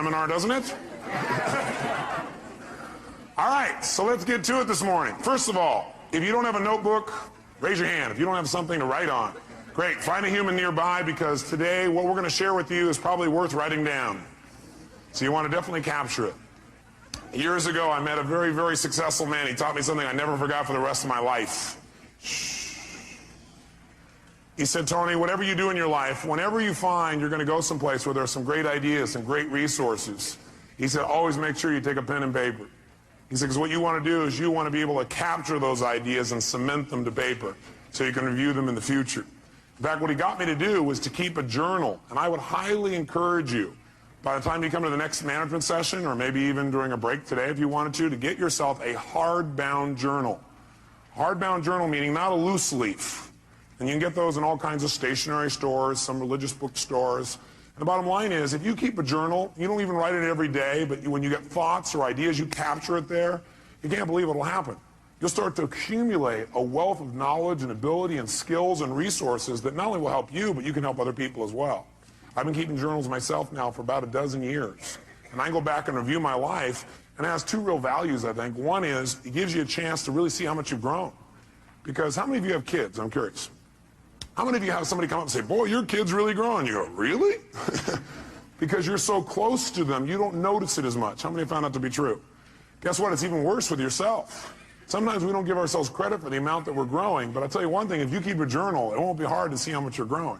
seminar, doesn't it? All right, so let's get to it this morning. First of all, if you don't have a notebook, raise your hand. If you don't have something to write on, great. Find a human nearby, because today what we're going to share with you is probably worth writing down. So you want to definitely capture it. Years ago, I met a very, very successful man. He taught me something I never forgot for the rest of my life. He said, Tony, whatever you do in your life, whenever you find you're going to go someplace where there's some great ideas, some great resources, he said, always make sure you take a pen and paper. He said, because what you want to do is you want to be able to capture those ideas and cement them to paper so you can review them in the future. In fact, what he got me to do was to keep a journal, and I would highly encourage you, by the time you come to the next management session, or maybe even during a break today if you wanted to get yourself a hardbound journal. Hardbound journal meaning not a loose leaf. And you can get those in all kinds of stationery stores, some religious bookstores. And the bottom line is, if you keep a journal, you don't even write it every day, but when you get thoughts or ideas, you capture it there, you can't believe what'll happen. You'll start to accumulate a wealth of knowledge and ability and skills and resources that not only will help you, but you can help other people as well. I've been keeping journals myself now for about a dozen years. And I go back and review my life, and it has two real values, I think. One is, it gives you a chance to really see how much you've grown. Because how many of you have kids? I'm curious. How many of you have somebody come up and say, boy, your kid's really growing? You go, really? Because you're so close to them, you don't notice it as much. How many have found that to be true? Guess what? It's even worse with yourself. Sometimes we don't give ourselves credit for the amount that we're growing, but I'll tell you one thing, if you keep a journal, it won't be hard to see how much you're growing.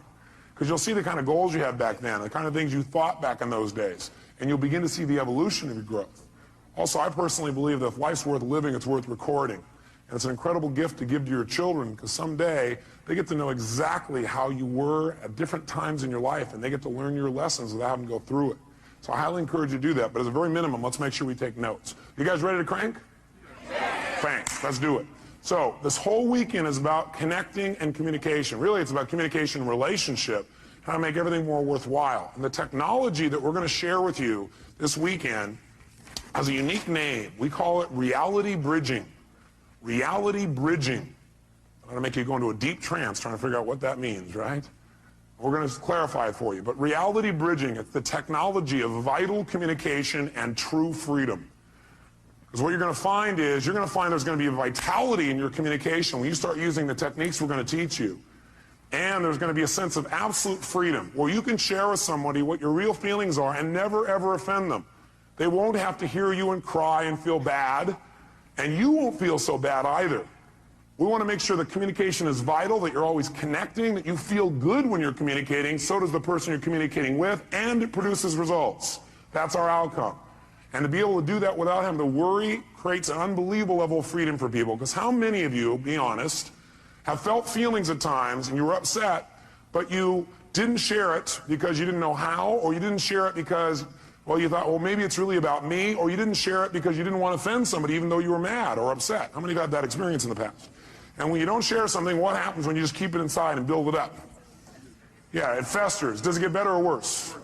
Because you'll see the kind of goals you had back then, the kind of things you thought back in those days, and you'll begin to see the evolution of your growth. Also, I personally believe that if life's worth living, it's worth recording. And it's an incredible gift to give to your children, because someday they get to know exactly how you were at different times in your life, and they get to learn your lessons without having to go through it. So I highly encourage you to do that, but as a very minimum, let's make sure we take notes. You guys ready to crank? Thanks. Let's do it. So this whole weekend is about connecting and communication. Really, it's about communication and relationship, how to make everything more worthwhile. And the technology that we're going to share with you this weekend has a unique name. We call it reality bridging. Reality bridging. I'm going to make you go into a deep trance trying to figure out what that means, right? We're going to clarify it for you. But reality bridging, it's the technology of vital communication and true freedom. Because what you're going to find is, you're going to find there's going to be a vitality in your communication when you start using the techniques we're going to teach you. And there's going to be a sense of absolute freedom where you can share with somebody what your real feelings are and never ever offend them. They won't have to hear you and cry and feel bad, and you won't feel so bad either. We want to make sure that communication is vital, that you're always connecting, that you feel good when you're communicating, so does the person you're communicating with, and it produces results. That's our outcome. And to be able to do that without having to worry creates an unbelievable level of freedom for people. Because how many of you, be honest, have felt feelings at times and you were upset, but you didn't share it because you didn't know how, or you didn't share it because, well, you thought, well, maybe it's really about me, or you didn't share it because you didn't want to offend somebody even though you were mad or upset? How many have had that experience in the past? And when you don't share something, what happens when you just keep it inside and build it up? Yeah, it festers. Does it get better or worse?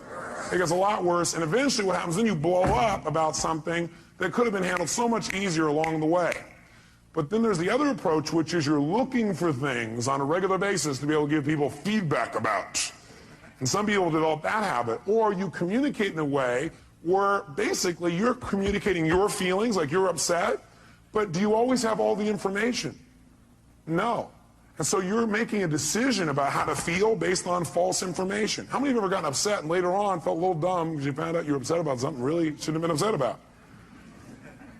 It gets a lot worse, and eventually what happens, then you blow up about something that could have been handled so much easier along the way. But then there's the other approach, which is you're looking for things on a regular basis to be able to give people feedback about. And some people develop that habit. Or you communicate in a way where basically you're communicating your feelings, like you're upset, but do you always have all the information? No. And so you're making a decision about how to feel based on false information. How many of you have ever gotten upset and later on felt a little dumb because you found out you were upset about something really shouldn't have been upset about?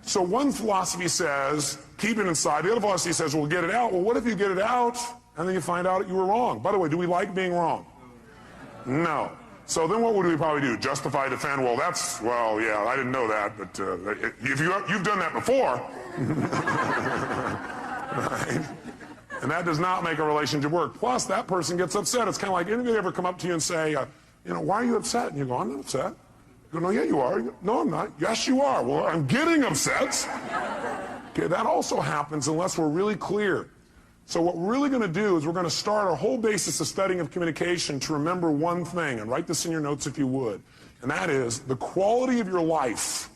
So one philosophy says, keep it inside. The other philosophy says, well, get it out. Well, what if you get it out and then you find out you were wrong? By the way, do we like being wrong? No. So then what would we probably do? Justify, defend? Well, yeah, I didn't know that, but if you've done that before. Right? And that does not make a relationship work. Plus, that person gets upset. It's kind of like, anybody ever come up to you and say, why are you upset? And you go, I'm not upset. You go, no, yeah, you are. You go, no, I'm not. Yes, you are. Well, I'm getting upset. Okay, that also happens unless we're really clear. So what we're really going to do is we're going to start our whole basis of studying of communication to remember one thing, and write this in your notes if you would, and that is the quality of your life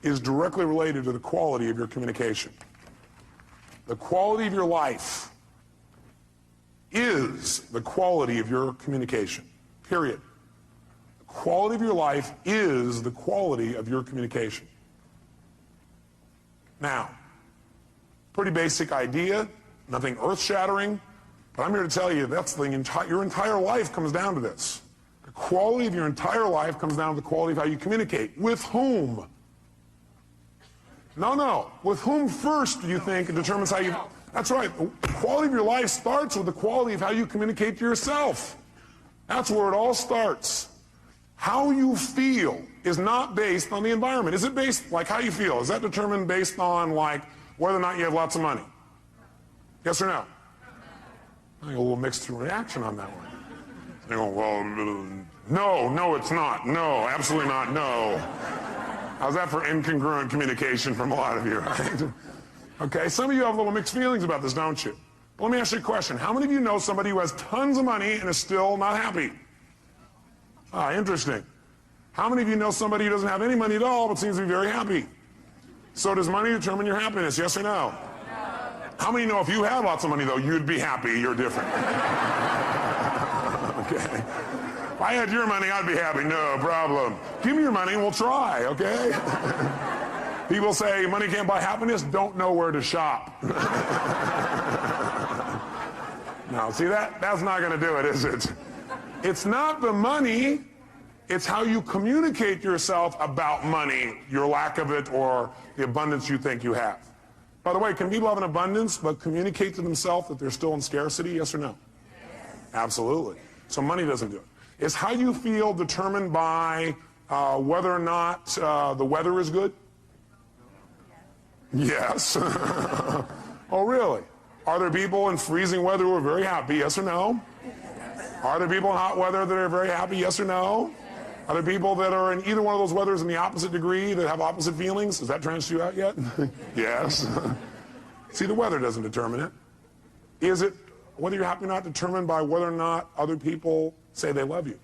is directly related to the quality of your communication. The quality of your life is the quality of your communication, period. The quality of your life is the quality of your communication. Now, pretty basic idea, nothing earth-shattering, but I'm here to tell you that's your entire life comes down to this. The quality of your entire life comes down to the quality of how you communicate. With whom? No. With whom first do you think it determines how you... That's right. The quality of your life starts with the quality of how you communicate to yourself. That's where it all starts. How you feel is not based on the environment. Is it based, like how you feel, is that determined based on, like, whether or not you have lots of money? Yes or no? I got a little mixed reaction on that one. They go, well, no, it's not. No, absolutely not, no. How's that for incongruent communication from a lot of you, right? Okay, some of you have a little mixed feelings about this, don't you? But let me ask you a question. How many of you know somebody who has tons of money and is still not happy? Interesting. How many of you know somebody who doesn't have any money at all but seems to be very happy? So does money determine your happiness, yes or no? How many know if you had lots of money, though, you'd be happy, you're different? Okay. If I had your money, I'd be happy, no problem. Give me your money and we'll try, okay? People say money can't buy happiness, don't know where to shop. No, see, that's not going to do it, is it? It's not the money, it's how you communicate to yourself about money, your lack of it, or the abundance you think you have. By the way, can people have an abundance but communicate to themselves that they're still in scarcity, yes or no? Yes. Absolutely. So money doesn't do it. Is how you feel determined by whether or not the weather is good? Yes. Oh, really? Are there people in freezing weather who are very happy, yes or no? Are there people in hot weather that are very happy, yes or no? Are there people that are in either one of those weathers in the opposite degree that have opposite feelings? Has that transferred you out yet? Yes. See, the weather doesn't determine it. Is it, whether you're happy or not, determined by whether or not other people say they love you?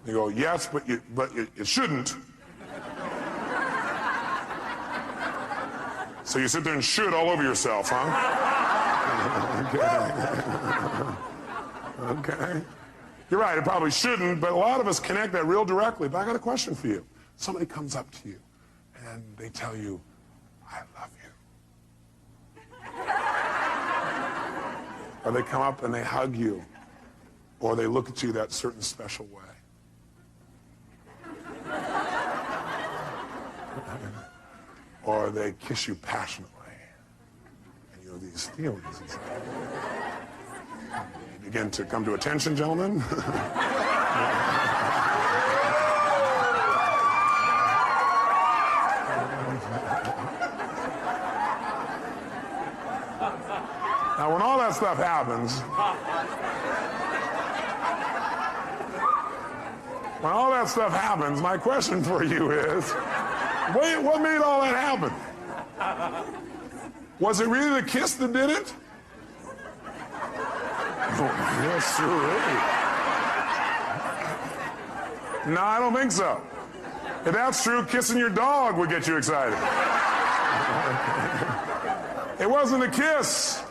You go, yes, but it shouldn't. So you sit there and should all over yourself, huh? Okay. Okay. You're right, it probably shouldn't, but a lot of us connect that real directly. But I got a question for you. Somebody comes up to you and they tell you, I love you. Or they come up and they hug you. Or they look at you that certain special way. Or they kiss you passionately. And you have these feelings inside. You begin to come to attention, gentlemen. Now, when all that stuff happens, my question for you is, what made all that happen? Was it really the kiss that did it? Oh, yes, sir. No, I don't think so. If that's true, kissing your dog would get you excited. It wasn't a kiss.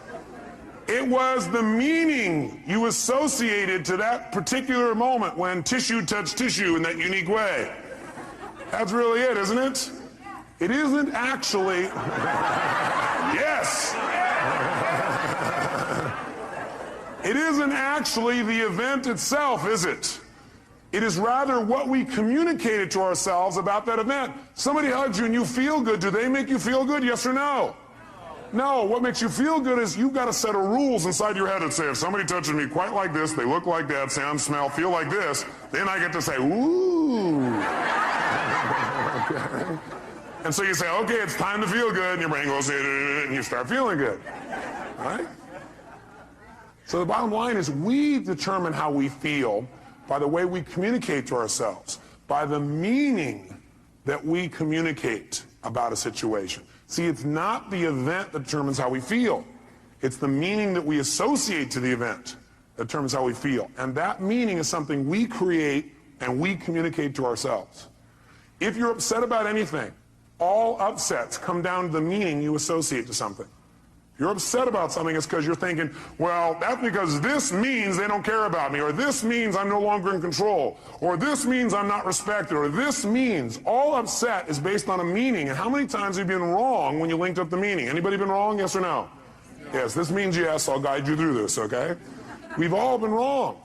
It was the meaning you associated to that particular moment when tissue touched tissue in that unique way. That's really it, isn't it? It isn't actually... Yes! It isn't actually the event itself, is it? It is rather what we communicated to ourselves about that event. Somebody hugs you and you feel good. Do they make you feel good, yes or no? No, what makes you feel good is you've got a set of rules inside your head that say if somebody touches me quite like this, they look like that, sound, smell, feel like this, then I get to say, ooh. Okay. And so you say, okay, it's time to feel good, and your brain goes, and you start feeling good. All right? So the bottom line is we determine how we feel by the way we communicate to ourselves, by the meaning that we communicate about a situation. See, it's not the event that determines how we feel. It's the meaning that we associate to the event that determines how we feel. And that meaning is something we create and we communicate to ourselves. If you're upset about anything, all upsets come down to the meaning you associate to something. you're upset about something, it's because you're thinking, well, that's because this means they don't care about me, or this means I'm no longer in control, or this means I'm not respected, or this means. All upset is based on a meaning. And how many times have you been wrong when you linked up the meaning? Anybody been wrong, yes or no? Yes, this means yes. I'll guide you through this, okay? We've all been wrong.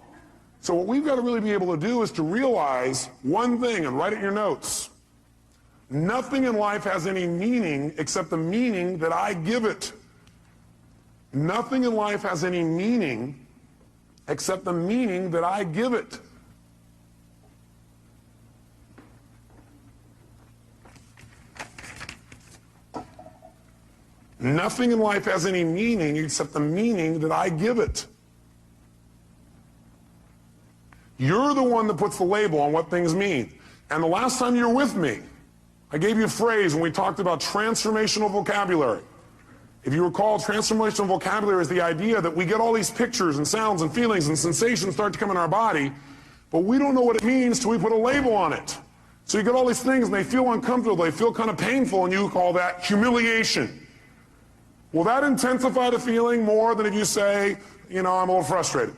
So what we've got to really be able to do is to realize one thing, and write it in your notes. Nothing in life has any meaning except the meaning that I give it. Nothing in life has any meaning except the meaning that I give it. Nothing in life has any meaning except the meaning that I give it. You're the one that puts the label on what things mean. And the last time you were with me, I gave you a phrase when we talked about transformational vocabulary. If you recall, transformational vocabulary is the idea that we get all these pictures and sounds and feelings and sensations start to come in our body, but we don't know what it means till we put a label on it. So you get all these things and they feel uncomfortable, they feel kind of painful, and you call that humiliation. Will that intensify the feeling more than if you say, you know, I'm a little frustrated?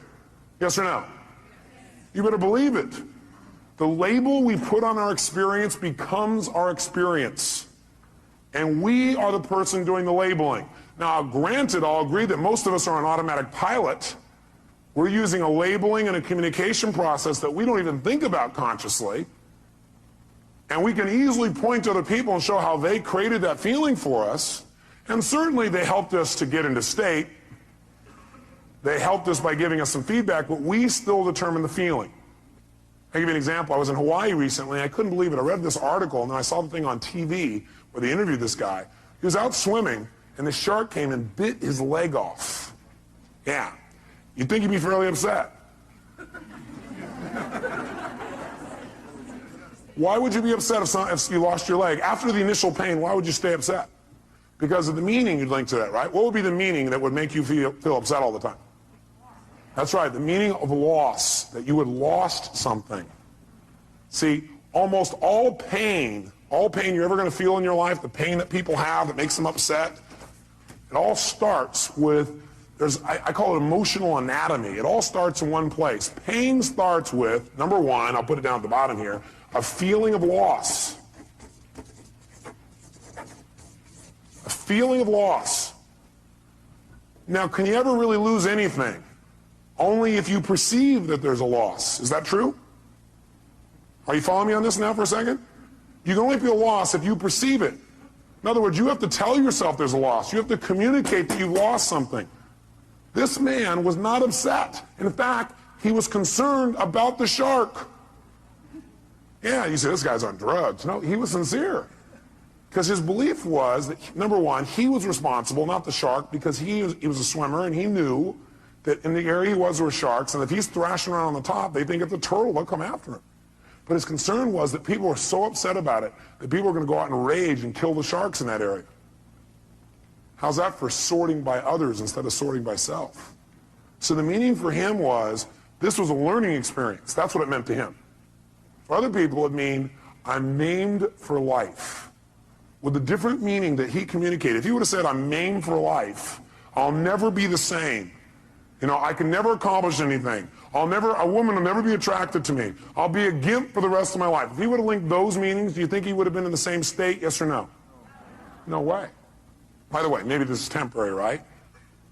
Yes or no? You better believe it. The label we put on our experience becomes our experience. And we are the person doing the labeling. Now, granted, I'll agree that most of us are on automatic pilot. We're using a labeling and a communication process that we don't even think about consciously. And we can easily point to other people and show how they created that feeling for us. And certainly they helped us to get into state. They helped us by giving us some feedback, but we still determine the feeling. I'll give you an example. I was in Hawaii recently. I couldn't believe it. I read this article, and then I saw the thing on TV where they interviewed this guy. He was out swimming, and the shark came and bit his leg off. Yeah. You'd think he'd be fairly upset. Why would you be upset if you lost your leg? After the initial pain, why would you stay upset? Because of the meaning you'd link to that, right? What would be the meaning that would make you feel upset all the time? That's right, the meaning of loss, that you had lost something. See, almost all pain you're ever going to feel in your life, the pain that people have that makes them upset, it all starts with, I call it emotional anatomy. It all starts in one place. Pain starts with, number one, I'll put it down at the bottom here, a feeling of loss. A feeling of loss. Now, can you ever really lose anything? Only if you perceive that there's a loss. Is that true? Are you following me on this now for a second? You can only feel loss if you perceive it. In other words, you have to tell yourself there's a loss. You have to communicate that you've lost something. This man was not upset. In fact, he was concerned about the shark. Yeah, you say, this guy's on drugs. No, he was sincere. Because his belief was that, number one, he was responsible, not the shark, because he was a swimmer and he knew that in the area he was, there were sharks, and if he's thrashing around on the top, they think it's a turtle, they'll come after him. But his concern was that people were so upset about it that people were going to go out and rage and kill the sharks in that area. How's that for sorting by others instead of sorting by self? So the meaning for him was, this was a learning experience. That's what it meant to him. For other people, it mean, I'm maimed for life. With a different meaning that he communicated. If he would have said, I'm maimed for life, I'll never be the same. You know, I can never accomplish anything. A woman will never be attracted to me. I'll be a gimp for the rest of my life. If he would have linked those meanings, do you think he would have been in the same state, yes or no? No way. By the way, maybe this is temporary, right?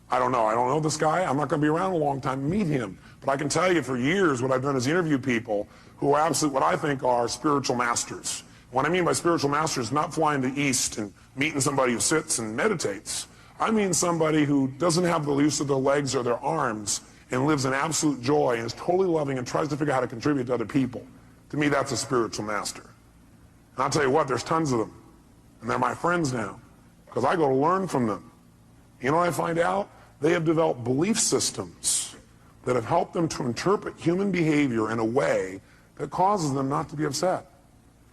I don't know. I don't know this guy. I'm not going to be around a long time to meet him. But I can tell you for years what I've done is interview people who are absolutely what I think are spiritual masters. What I mean by spiritual masters is not flying to the east and meeting somebody who sits and meditates. I mean somebody who doesn't have the use of their legs or their arms and lives in absolute joy and is totally loving and tries to figure out how to contribute to other people. To me, that's a spiritual master. And I'll tell you what, there's tons of them. And they're my friends now because I go to learn from them. You know what I find out? They have developed belief systems that have helped them to interpret human behavior in a way that causes them not to be upset.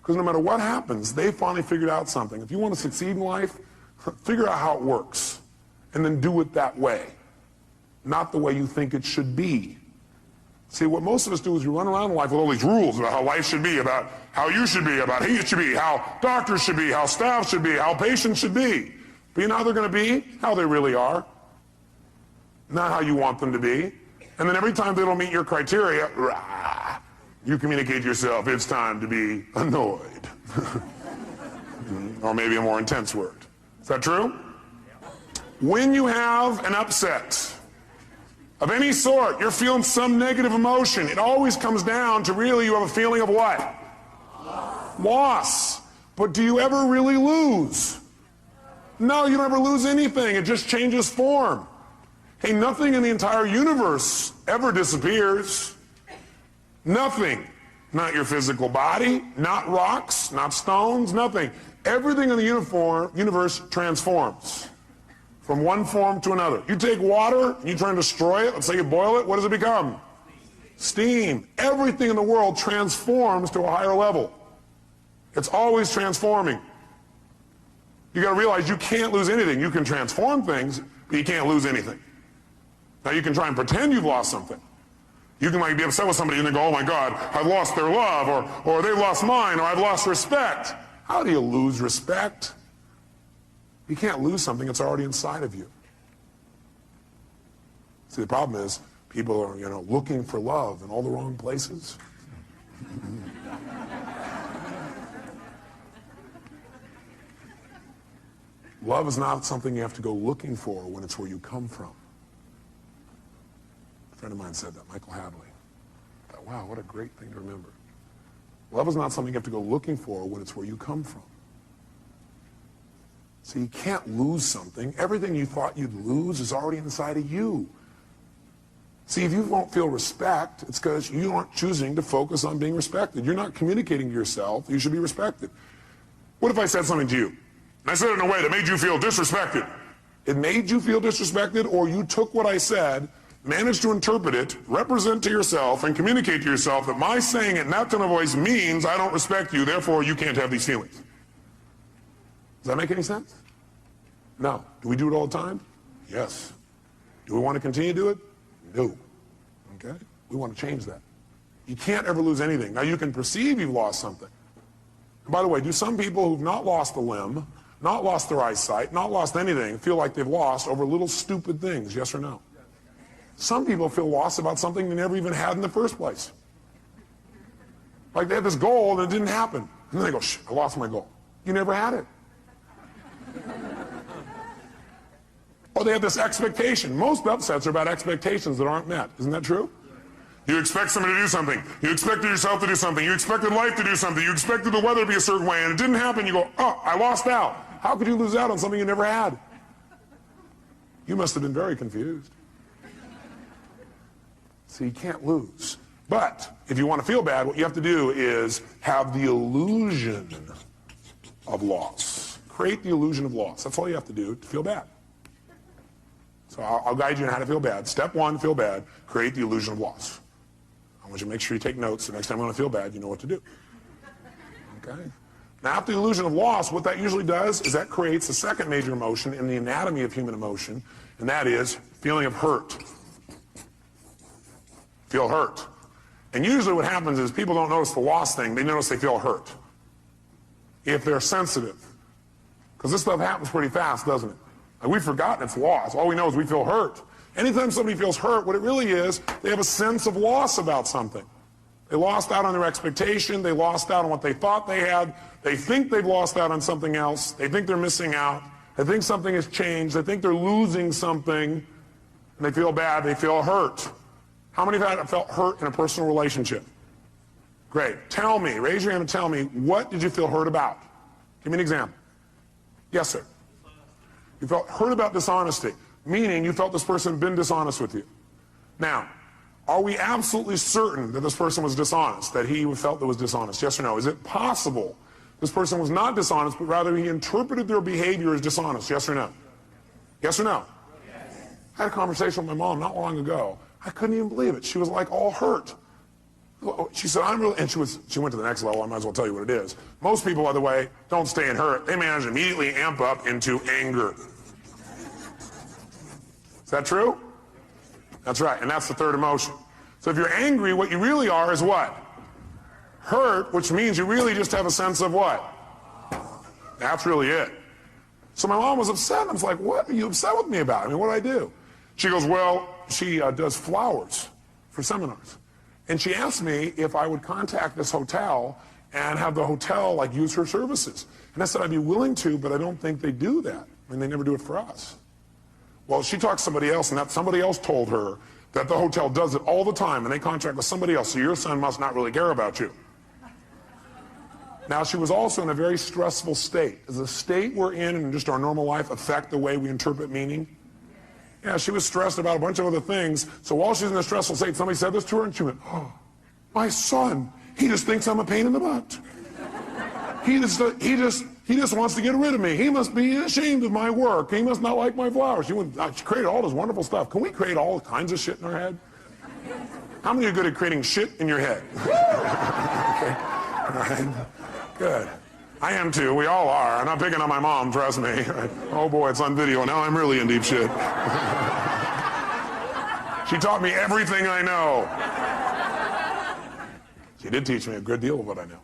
Because no matter what happens, they finally figured out something. If you want to succeed in life, figure out how it works and then do it that way, not the way you think it should be. See, what most of us do is we run around life with all these rules about how life should be, about how you should be, about he should be, how doctors should be, how staff should be, how patients should be. But you know how they're going to be? How they really are. Not how you want them to be. And then every time they don't meet your criteria, rah, you communicate to yourself, it's time to be annoyed. Or maybe a more intense word. Is that true? When you have an upset of any sort, you're feeling some negative emotion, it always comes down to really you have a feeling of what? Loss. But do you ever really lose? No, you don't ever lose anything. It just changes form. Hey, nothing in the entire universe ever disappears. Nothing. Not your physical body, not rocks, not stones, nothing. Everything in the universe transforms from one form to another. You take water and you try and destroy it, let's say you boil it, what does it become? Steam. Everything in the world transforms to a higher level. It's always transforming. You got to realize you can't lose anything. You can transform things, but you can't lose anything. Now you can try and pretend you've lost something. You can like be upset with somebody and then go, oh my God, I've lost their love, or they've lost mine, or I've lost respect. How do you lose respect? You can't lose something that's already inside of you. See, the problem is people are, looking for love in all the wrong places. Love is not something you have to go looking for when it's where you come from. A friend of mine said that, Michael Hadley. I thought, wow, what a great thing to remember. Love is not something you have to go looking for when it's where you come from. So you can't lose something. Everything you thought you'd lose is already inside of you. See, if you won't feel respect, it's because you aren't choosing to focus on being respected. You're not communicating to yourself you should be respected. What if I said something to you, and I said it in a way that made you feel disrespected? It made you feel disrespected, or you took what I said, managed to interpret it, represent to yourself, and communicate to yourself that my saying it in that tone of voice means I don't respect you, therefore you can't have these feelings. Does that make any sense? No. Do we do it all the time? Yes. Do we want to continue to do it? No. Okay? We want to change that. You can't ever lose anything. Now you can perceive you've lost something. And by the way, do some people who've not lost a limb, not lost their eyesight, not lost anything, feel like they've lost over little stupid things? Yes or no? Some people feel lost about something they never even had in the first place. Like they had this goal and it didn't happen. And then they go, shh, I lost my goal. You never had it. Or they have this expectation. Most upsets are about expectations that aren't met. Isn't that true? You expect somebody to do something. You expected yourself to do something. You expected life to do something. You expected the weather to be a certain way, and it didn't happen. You go, oh, I lost out. How could you lose out on something you never had? You must have been very confused. So you can't lose. But if you want to feel bad, what you have to do is have the illusion of loss. Create the illusion of loss. That's all you have to do to feel bad. So I'll guide you on how to feel bad. Step one, feel bad. Create the illusion of loss. I want you to make sure you take notes so next time you want to feel bad, you know what to do. Okay? Now, after the illusion of loss, what that usually does is that creates the second major emotion in the anatomy of human emotion, and that is feeling of hurt. Feel hurt. And usually what happens is people don't notice the loss thing, they notice they feel hurt. If they're sensitive. Because this stuff happens pretty fast, doesn't it? Like we've forgotten it's loss. All we know is we feel hurt. Anytime somebody feels hurt, what it really is, they have a sense of loss about something. They lost out on their expectation. They lost out on what they thought they had. They think they've lost out on something else. They think they're missing out. They think something has changed. They think they're losing something. And they feel bad. They feel hurt. How many have felt hurt in a personal relationship? Great. Tell me, raise your hand and tell me, what did you feel hurt about? Give me an example. Yes, sir. You felt hurt about dishonesty, meaning you felt this person had been dishonest with you. Now, are we absolutely certain that this person was dishonest, that he felt that was dishonest? Yes or no? Is it possible this person was not dishonest, but rather he interpreted their behavior as dishonest? Yes or no? Yes or no? Yes. I had a conversation with my mom not long ago. I couldn't even believe it. She was like all hurt. She said, I'm really, and she went to the next level. I might as well tell you what it is. Most people, by the way, don't stay in hurt. They manage to immediately amp up into anger. Is that true? That's right, and that's the third emotion. So if you're angry, what you really are is what? Hurt, which means you really just have a sense of what? That's really it. So my mom was upset. I was like, what are you upset with me about? I mean, what did I do? She goes, well, she does flowers for seminars. And she asked me if I would contact this hotel and have the hotel like use her services. And I said, I'd be willing to, but I don't think they do that. I mean, they never do it for us. Well, she talked to somebody else, and that somebody else told her that the hotel does it all the time, and they contract with somebody else, so your son must not really care about you. Now, she was also in a very stressful state. Does the state we're in and just our normal life affect the way we interpret meaning? Yeah, she was stressed about a bunch of other things, so while she's in a stressful state, somebody said this to her, and she went, oh, my son, he just thinks I'm a pain in the butt. He just wants to get rid of me. He must be ashamed of my work. He must not like my flowers. She created all this wonderful stuff. Can we create all kinds of shit in our head? How many are good at creating shit in your head? Okay. All right. Good. I am too. We all are. I'm not picking on my mom, trust me. Oh boy, it's on video. Now I'm really in deep shit. She taught me everything I know. She did teach me a good deal of what I know.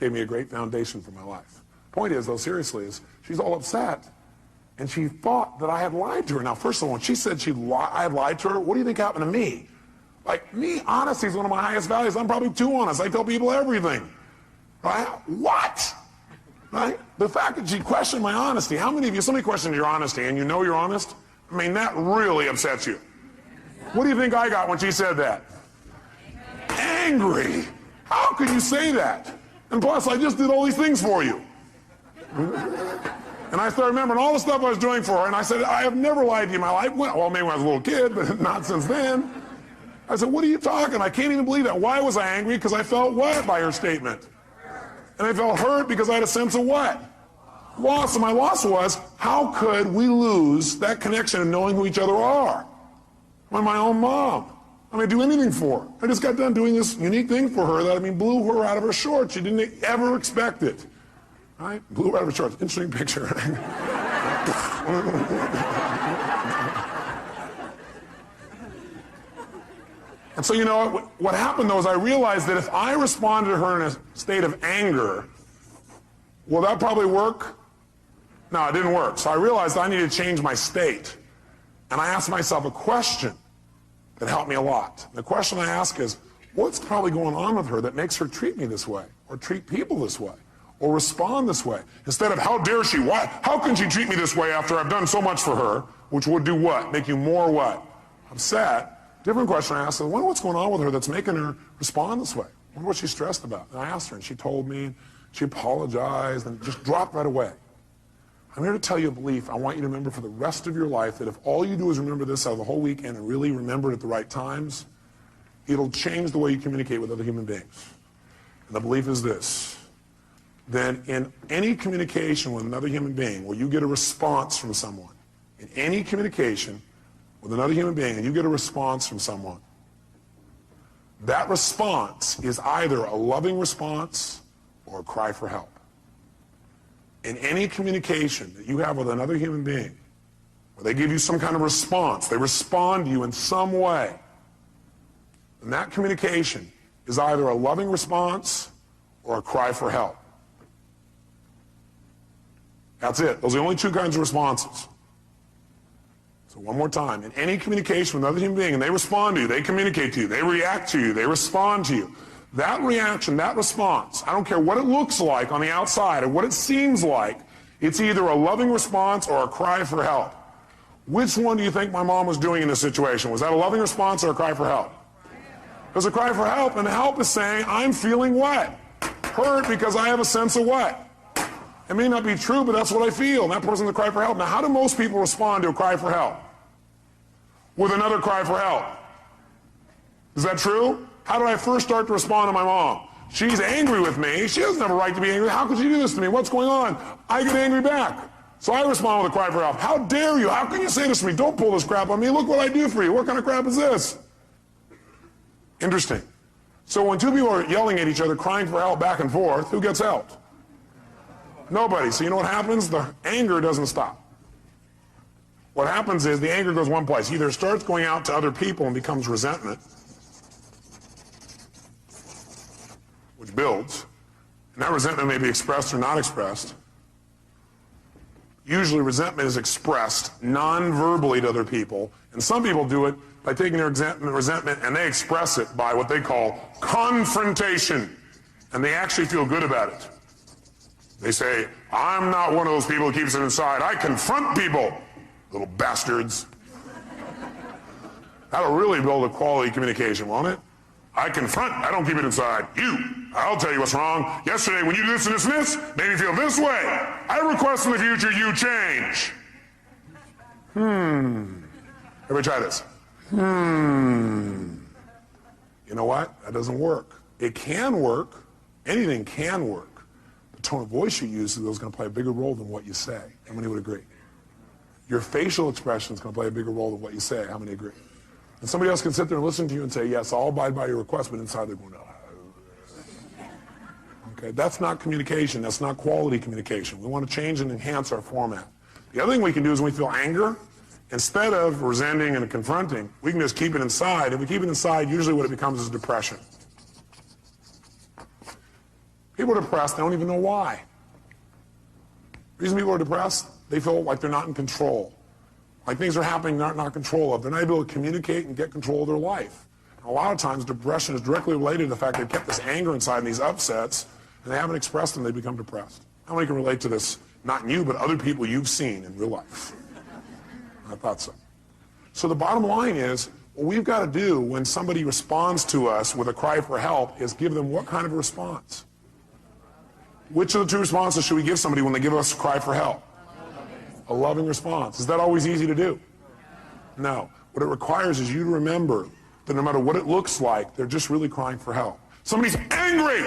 Gave me a great foundation for my life. Point is, though, seriously, is she's all upset, and she thought that I had lied to her. Now, first of all, when she said I had lied to her, what do you think happened to me? Like, me, honesty is one of my highest values. I'm probably too honest. I tell people everything. Right? What? Right? The fact that she questioned my honesty. How many of you, somebody questioned your honesty, and you know you're honest? I mean, that really upsets you. What do you think I got when she said that? Angry. How could you say that? And plus, I just did all these things for you. And I started remembering all the stuff I was doing for her, and I said, I have never lied to you in my life. Well, maybe when I was a little kid, but not since then. I said, what are you talking? I can't even believe that. Why was I angry? Because I felt what by her statement? And I felt hurt because I had a sense of what? Loss. And my loss was, how could we lose that connection of knowing who each other are? When my own mom. I mean, do anything for her. I just got done doing this unique thing for her that, I mean, blew her out of her shorts. She didn't ever expect it. Right? Blew her out of her shorts. Interesting picture. And so, you know, what happened, though, is I realized that if I responded to her in a state of anger, will that probably work? No, it didn't work. So I realized I needed to change my state. And I asked myself a question that helped me a lot. The question I ask is, what's probably going on with her that makes her treat me this way, or treat people this way, or respond this way? Instead of, how dare she? Why? How can she treat me this way after I've done so much for her, which would do what? Make you more what? Upset. Different question I asked, I wonder what's going on with her that's making her respond this way. I wonder what she's stressed about. And I asked her, and she told me, she apologized, and just dropped right away. I'm here to tell you a belief I want you to remember for the rest of your life, that if all you do is remember this out of the whole weekend and really remember it at the right times, it'll change the way you communicate with other human beings. And the belief is this: then in any communication with another human being where you get a response from someone, in any communication with another human being and you get a response from someone, that response is either a loving response or a cry for help. In any communication that you have with another human being, where they give you some kind of response, they respond to you in some way, and that communication is either a loving response or a cry for help. That's it. Those are the only two kinds of responses. So one more time. In any communication with another human being, and they respond to you, they communicate to you, they react to you, they respond to you, that reaction, that response, I don't care what it looks like on the outside or what it seems like, it's either a loving response or a cry for help. Which one do you think my mom was doing in this situation? Was that a loving response or a cry for help? It was a cry for help, and help is saying, I'm feeling what? Hurt because I have a sense of what? It may not be true, but that's what I feel, and that person's a cry for help. Now, how do most people respond to a cry for help? With another cry for help. Is that true? How did I first start to respond to my mom? She's angry with me. She doesn't have a right to be angry. How could she do this to me? What's going on? I get angry back. So I respond with a cry for help. How dare you? How can you say this to me? Don't pull this crap on me. Look what I do for you. What kind of crap is this? Interesting. So when two people are yelling at each other, crying for help back and forth, who gets helped? Nobody. So you know what happens? The anger doesn't stop. What happens is the anger goes one place. Either it starts going out to other people and becomes resentment, which builds, and that resentment may be expressed or not expressed. Usually resentment is expressed non-verbally to other people, and some people do it by taking their resentment and they express it by what they call confrontation, and they actually feel good about it. They say, I'm not one of those people who keeps it inside. I confront people, little bastards. That'll really build a quality communication, won't it? I confront, I don't keep it inside. I'll tell you what's wrong. Yesterday when you did this and this and this, made me feel this way. I request in the future you change. Everybody try this. You know what? That doesn't work. It can work. Anything can work. The tone of voice you use is going to play a bigger role than what you say. How many would agree? Your facial expression is going to play a bigger role than what you say. How many agree? And somebody else can sit there and listen to you and say, yes, I'll abide by your request, but inside they're going, oh. Okay, that's not communication. That's not quality communication. We want to change and enhance our format. The other thing we can do is when we feel anger, instead of resenting and confronting, we can just keep it inside. If we keep it inside, usually what it becomes is depression. People are depressed, they don't even know why. The reason people are depressed, they feel like they're not in control. Like things are happening they're not in control of. They're not able to communicate and get control of their life. And a lot of times depression is directly related to the fact they've kept this anger inside and these upsets, and they haven't expressed them, they become depressed. How many can relate to this? Not you, but other people you've seen in real life. I thought so. So the bottom line is, what we've got to do when somebody responds to us with a cry for help is give them what kind of a response? Which of the two responses should we give somebody when they give us a cry for help? A loving response. Is that always easy to do? No. What it requires is you to remember that no matter what it looks like, they're just really crying for help. Somebody's angry.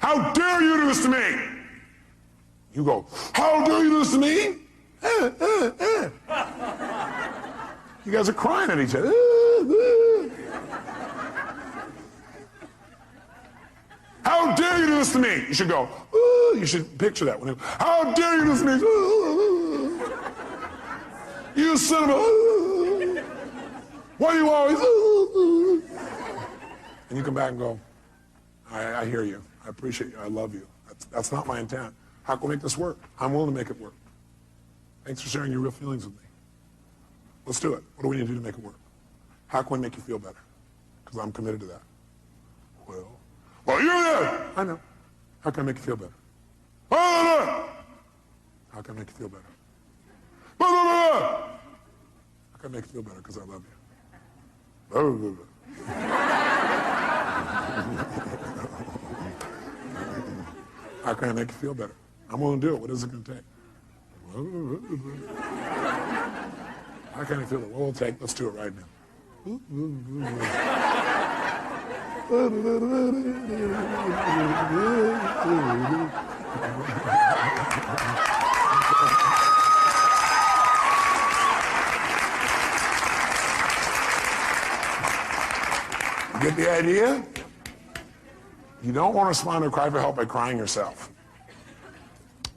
How dare you do this to me? You go, how dare you do this to me? You guys are crying at each other. How dare you do this to me? You should go, you should picture that. How dare you do this to me? You son of a... Why do you always... And you come back and go, I hear you. I appreciate you. I love you. That's not my intent. How can we make this work? I'm willing to make it work. Thanks for sharing your real feelings with me. Let's do it. What do we need to do to make it work? How can we make you feel better? Because I'm committed to that. Well, you're there. I know. How can I make you feel better? How can I make you feel better? How can I make you feel better? Because I love you. How can I make you feel better? I'm willing to do it. What is it going to take? How can I feel it? What will it take? Let's do it right now. Get the idea? You don't want to respond to a cry for help by crying yourself.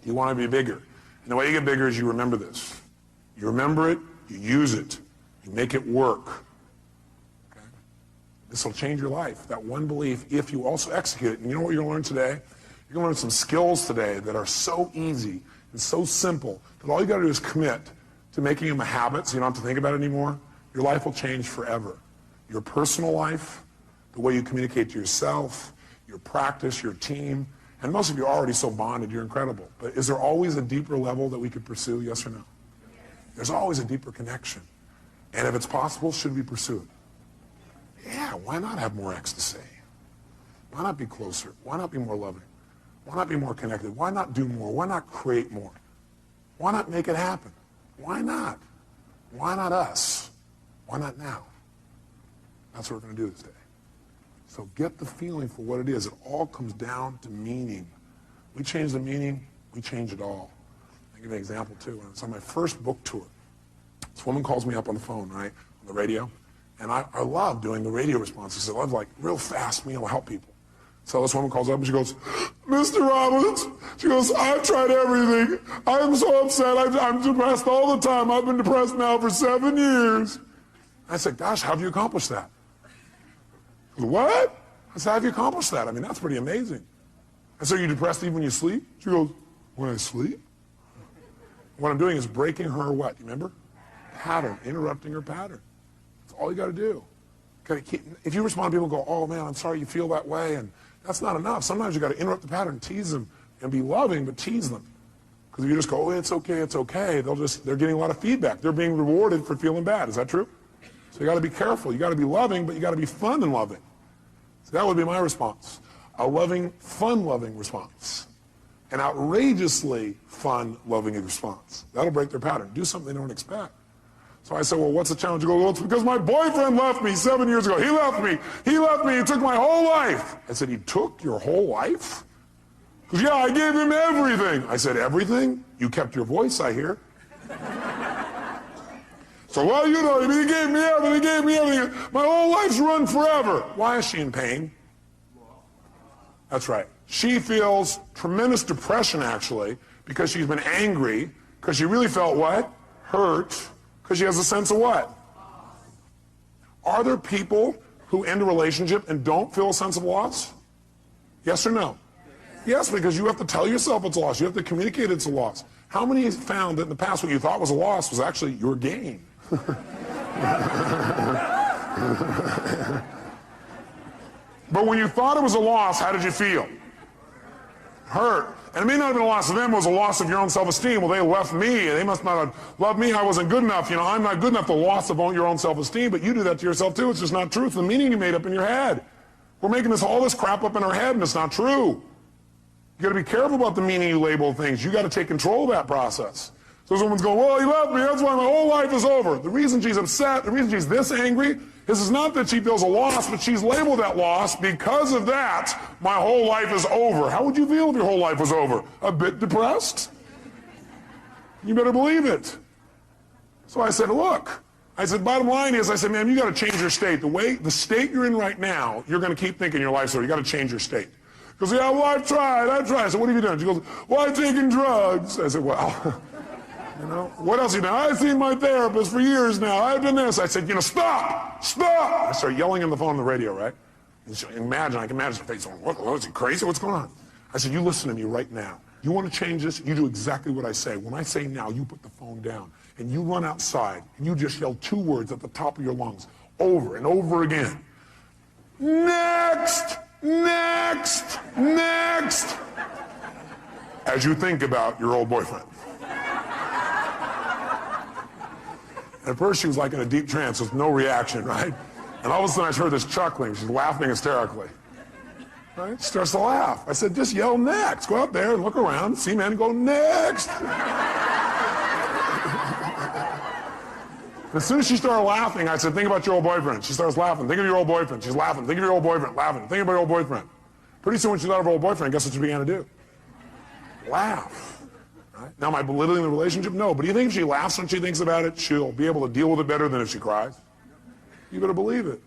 You want to be bigger. And the way you get bigger is you remember this. You remember it, you use it, you make it work. Okay? This will change your life. That one belief, if you also execute it. And you know what you're going to learn today? You're going to learn some skills today that are so easy and so simple that all you got to do is commit to making them a habit so you don't have to think about it anymore. Your life will change forever. Your personal life, the way you communicate to yourself, your practice, your team, and most of you are already so bonded, you're incredible. But is there always a deeper level that we could pursue, yes or no? There's always a deeper connection. And if it's possible, should we pursue it? Yeah, why not have more ecstasy? Why not be closer? Why not be more loving? Why not be more connected? Why not do more? Why not create more? Why not make it happen? Why not? Why not us? Why not now? That's what we're going to do today. So get the feeling for what it is. It all comes down to meaning. We change the meaning, we change it all. I'll give you an example too. When I was on my first book tour, this woman calls me up on the phone, right, on the radio, and I love doing the radio responses. I love like real fast, being able to help people. So this woman calls up and she goes, Mr. Robbins, she goes, I've tried everything. I'm so upset. I'm depressed all the time. I've been depressed now for 7 years. I said, gosh, how have you accomplished that? What? I said, how have you accomplished that? I mean, that's pretty amazing. I said, are you depressed even when you sleep? She goes, when I sleep? What I'm doing is breaking her what? You remember? Pattern, interrupting her pattern. That's all you got to do. If you respond to people go, oh man, I'm sorry you feel that way, and that's not enough. Sometimes you got to interrupt the pattern, tease them, and be loving, but tease them. Because if you just go, oh, it's okay, they're getting a lot of feedback. They're being rewarded for feeling bad. Is that true? So you got to be careful. You got to be loving, but you got to be fun and loving. So that would be my response. A loving, fun-loving response. An outrageously fun, loving response. That'll break their pattern. Do something they don't expect. So I said, well, what's the challenge? You go, well, it's because my boyfriend left me 7 years ago. He left me. He took my whole life. I said, he took your whole life? Because, yeah, I gave him everything. I said, everything? You kept your voice, I hear. So, well, you know, he gave me everything. My whole life's run forever. Why is she in pain? That's right. She feels tremendous depression, actually, because she's been angry, because she really felt what? Hurt. Because she has a sense of what? Are there people who end a relationship and don't feel a sense of loss? Yes or no? Yes, because you have to tell yourself it's a loss. You have to communicate it's a loss. How many found that in the past what you thought was a loss was actually your gain? But when you thought it was a loss, how did you feel? Hurt. And it may not have been a loss of them, it was a loss of your own self-esteem. Well, they left me, and they must not have loved me, I wasn't good enough. You know, I'm not good enough. The loss of your own self-esteem, but you do that to yourself too. It's just not true. It's the meaning you made up in your head. We're making all this crap up in our head, and it's not true. You got to be careful about the meaning you label things. You got to take control of that process. So this woman's going, well, he left me, that's why my whole life is over. The reason she's upset, the reason she's this angry, is not that she feels a loss, but she's labeled that loss. Because of that, my whole life is over. How would you feel if your whole life was over? A bit depressed? You better believe it. So I said, look, bottom line is, ma'am, you got to change your state. The state you're in right now, you're going to keep thinking your life's over. You got to change your state. Because, yeah, well, I've tried. I said, what have you done? She goes, well, I've taken drugs. I said, well, you know, what else have you done? I've seen my therapist for years now. I've done this. I said, you know, stop. I started yelling on the phone on the radio, right? I can imagine her face going, what, is he crazy? What's going on? I said, you listen to me right now. You want to change this? You do exactly what I say. When I say now, you put the phone down, and you run outside, and you just yell 2 words at the top of your lungs, over and over again. Next! Next! Next! As you think about your old boyfriend. At first, she was like in a deep trance with no reaction, right? And all of a sudden, I heard this chuckling. She's laughing hysterically. Right? She starts to laugh. I said, just yell next. Go out there and look around, see men, and go next. As soon as she started laughing, I said, think about your old boyfriend. She starts laughing. Think of your old boyfriend. She's laughing. Think of your old boyfriend. Laughing. Think about your old boyfriend. Pretty soon, when she thought of her old boyfriend, guess what she began to do? Laugh. Right? Now, am I belittling the relationship? No. But do you think if she laughs when she thinks about it, she'll be able to deal with it better than if she cries? You better believe it.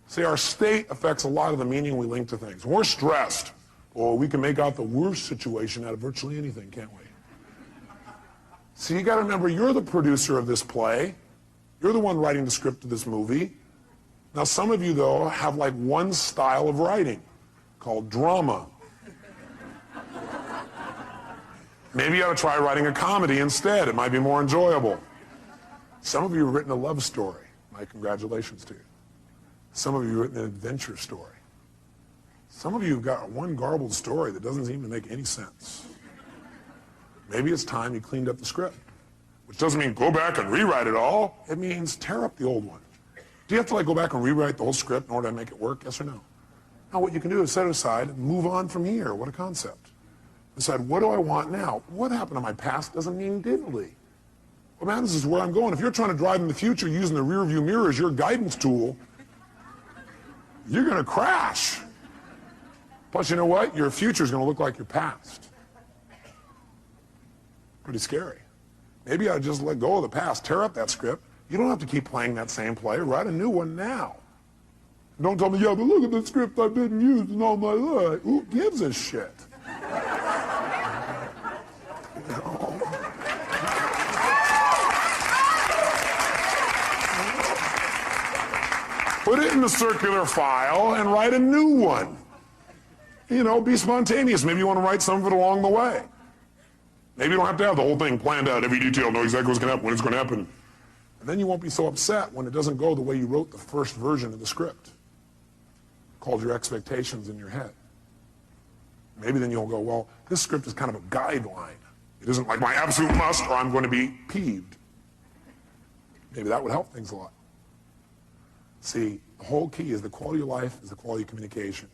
See, our state affects a lot of the meaning we link to things. When we're stressed, well, we can make out the worst situation out of virtually anything, can't we? See, you got to remember, you're the producer of this play. You're the one writing the script of this movie. Now, some of you, though, have like one style of writing called drama. Maybe you ought to try writing a comedy instead. It might be more enjoyable. Some of you have written a love story. My congratulations to you. Some of you have written an adventure story. Some of you have got one garbled story that doesn't seem to make any sense. Maybe it's time you cleaned up the script. Which doesn't mean go back and rewrite it all. It means tear up the old one. Do you have to go back and rewrite the whole script in order to make it work? Yes or no? Now what you can do is set it aside and move on from here. What a concept. Decide, what do I want now? What happened to my past doesn't mean diddly. What matters is where I'm going. If you're trying to drive in the future using the rear view mirror as your guidance tool, you're going to crash. Plus, you know what? Your future is going to look like your past. Pretty scary. Maybe I just let go of the past, tear up that script. You don't have to keep playing that same play. Write a new one now. Don't tell me, yeah, but look at the script I've been using all my life. Who gives a shit? Put it in the circular file and write a new one. You know, be spontaneous. Maybe you want to write some of it along the way. Maybe you don't have to have the whole thing planned out, every detail, know exactly what's going to happen, when it's going to happen. And then you won't be so upset when it doesn't go the way you wrote the first version of the script, called your expectations in your head. Maybe then you'll go, well, this script is kind of a guideline. It isn't like my absolute must or I'm going to be peeved. Maybe that would help things a lot. See, the whole key is the quality of life is the quality of communication.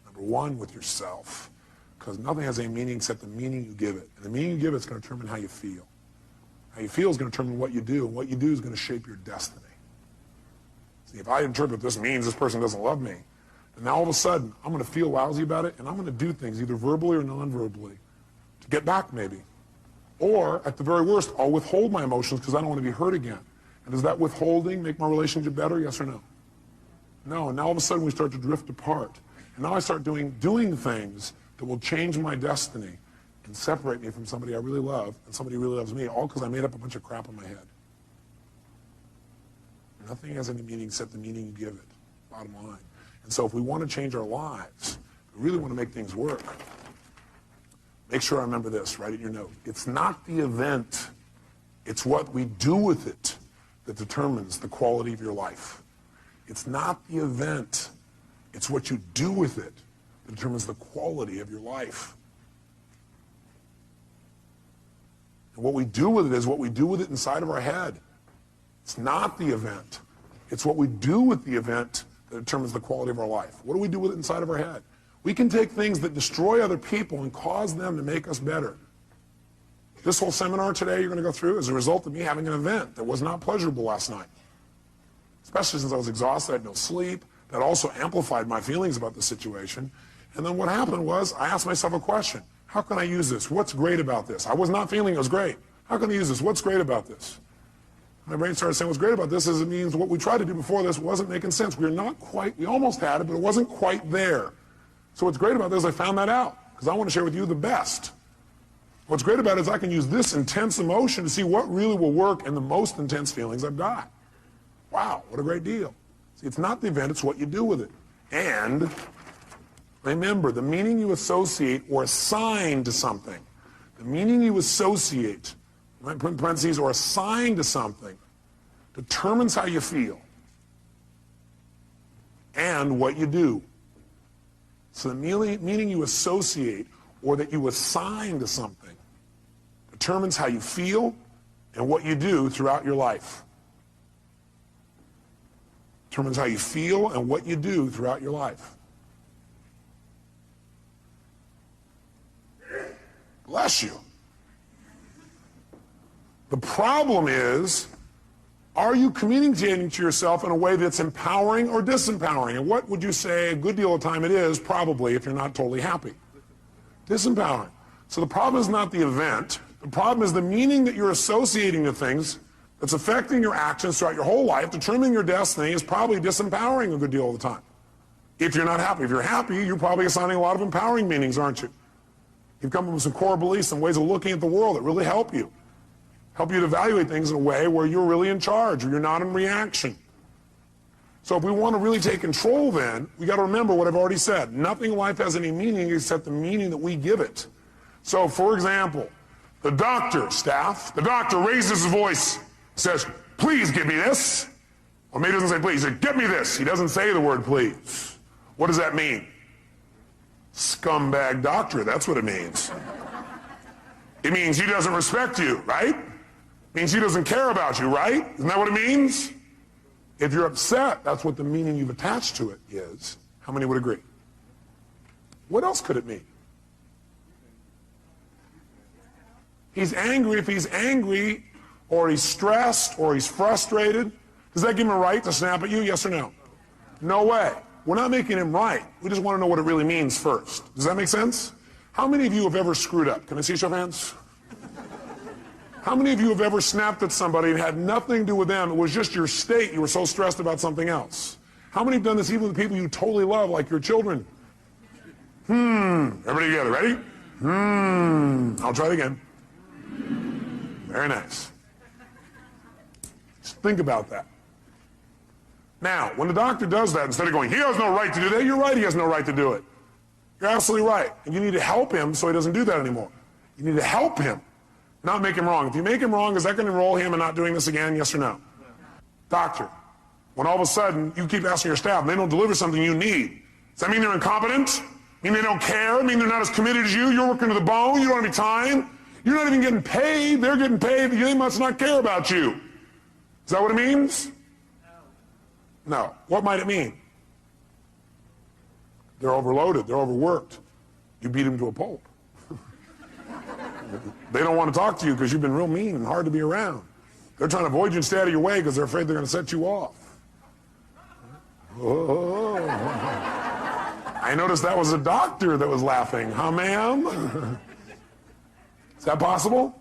Number one, with yourself. Because nothing has any meaning except the meaning you give it. And the meaning you give it is going to determine how you feel. How you feel is going to determine what you do, and what you do is going to shape your destiny. See, if I interpret this means this person doesn't love me, then now all of a sudden I'm going to feel lousy about it, and I'm going to do things either verbally or non-verbally to get back maybe. Or, at the very worst, I'll withhold my emotions because I don't want to be hurt again. And does that withholding make my relationship better, yes or no? No, and now all of a sudden we start to drift apart. And now I start doing things that will change my destiny and separate me from somebody I really love and somebody who really loves me, all because I made up a bunch of crap in my head. Nothing has any meaning except the meaning you give it, bottom line. And so if we want to change our lives, we really want to make things work, make sure I remember this, write it in your note. It's not the event, it's what we do with it that determines the quality of your life. It's not the event, it's what you do with it that determines the quality of your life. And what we do with it is what we do with it inside of our head. It's not the event. It's what we do with the event that determines the quality of our life. What do we do with it inside of our head? We can take things that destroy other people and cause them to make us better. This whole seminar today you're going to go through is a result of me having an event that was not pleasurable last night. Especially since I was exhausted, I had no sleep. That also amplified my feelings about the situation. And then what happened was I asked myself a question. How can I use this? What's great about this? I was not feeling it was great. How can I use this? What's great about this? My brain started saying what's great about this is it means what we tried to do before this wasn't making sense. We almost had it, but it wasn't quite there. So what's great about this, I found that out because I want to share with you the best. What's great about it is I can use this intense emotion to see what really will work in the most intense feelings I've got. Wow, what a great deal. See, it's not the event, it's what you do with it. And remember, the meaning you associate or assign to something, the meaning you associate, put in parentheses, or assign to something, determines how you feel and what you do. So the meaning you associate or that you assign to something determines how you feel and what you do throughout your life. Determines how you feel and what you do throughout your life. Bless you. The problem is, are you communicating to yourself in a way that's empowering or disempowering? And what would you say a good deal of time it is, probably, if you're not totally happy? Disempowering. So the problem is not the event. The problem is the meaning that you're associating to things that's affecting your actions throughout your whole life, determining your destiny, is probably disempowering a good deal of the time. If you're not happy. If you're happy, you're probably assigning a lot of empowering meanings, aren't you? You've come up with some core beliefs and ways of looking at the world that really help you. Help you to evaluate things in a way where you're really in charge or you're not in reaction. So if we want to really take control then, we got to remember what I've already said. Nothing in life has any meaning except the meaning that we give it. So for example, the doctor raises his voice, says, please give me this. Or maybe he doesn't say please, he says, get me this. He doesn't say the word please. What does that mean? Scumbag doctor, that's what it means. It means he doesn't respect you, right? It means he doesn't care about you, right? Isn't that what it means? If you're upset, that's what the meaning you've attached to it is. How many would agree? What else could it mean? He's angry. If he's angry, or he's stressed, or he's frustrated, does that give him a right to snap at you, yes or no? No way. We're not making him right. We just want to know what it really means first. Does that make sense? How many of you have ever screwed up? Can I see a show of hands? How many of you have ever snapped at somebody and had nothing to do with them? It was just your state. You were so stressed about something else. How many have done this even with people you totally love, like your children? Everybody together, ready? I'll try it again. Very nice. Just think about that. Now, when the doctor does that, instead of going, he has no right to do that, you're right, he has no right to do it. You're absolutely right. And you need to help him so he doesn't do that anymore. You need to help him, not make him wrong. If you make him wrong, is that going to enroll him in not doing this again, yes or no? Doctor, when all of a sudden you keep asking your staff and they don't deliver something you need, does that mean they're incompetent? Mean they don't care? Mean they're not as committed as you? You're working to the bone, you don't have any time? You're not even getting paid, they're getting paid, they must not care about you. Is that what it means? No. What might it mean? They're overloaded, they're overworked. You beat them to a pulp. They don't want to talk to you because you've been real mean and hard to be around. They're trying to avoid you and stay out of your way because they're afraid they're going to set you off. Oh. I noticed that was a doctor that was laughing. Huh, ma'am? Is that possible?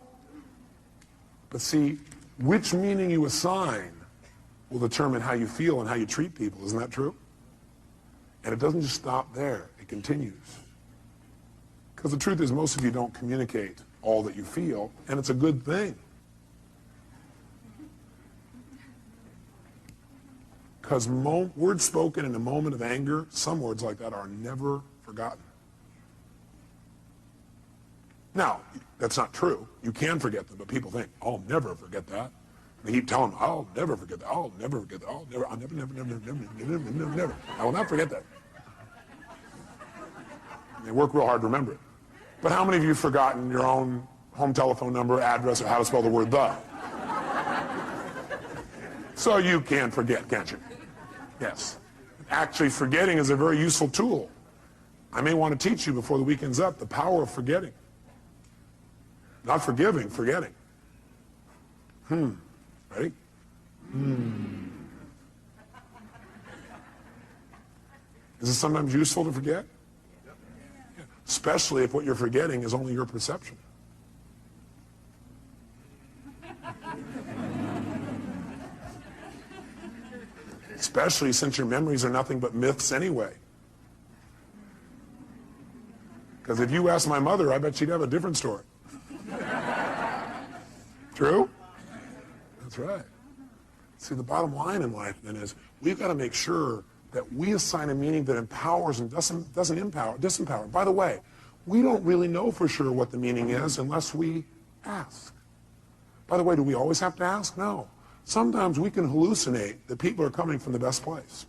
But see, which meaning you assign will determine how you feel and how you treat people. Isn't that true? And it doesn't just stop there. It continues. Because the truth is, most of you don't communicate all that you feel, and it's a good thing. Because words spoken in a moment of anger, some words like that are never forgotten. Now, that's not true. You can forget them, but people think, I'll never forget that. They keep telling them, I'll never forget that. I'll never forget that. I'll never, never. I will not forget that. And they work real hard to remember it. But how many of you have forgotten your own home telephone number, address, or how to spell the word the? So you can forget, can't you? Yes. Actually, forgetting is a very useful tool. I may want to teach you before the weekend's up the power of forgetting. Not forgiving, forgetting. Ready? Is it sometimes useful to forget? Yeah. Especially if what you're forgetting is only your perception. Especially since your memories are nothing but myths anyway. Because if you asked my mother, I bet she'd have a different story. True? That's right. See, the bottom line in life then is we've got to make sure that we assign a meaning that empowers and doesn't disempower. By the way, we don't really know for sure what the meaning is unless we ask. By the way, do we always have to ask? No. Sometimes we can hallucinate that people are coming from the best place.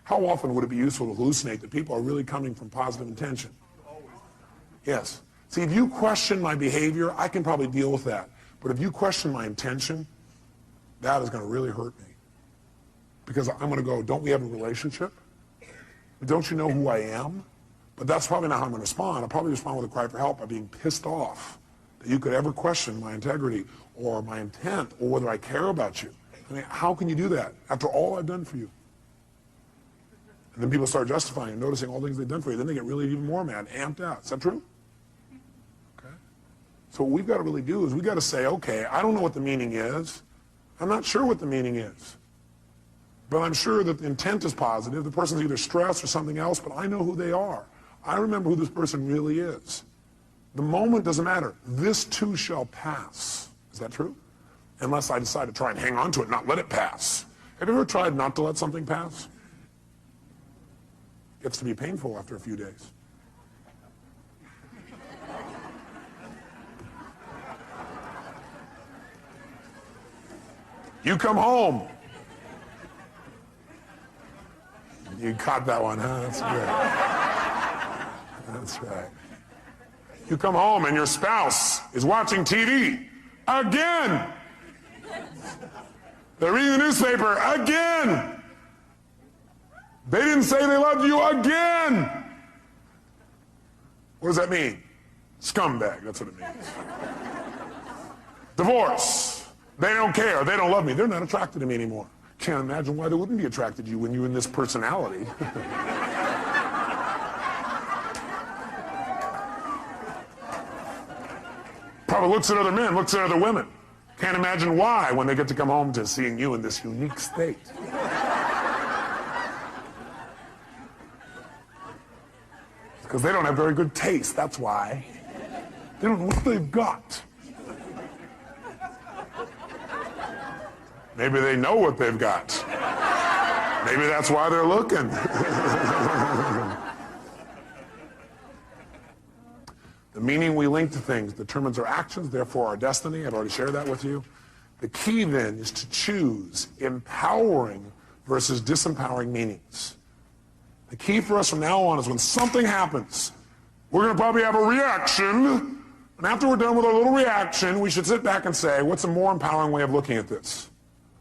How often would it be useful to hallucinate that people are really coming from positive intention? Yes. See, if you question my behavior, I can probably deal with that. But if you question my intention, that is going to really hurt me. Because I'm going to go, don't we have a relationship? Don't you know who I am? But that's probably not how I'm going to respond. I'll probably respond with a cry for help by being pissed off that you could ever question my integrity or my intent or whether I care about you. I mean, how can you do that after all I've done for you? And then people start justifying and noticing all the things they've done for you. Then they get really even more mad, amped out. Is that true? Okay. So what we've got to really do is we've got to say, okay, I don't know what the meaning is. I'm not sure what the meaning is. But I'm sure that the intent is positive. The person's either stressed or something else, but I know who they are. I remember who this person really is. The moment doesn't matter. This too shall pass. Is that true? Unless I decide to try and hang on to it, not let it pass. Have you ever tried not to let something pass? It gets to be painful after a few days. You come home. You caught that one, huh? That's good. That's right. You come home and your spouse is watching TV again. They're reading the newspaper again. They didn't say they loved you again. What does that mean? Scumbag, that's what it means. Divorce. They don't care. They don't love me. They're not attracted to me anymore. Can't imagine why they wouldn't be attracted to you when you're in this personality. Probably looks at other men, looks at other women. Can't imagine why when they get to come home to seeing you in this unique state. Because they don't have very good taste, that's why. They don't know what they've got. Maybe they know what they've got. Maybe that's why they're looking. The meaning we link to things determines our actions, therefore our destiny. I've already shared that with you. The key then is to choose empowering versus disempowering meanings. The key for us from now on is when something happens, we're going to probably have a reaction, and after we're done with our little reaction, we should sit back and say, what's a more empowering way of looking at this?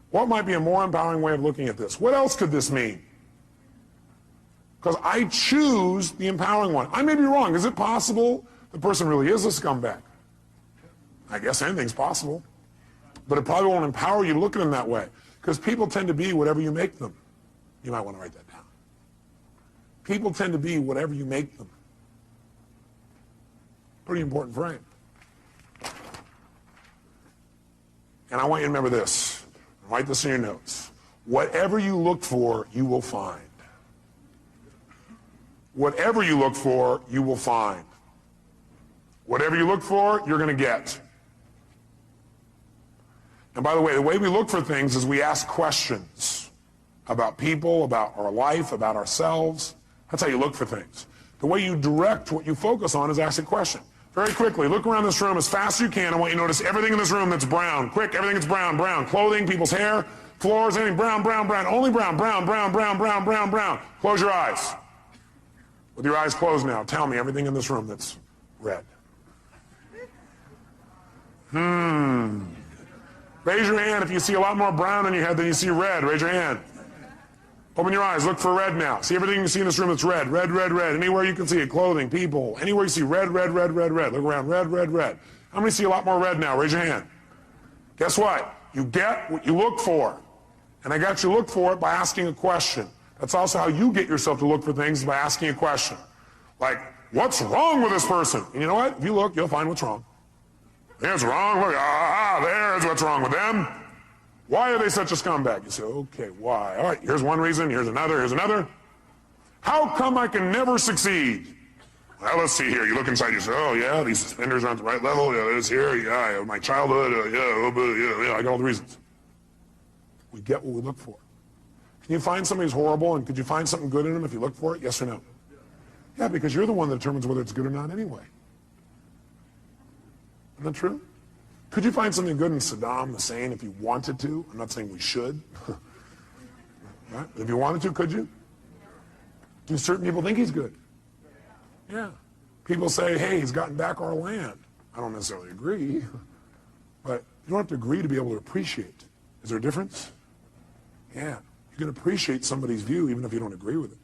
What might be a more empowering way of looking at this? What else could this mean? Because I choose the empowering one. I may be wrong. Is it possible the person really is a scumbag? I guess anything's possible. But it probably won't empower you to look at them that way. Because people tend to be whatever you make them. You might want to write that down. People tend to be whatever you make them. Pretty important frame. And I want you to remember this. Write this in your notes. Whatever you look for, you will find. Whatever you look for, you will find. Whatever you look for, you're going to get. And by the way we look for things is we ask questions about people, about our life, about ourselves. That's how you look for things. The way you direct what you focus on is ask a question. Very quickly, look around this room as fast as you can. I want you to notice everything in this room that's brown. Quick, everything that's brown, brown. Clothing, people's hair, floors, anything brown, brown, brown. Only brown, brown, brown, brown, brown, brown, brown. Close your eyes. With your eyes closed now, tell me everything in this room that's red. Raise your hand if you see a lot more brown in your head than you see red. Raise your hand. Open your eyes. Look for red now. See everything you see in this room that's red. Red, red, red. Anywhere you can see it. Clothing, people. Anywhere you see red, red, red, red, red. Look around. Red, red, red. How many see a lot more red now? Raise your hand. Guess what? You get what you look for. And I got you to look for it by asking a question. That's also how you get yourself to look for things, by asking a question. Like, what's wrong with this person? And you know what? If you look, you'll find what's wrong. There's wrong. Look, there's what's wrong with them. Why are they such a scumbag? You say, okay, why? All right, here's one reason, here's another, here's another. How come I can never succeed? Well, let's see here. You look inside, you say, oh, yeah, these suspenders aren't the right level. Yeah, this here, yeah, my childhood, yeah, I got all the reasons. We get what we look for. Can you find somebody who's horrible, and could you find something good in them if you look for it? Yes or no? Yeah, because you're the one that determines whether it's good or not anyway. Isn't that true? Could you find something good in Saddam Hussein if you wanted to? I'm not saying we should. Right? If you wanted to, could you? Do certain people think he's good? Yeah. People say, hey, he's gotten back our land. I don't necessarily agree. But you don't have to agree to be able to appreciate. Is there a difference? Yeah. You can appreciate somebody's view even if you don't agree with it.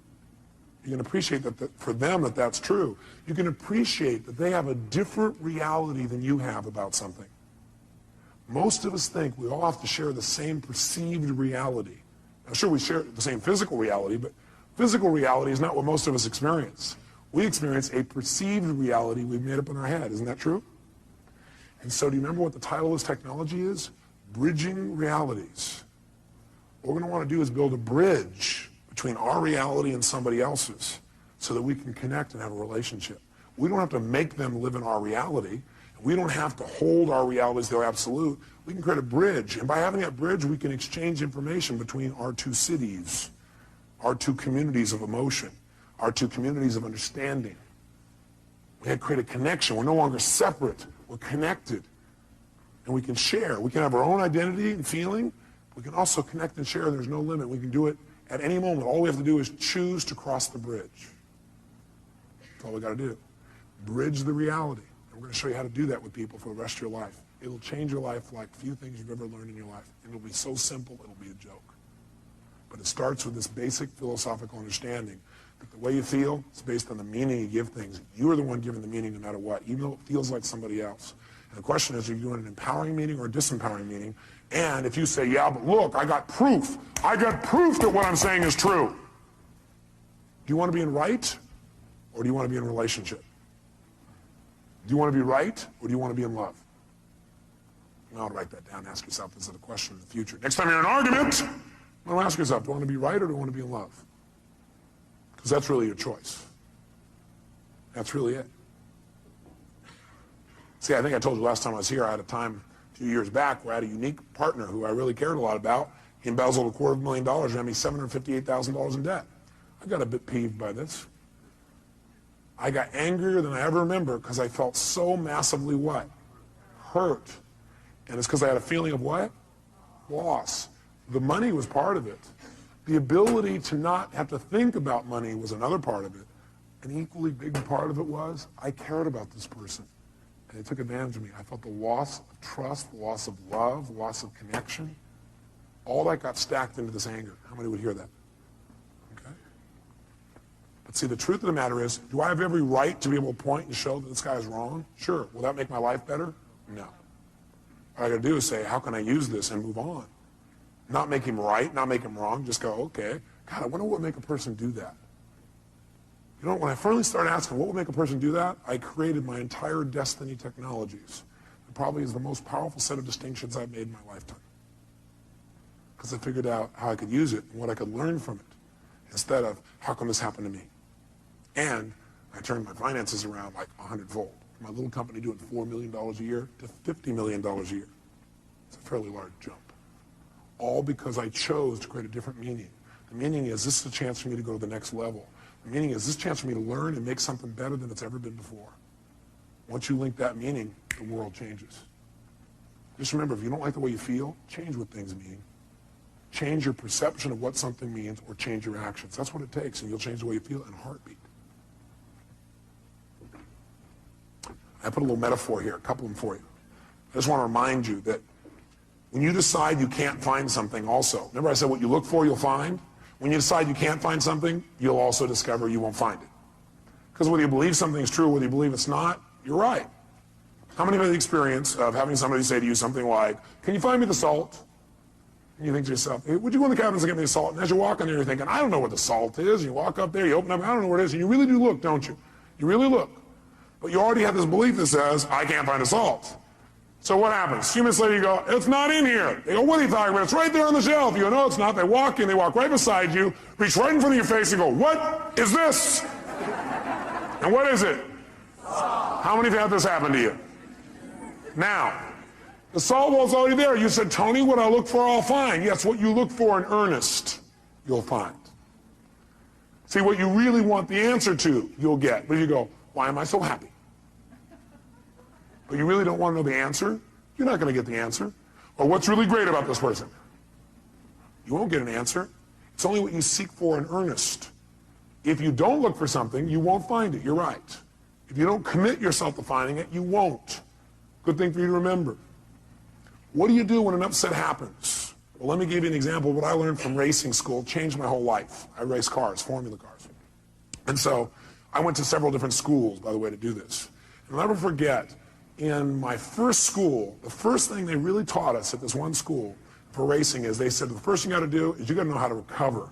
You can appreciate that for them that's true. You can appreciate that they have a different reality than you have about something. Most of us think we all have to share the same perceived reality. Now, sure, we share the same physical reality, but physical reality is not what most of us experience. We experience a perceived reality we've made up in our head. Isn't that true? And so do you remember what the title of this technology is? Bridging realities. What we're going to want to do is build a bridge between our reality and somebody else's so that we can connect and have a relationship. We don't have to make them live in our reality. We don't have to hold our reality as their absolute. We can create a bridge. And by having that bridge, we can exchange information between our two cities, our two communities of emotion, our two communities of understanding. We can create a connection. We're no longer separate. We're connected. And we can share. We can have our own identity and feeling. We can also connect and share. There's no limit. We can do it at any moment. All we have to do is choose to cross the bridge. That's all we got to do. Bridge the reality. And we're going to show you how to do that with people for the rest of your life. It'll change your life like few things you've ever learned in your life. And it'll be so simple, it'll be a joke. But it starts with this basic philosophical understanding that the way you feel is based on the meaning you give things. You are the one giving the meaning no matter what, even though it feels like somebody else. And the question is, are you doing an empowering meaning or a disempowering meaning? And if you say, yeah, but look, I got proof. I got proof that what I'm saying is true. Do you want to be in right, or do you want to be in relationship? Do you want to be right, or do you want to be in love? You want to write that down. Ask yourself this is a question in the future. Next time you're in an argument, you want to ask yourself, do I want to be right or do I want to be in love? Because that's really your choice. That's really it. See, I think I told you last time I was here, I had a time a few years back where I had a unique partner who I really cared a lot about. He embezzled $250,000 and had me $758,000 in debt. I got a bit peeved by this. I got angrier than I ever remember because I felt so massively what? Hurt. And it's because I had a feeling of what? Loss. The money was part of it. The ability to not have to think about money was another part of it. An equally big part of it was I cared about this person. And they took advantage of me. I felt the loss of trust, the loss of love, the loss of connection. All that got stacked into this anger. How many would hear that? Okay. But see, the truth of the matter is, do I have every right to be able to point and show that this guy is wrong? Sure. Will that make my life better? No. What I got to do is say, how can I use this and move on? Not make him right, not make him wrong. Just go, okay. God, I wonder what would make a person do that. You know, when I finally started asking what would make a person do that, I created my entire Destiny Technologies. It probably is the most powerful set of distinctions I've made in my lifetime. Because I figured out how I could use it and what I could learn from it, instead of how come this happened to me. And I turned my finances around like 100-fold. My little company doing $4 million a year to $50 million a year. It's a fairly large jump. All because I chose to create a different meaning. The meaning is, this is a chance for me to go to the next level. The meaning is, this is a chance for me to learn and make something better than it's ever been before. Once you link that meaning, the world changes. Just remember, if you don't like the way you feel, change what things mean. Change your perception of what something means, or change your actions. That's what it takes, and you'll change the way you feel in a heartbeat. I put a little metaphor here, a couple of them for you. I just want to remind you that when you decide you can't find something also, remember I said what you look for, you'll find? When you decide you can't find something, you'll also discover you won't find it. Because whether you believe something's true, whether you believe it's not, you're right. How many have had the experience of having somebody say to you something like, can you find me the salt? And you think to yourself, hey, would you go in the cabins and get me the salt? And as you walk in there, you're thinking, I don't know what the salt is. And you walk up there, you open up, I don't know what it is. And you really do look, don't you? You really look. But you already have this belief that says, I can't find the salt. So what happens? A few minutes later, you go, it's not in here. They go, what are you talking about? It's right there on the shelf. You go, no, it's not. They walk in, they walk right beside you, reach right in front of your face and go, what is this? And what is it? How many have had this happen to you? Now, the salt wall's already there. You said, Tony, what I look for, I'll find. Yes, what you look for in earnest, you'll find. See, what you really want the answer to, you'll get. But you go, why am I so happy? But you really don't want to know the answer, you're not going to get the answer. Or what's really great about this person? You won't get an answer. It's only what you seek for in earnest. If you don't look for something, you won't find it. You're right. If you don't commit yourself to finding it, you won't. Good thing for you to remember. What do you do when an upset happens? Well, let me give you an example of what I learned from racing school. Changed my whole life. I race cars, formula cars. And so I went to several different schools, by the way, to do this. And I'll never forget, in my first school, the first thing they really taught us at this one school for racing is they said, the first thing you got to do is you got to know how to recover.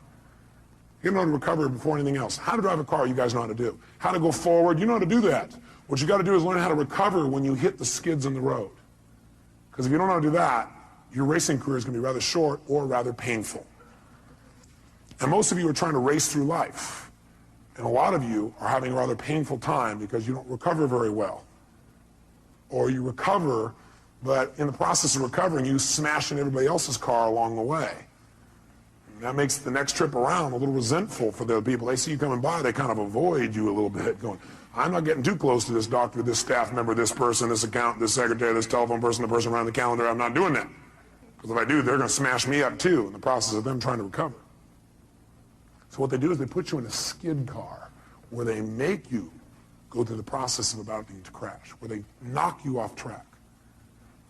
You got to know how to recover before anything else. How to drive a car, you guys know how to do. How to go forward, you know how to do that. What you got to do is learn how to recover when you hit the skids in the road. Because if you don't know how to do that, your racing career is going to be rather short or rather painful. And most of you are trying to race through life. And a lot of you are having a rather painful time because you don't recover very well. Or you recover, but in the process of recovering, you smash in everybody else's car along the way. And that makes the next trip around a little resentful for the people. They see you coming by, they kind of avoid you a little bit, going, I'm not getting too close to this doctor, this staff member, this person, this accountant, this secretary, this telephone person, the person around the calendar. I'm not doing that. Because if I do, they're going to smash me up too in the process of them trying to recover. So what they do is they put you in a skid car where they make you go through the process of about to crash, where they knock you off track.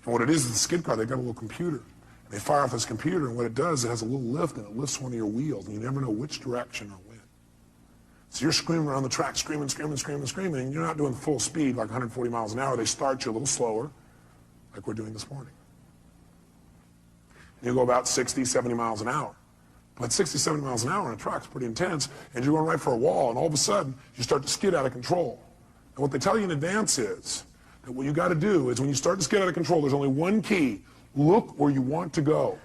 And what it is the skid car, they've got a little computer. And they fire off this computer, and what it does, it has a little lift, and it lifts one of your wheels, and you never know which direction or when. So you're screaming around the track, screaming, screaming, screaming, screaming, and you're not doing full speed, like 140 miles an hour. They start you a little slower, like we're doing this morning. And you go about 60, 70 miles an hour. But 60, 70 miles an hour on a track's pretty intense, and you're going right for a wall, and all of a sudden, you start to skid out of control. And what they tell you in advance is that what you got to do is when you start to skid out of control, there's only one key. Look where you want to go.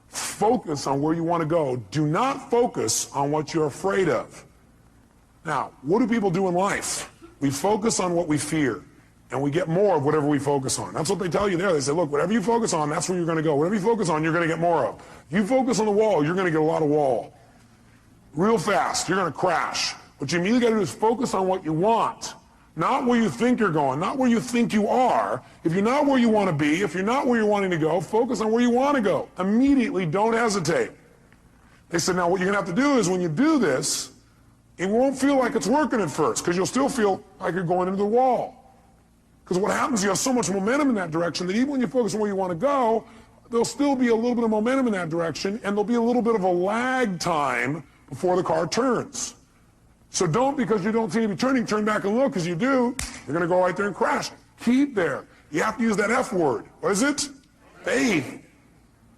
Focus on where you want to go. Do not focus on what you're afraid of. Now, what do people do in life? We focus on what we fear, and we get more of whatever we focus on. That's what they tell you there. They say, look, whatever you focus on, that's where you're going to go. Whatever you focus on, you're going to get more of. If you focus on the wall, you're going to get a lot of wall. Real fast, you're going to crash. What you immediately got to do is focus on what you want, not where you think you're going, not where you think you are. If you're not where you want to be, if you're not where you're wanting to go, focus on where you want to go. Immediately, don't hesitate. They said, now what you're going to have to do is when you do this, it won't feel like it's working at first because you'll still feel like you're going into the wall. Because what happens, you have so much momentum in that direction that even when you focus on where you want to go, there'll still be a little bit of momentum in that direction, and there'll be a little bit of a lag time before the car turns. So don't, because you don't seem to be turning, turn back and look, because you do, you're going to go right there and crash. Keep there. You have to use that F word. What is it? Faith.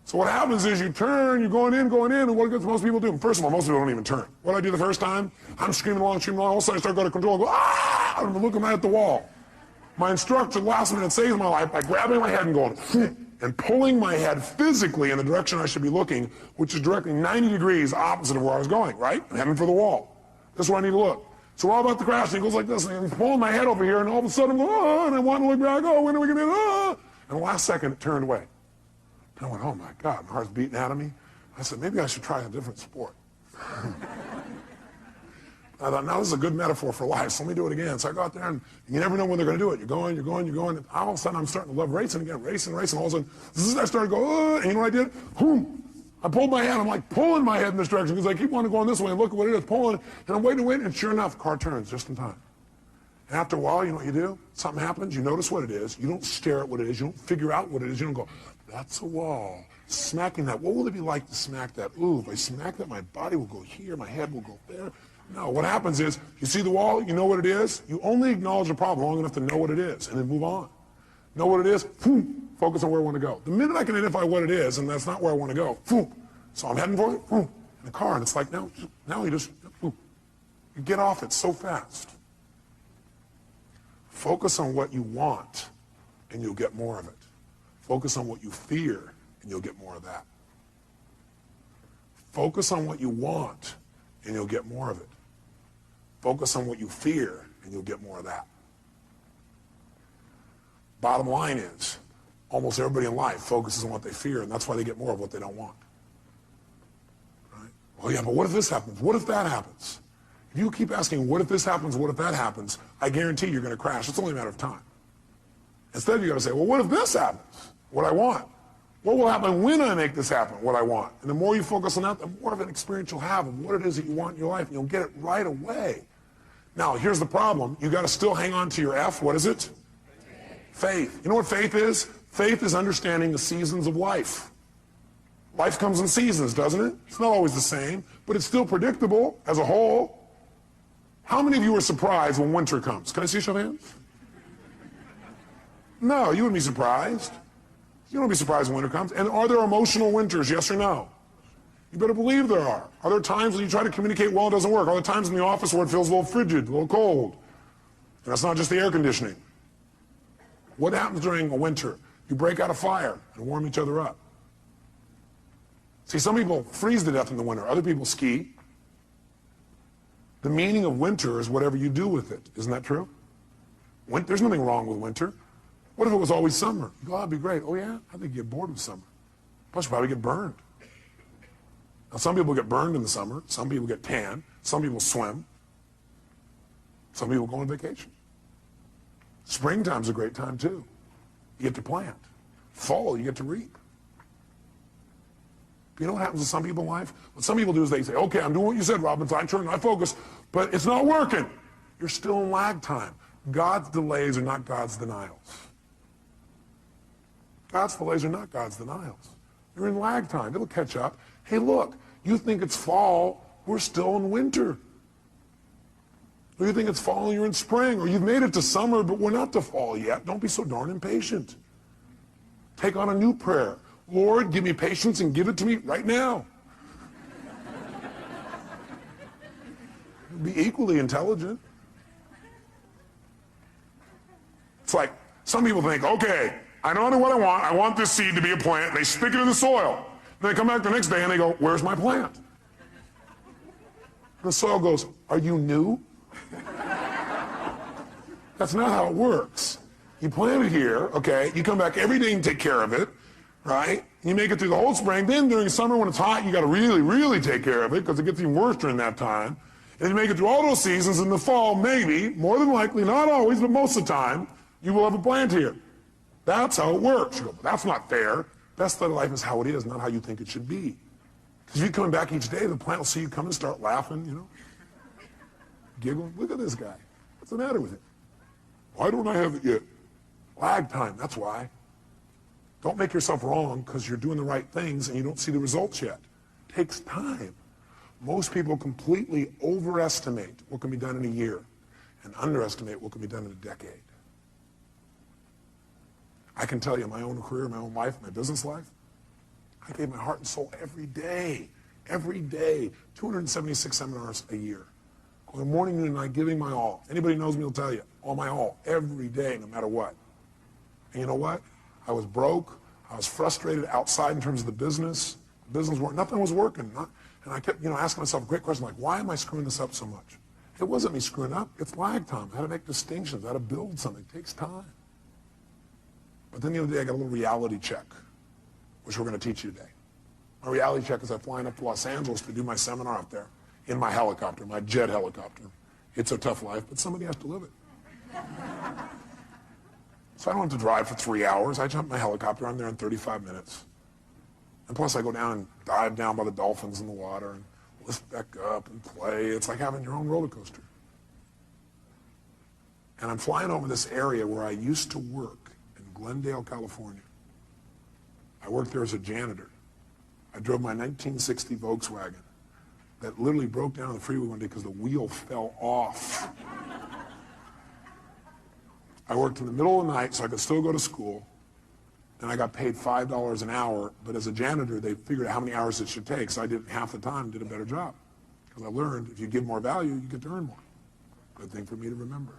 So what happens is you turn, you're going in, and what does most people do? First of all, most people don't even turn. What do I do the first time? I'm screaming along, all of a sudden I start going to control, and go, ah! I'm looking right at the wall. My instructor last minute saves my life by grabbing my head and going, and pulling my head physically in the direction I should be looking, which is directly 90 degrees opposite of where I was going, right? I'm heading for the wall. This is where I need to look. So we're all about to crash, and he goes like this, and he's pulling my head over here, and all of a sudden I'm going, oh, and I want to look back, oh, when are we going to do it? And the last second, it turned away. And I went, oh my God, my heart's beating out of me. I said, maybe I should try a different sport. I thought, now this is a good metaphor for life, so let me do it again. So I go out there, and you never know when they're going to do it. You're going. And all of a sudden, I'm starting to love racing again, racing. All of a sudden, I started to go, and you know what I did? I pulled my head. I'm like pulling my head in this direction because I keep wanting to go this way, and look at what it is, pulling. And I'm waiting, and sure enough, the car turns just in time. And after a while, you know what you do? Something happens, you notice what it is. You don't stare at what it is. You don't figure out what it is. You don't go, that's a wall. Smacking that. What will it be like to smack that? Ooh, if I smack that, my body will go here, my head will go there. No, what happens is, you see the wall, you know what it is, you only acknowledge the problem long enough to know what it is, and then move on. Know what it is, focus on where I want to go. The minute I can identify what it is, and that's not where I want to go, so I'm heading for it, in the car, and it's like, now you just, you get off it so fast. Focus on what you want, and you'll get more of it. Focus on what you fear, and you'll get more of that. Focus on what you want, and you'll get more of it. Focus on what you fear, and you'll get more of that. Bottom line is, almost everybody in life focuses on what they fear, and that's why they get more of what they don't want. Right? Well, yeah, but what if this happens? What if that happens? If you keep asking, what if this happens, what if that happens, I guarantee you're going to crash. It's only a matter of time. Instead, you got to say, well, what if this happens? What I want. What will happen when I make this happen, what I want? And the more you focus on that, the more of an experience you'll have of what it is that you want in your life, and you'll get it right away. Now, here's the problem. You got to still hang on to your F. What is it? Faith. You know what faith is? Faith is understanding the seasons of life. Life comes in seasons, doesn't it? It's not always the same, but it's still predictable as a whole. How many of you are surprised when winter comes? Can I see a show of hands? No, you wouldn't be surprised. You don't be surprised when winter comes. And are there emotional winters, yes or no? You better believe there are. Are there times when you try to communicate well, it doesn't work? Are there times in the office where it feels a little frigid, a little cold? And that's not just the air conditioning. What happens during a winter? You break out a fire and warm each other up. See, some people freeze to death in the winter. Other people ski. The meaning of winter is whatever you do with it. Isn't that true? There's nothing wrong with winter. What if it was always summer? You go, oh, that'd be great. Oh, yeah? I think you get bored with summer. Plus, you probably get burned. Now, some people get burned in the summer. Some people get tan. Some people swim. Some people go on vacation. Springtime's a great time, too. You get to plant. Fall, you get to reap. You know what happens to some people in life? What some people do is they say, okay, I'm doing what you said, Robbins. I turn, I focus, but it's not working. You're still in lag time. God's delays are not God's denials. God's delays are not God's denials. You're in lag time. It'll catch up. Hey, look, you think it's fall, we're still in winter. Or you think it's fall and you're in spring, or you've made it to summer, but we're not to fall yet. Don't be so darn impatient. Take on a new prayer. Lord, give me patience and give it to me right now. Be equally intelligent. It's like some people think, okay, I know what I want. I want this seed to be a plant. They stick it in the soil. Then they come back the next day and they go, where's my plant? The soil goes, are you new? That's not how it works. You plant it here, okay? You come back every day and take care of it, right? You make it through the whole spring. Then during summer when it's hot, you got to really, really take care of it because it gets even worse during that time. And you make it through all those seasons. In the fall, maybe, more than likely, not always, but most of the time, you will have a plant here. That's how it works. You go, but that's not fair. Best of life is how it is, not how you think it should be. Because you coming back each day, the plant will see you come and start laughing, you know, giggling. Look at this guy. What's the matter with him? Why don't I have it yet? Lag time, that's why. Don't make yourself wrong because you're doing the right things and you don't see the results yet. It takes time. Most people completely overestimate what can be done in a year and underestimate what can be done in a decade. I can tell you my own career, my own life, my business life, I gave my heart and soul every day, 276 seminars a year. Going morning, noon, and night, giving my all. Anybody knows me will tell you, all my all, every day, no matter what. And you know what? I was broke. I was frustrated outside in terms of the business. Nothing was working. And I kept, asking myself a great question, like, why am I screwing this up so much? It wasn't me screwing up. It's lag time. I had to make distinctions. I had to build something. It takes time. But then the other day, I got a little reality check, which we're going to teach you today. My reality check is I'm flying up to Los Angeles to do my seminar up there in my helicopter, my jet helicopter. It's a tough life, but somebody has to live it. So I don't have to drive for 3 hours. I jump in my helicopter. I'm there in 35 minutes. And plus, I go down and dive down by the dolphins in the water and lift back up and play. It's like having your own roller coaster. And I'm flying over this area where I used to work in Glendale, California. I worked there as a janitor. I drove my 1960 Volkswagen that literally broke down on the freeway one day because the wheel fell off. I worked in the middle of the night so I could still go to school. And I got paid $5 an hour, but as a janitor, they figured out how many hours it should take, so I did half the time, did a better job. Because I learned if you give more value, you get to earn more. Good thing for me to remember.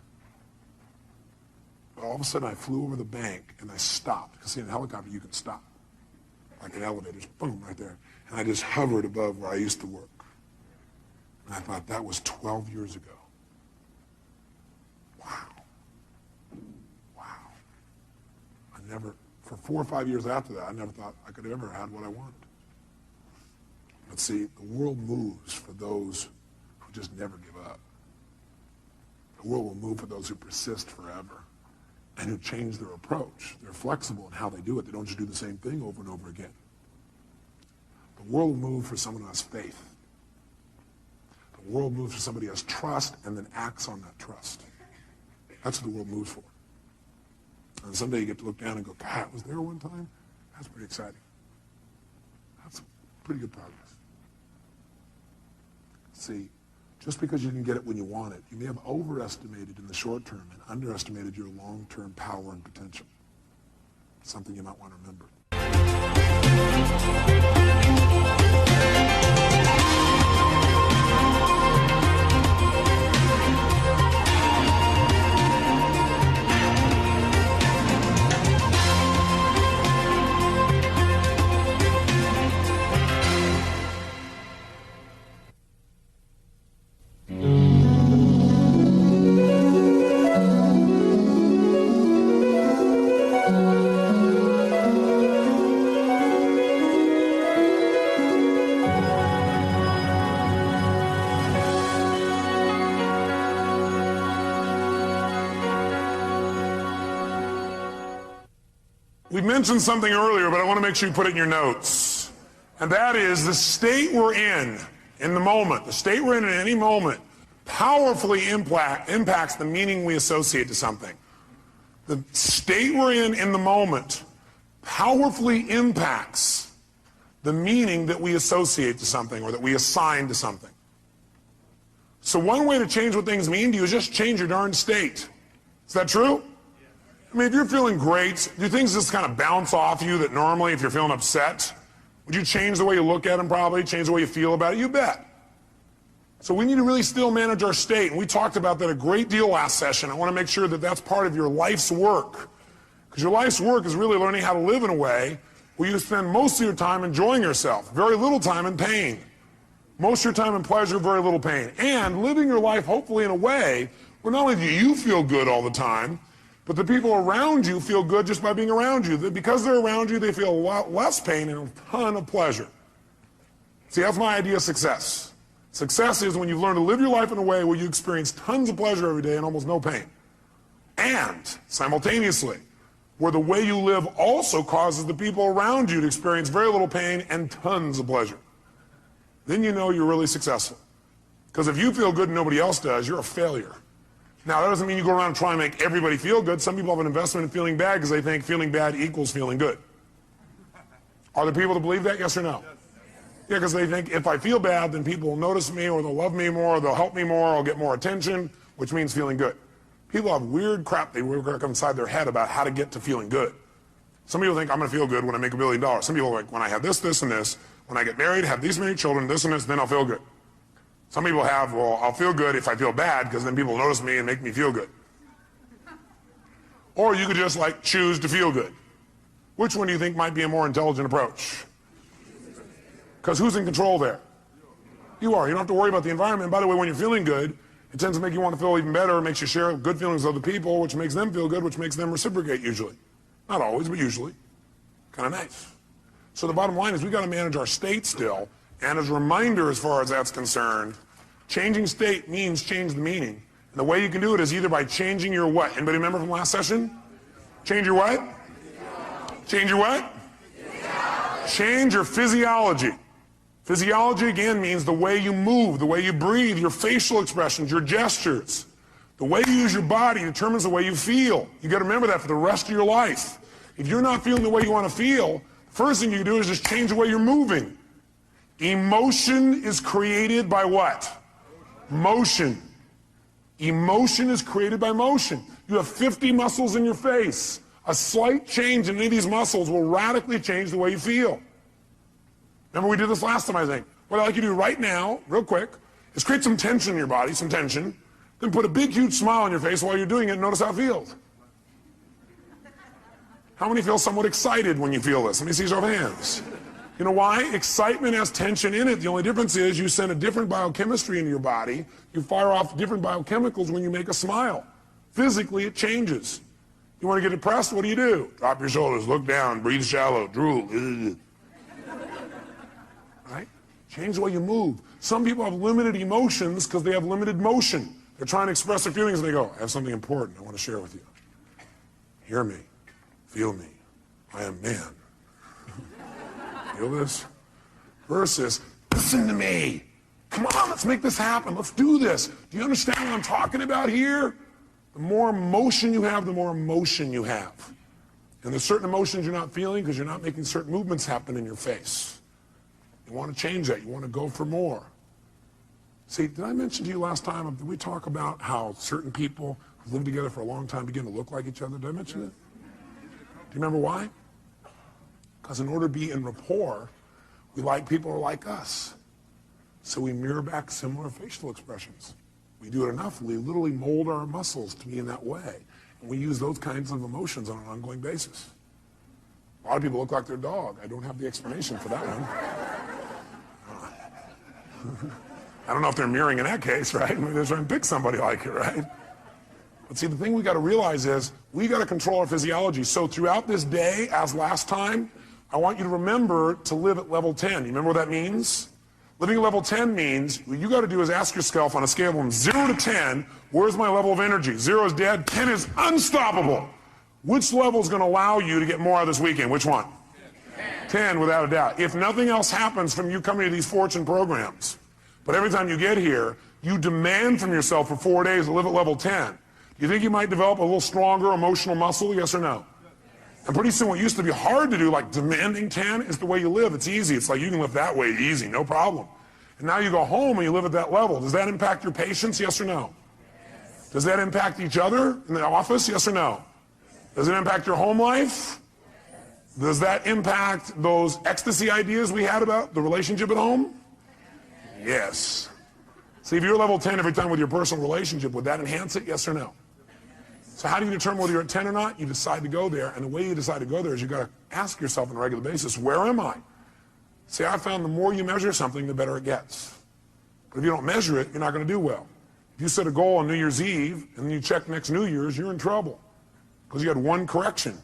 But all of a sudden, I flew over the bank, and I stopped. Because see, in a helicopter, you can stop. Like an elevator, just boom, right there. And I just hovered above where I used to work. And I thought, that was 12 years ago. Wow. Wow. I never... For 4 or 5 years after that, I never thought I could have ever had what I wanted. But see, the world moves for those who just never give up. The world will move for those who persist forever and who change their approach. They're flexible in how they do it. They don't just do the same thing over and over again. The world will move for someone who has faith. The world moves for somebody who has trust and then acts on that trust. That's what the world moves for. And someday you get to look down and go, God, was there one time? That's pretty exciting. That's pretty good progress. See, just because you can get it when you want it, you may have overestimated in the short term and underestimated your long-term power and potential. Something you might want to remember. We mentioned something earlier, but I want to make sure you put it in your notes. And that is the state we're in the moment, the state we're in at any moment, powerfully impacts the meaning we associate to something. The state we're in the moment powerfully impacts the meaning that we associate to something or that we assign to something. So one way to change what things mean to you is just change your darn state. Is that true? I mean, if you're feeling great, do things just kind of bounce off you that normally, if you're feeling upset, would you change the way you look at them probably, change the way you feel about it? You bet. So we need to really still manage our state. And we talked about that a great deal last session. I want to make sure that that's part of your life's work. Because your life's work is really learning how to live in a way where you spend most of your time enjoying yourself, very little time in pain. Most of your time in pleasure, very little pain. And living your life hopefully in a way where not only do you feel good all the time, but the people around you feel good just by being around you. Because they're around you, they feel a lot less pain and a ton of pleasure. See, that's my idea of success. Success is when you've learned to live your life in a way where you experience tons of pleasure every day and almost no pain. And simultaneously, where the way you live also causes the people around you to experience very little pain and tons of pleasure. Then you know you're really successful. Because if you feel good and nobody else does, you're a failure. Now, that doesn't mean you go around trying to make everybody feel good. Some people have an investment in feeling bad because they think feeling bad equals feeling good. Are there people that believe that, yes or no? Yeah, because they think if I feel bad, then people will notice me, or they'll love me more, or they'll help me more, or I'll get more attention, which means feeling good. People have weird crap they work inside their head about how to get to feeling good. Some people think I'm going to feel good when I make $1 billion. Some people are like, when I have this, this, and this, when I get married, have these many children, this and this, then I'll feel good. Some people have, well, I'll feel good if I feel bad, because then people notice me and make me feel good. Or you could just like choose to feel good. Which one do you think might be a more intelligent approach? Because who's in control there? You are. You don't have to worry about the environment. And by the way, when you're feeling good, it tends to make you want to feel even better. It makes you share good feelings with other people, which makes them feel good, which makes them reciprocate usually. Not always, but usually. Kind of nice. So the bottom line is we got to manage our state still. And as a reminder, as far as that's concerned, changing state means change the meaning. And the way you can do it is either by changing your what? Anybody remember from last session? Change your what? Change your what? Change your physiology. Physiology, again, means the way you move, the way you breathe, your facial expressions, your gestures. The way you use your body determines the way you feel. You got to remember that for the rest of your life. If you're not feeling the way you want to feel, the first thing you do is just change the way you're moving. Emotion is created by what? Motion. Emotion is created by motion. You have 50 muscles in your face. A slight change in any of these muscles will radically change the way you feel. Remember we did this last time, I think. What I'd like you to do right now, real quick, is create some tension in your body, some tension, then put a big, huge smile on your face while you're doing it and notice how it feels. How many feel somewhat excited when you feel this? Let me see your hands. You know why? Excitement has tension in it. The only difference is you send a different biochemistry into your body. You fire off different biochemicals when you make a smile. Physically, it changes. You want to get depressed? What do? Drop your shoulders, look down, breathe shallow, drool. Right? Change the way you move. Some people have limited emotions because they have limited motion. They're trying to express their feelings and they go, I have something important I want to share with you. Hear me. Feel me. I am man. Feel this? Versus, listen to me. Come on, let's make this happen. Let's do this. Do you understand what I'm talking about here? The more emotion you have, the more emotion you have. And there's certain emotions you're not feeling because you're not making certain movements happen in your face. You want to change that. You want to go for more. See, did I mention to you last time, did we talk about how certain people who live together for a long time begin to look like each other? Did I mention that? Do you remember why? Because in order to be in rapport, we like people who are like us. So we mirror back similar facial expressions. We do it enough, we literally mold our muscles to be in that way. And we use those kinds of emotions on an ongoing basis. A lot of people look like their dog. I don't have the explanation for that one. I don't know if they're mirroring in that case, right? Maybe they're trying to pick somebody like it, right? But see, the thing we got to realize is we got to control our physiology. So throughout this day, as last time, I want you to remember to live at level 10. You remember what that means? Living at level 10 means what you got to do is ask yourself on a scale from 0 to 10, where's my level of energy? 0 is dead, 10 is unstoppable. Which level is going to allow you to get more out of this weekend? Which one? 10, without a doubt. If nothing else happens from you coming to these fortune programs, but every time you get here, you demand from yourself for 4 days to live at level 10. Do you think you might develop a little stronger emotional muscle, yes or no? And pretty soon what used to be hard to do, like demanding 10, is the way you live. It's easy. It's like you can live that way easy, no problem. And now you go home and you live at that level. Does that impact your patients, yes or no? Yes. Does that impact each other in the office, yes or no? Does it impact your home life? Yes. Does that impact those ecstasy ideas we had about the relationship at home? Yes. See, if you're level 10 every time with your personal relationship, would that enhance it, yes or no? So how do you determine whether you're at 10 or not? You decide to go there, and the way you decide to go there is you've got to ask yourself on a regular basis, where am I? See, I found the more you measure something, the better it gets. But if you don't measure it, you're not going to do well. If you set a goal on New Year's Eve, and then you check next New Year's, you're in trouble. Because you had one correction.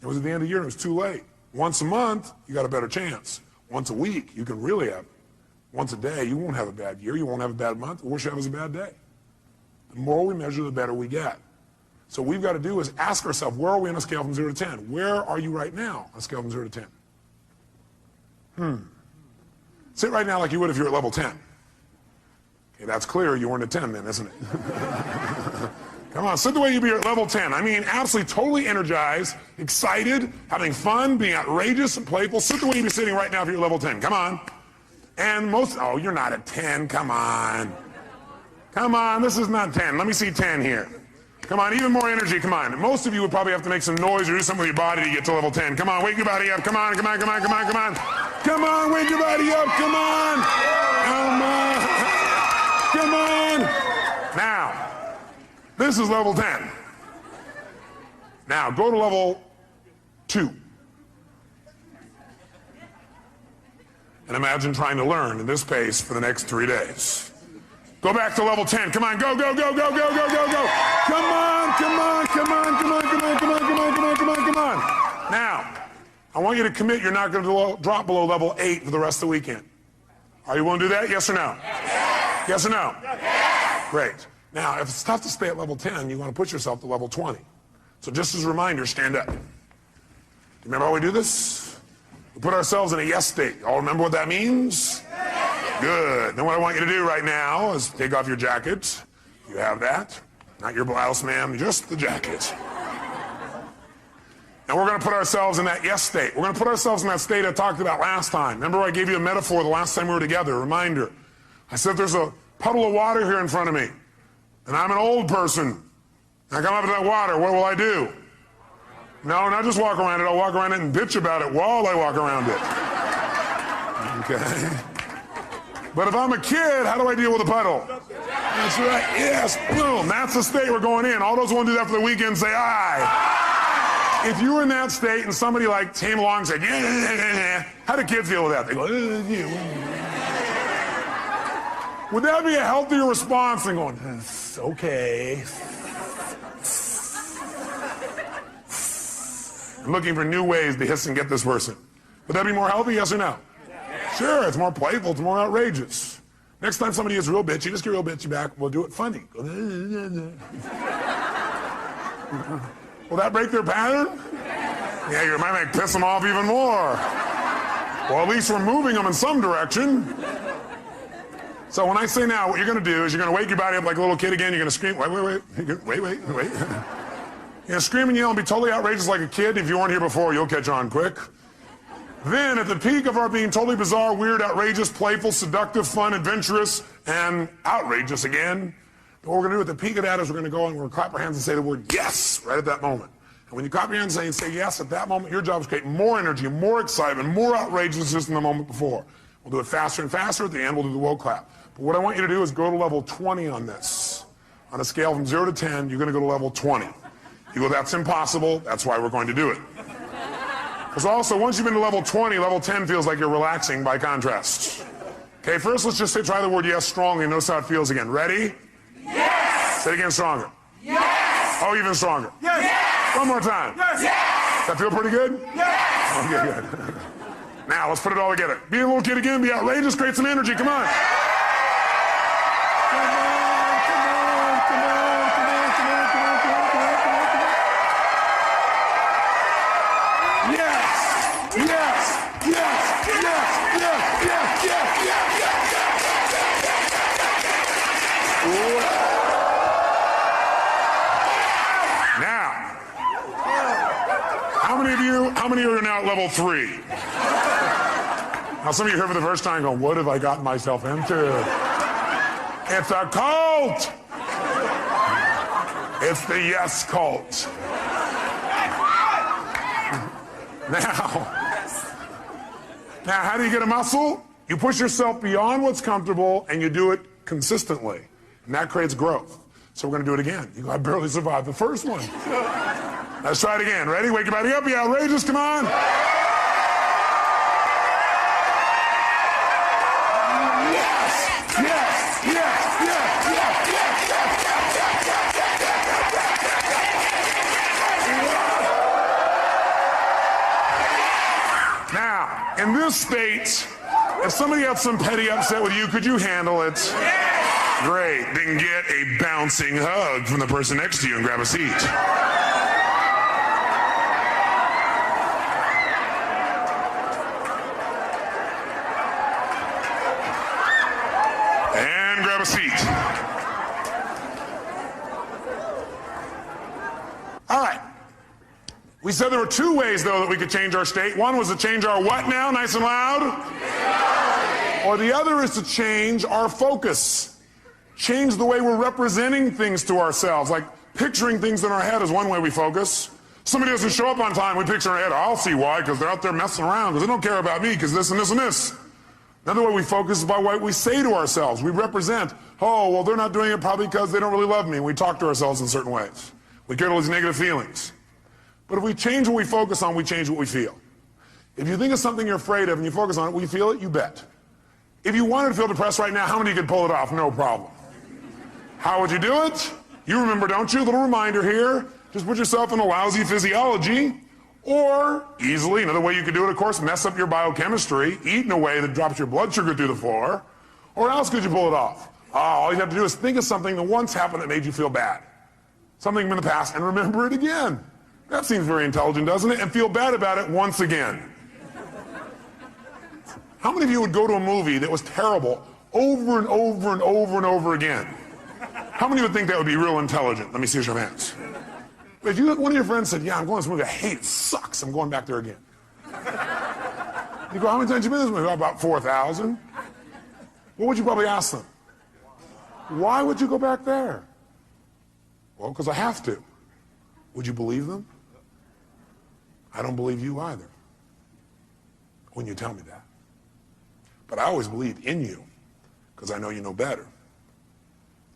It was at the end of the year, and it was too late. Once a month, you got a better chance. Once a week, you can really have once a day, you won't have a bad year, you won't have a bad month. The worst you have is a bad day. The more we measure, the better we get. So what we've got to do is ask ourselves, where are we on a scale from 0 to 10? Where are you right now on a scale from 0 to 10? Sit right now like you would if you were at level 10. Okay, that's clear, you weren't at 10 then, isn't it? Come on, sit the way you'd be at level 10. I mean, absolutely, totally energized, excited, having fun, being outrageous and playful. Sit the way you'd be sitting right now if you're at level 10. Come on. And oh, you're not at 10. Come on. Come on, this is not 10. Let me see 10 here. Come on, even more energy, come on. Most of you would probably have to make some noise or do something with your body to get to level 10. Come on, wake your body up. Come on, come on, come on, come on, come on. Come on, wake your body up. Come on. Come on. Come on. Now, this is level 10. Now, go to level 2. And imagine trying to learn in this pace for the next 3 days. Go back to level 10. Come on, go, go, go, go, go, go, go, go. Come on, come on, come on, come on, come on, come on, come on, come on, come on, come on. Now, I want you to commit you're not going to drop below level 8 for the rest of the weekend. Are you willing to do that? Yes or no? Yes, yes or no? Yes. Great. Now, if it's tough to stay at level 10, you want to push yourself to level 20. So just as a reminder, stand up. Remember how we do this? We put ourselves in a yes state. All remember what that means? Good. Then what I want you to do right now is take off your jacket. You have that. Not your blouse, ma'am, just the jacket. And we're going to put ourselves in that yes state. We're going to put ourselves in that state I talked about last time. Remember I gave you a metaphor the last time we were together, a reminder. I said there's a puddle of water here in front of me. And I'm an old person. I come up to that water, what will I do? No, not just walk around it. I'll walk around it and bitch about it while I walk around it. Okay? But if I'm a kid, how do I deal with a puddle? That's right, yes, boom. That's the state we're going in. All those who want to do that for the weekend say aye. If you were in that state and somebody like came along and said, yeah, how do kids deal with that? They go, would that be a healthier response than going, okay. I'm looking for new ways to hiss and get this person. Would that be more healthy, yes or no? Sure, it's more playful, it's more outrageous. Next time somebody gets real bitchy, just get real bitchy back, we'll do it funny. Will that break their pattern? Yeah, you might piss them off even more. Well, at least we're moving them in some direction. So when I say now, what you're going to do is you're going to wake your body up like a little kid again. You're going to scream, wait. You're going to scream and yell and be totally outrageous like a kid. If you weren't here before, you'll catch on quick. Then, at the peak of our being totally bizarre, weird, outrageous, playful, seductive, fun, adventurous, and outrageous again, what we're going to do at the peak of that is we're going to go and we're going to clap our hands and say the word yes right at that moment. And when you clap your hands and say yes at that moment, your job is to create more energy, more excitement, more outrageousness than the moment before. We'll do it faster and faster. At the end, we'll do the woe clap. But what I want you to do is go to level 20 on this. On a scale from 0 to 10, you're going to go to level 20. You go, that's impossible. That's why we're going to do it. Because also, once you've been to level 20, level 10 feels like you're relaxing by contrast. Okay, first let's just try the word yes strongly and notice how it feels again. Ready? Yes! Say it again stronger. Yes! Oh, even stronger. Yes! Yes! One more time. Yes! Yes! Does that feel pretty good? Yes! Okay, good. Now, let's put it all together. Be a little kid again, be outrageous, create some energy, come on. How many are now at level 3? Now some of you here for the first time going, what have I gotten myself into? It's a cult! It's the yes cult. Now, how do you get a muscle? You push yourself beyond what's comfortable and you do it consistently. And that creates growth. So we're going to do it again. You go, I barely survived the first one. Let's try it again. Ready? Wake your body up. Be outrageous. Come on. Yes! Yes! Yes! Yes! Yes! Yes! Now, in this state, If somebody had some petty upset with you, could you handle it? Great. Then get a bouncing hug from the person next to you and grab a seat. And grab a seat. All right. We said there were two ways, though, that we could change our state. One was to change our what now, nice and loud? Or the other is to change our focus. Change the way we're representing things to ourselves. Like picturing things in our head is one way we focus. Somebody doesn't show up on time, we picture in our head, I'll see why, because they're out there messing around, because they don't care about me, because this and this and this. Another way we focus is by what we say to ourselves. We represent, oh, well, they're not doing it probably because they don't really love me. And we talk to ourselves in certain ways. We get all these negative feelings. But if we change what we focus on, we change what we feel. If you think of something you're afraid of and you focus on it, will you feel it? You bet. If you wanted to feel depressed right now, how many could pull it off? No problem. How would you do it? You remember, don't you? A little reminder here. Just put yourself in a lousy physiology. Or, easily, another way you could do it, of course, mess up your biochemistry, eat in a way that drops your blood sugar through the floor. Or how else could you pull it off? All you have to do is think of something that once happened that made you feel bad. Something in the past, and remember it again. That seems very intelligent, doesn't it? And feel bad about it once again. How many of you would go to a movie that was terrible over and over and over and over again? How many would think that would be real intelligent? Let me see your hands. If you, one of your friends said, yeah, I'm going to this movie, I hate it, it sucks, I'm going back there again. You go, how many times have you been to this movie? About 4,000. What would you probably ask them? Why would you go back there? Well, because I have to. Would you believe them? I don't believe you either when you tell me that. But I always believe in you because I know you know better.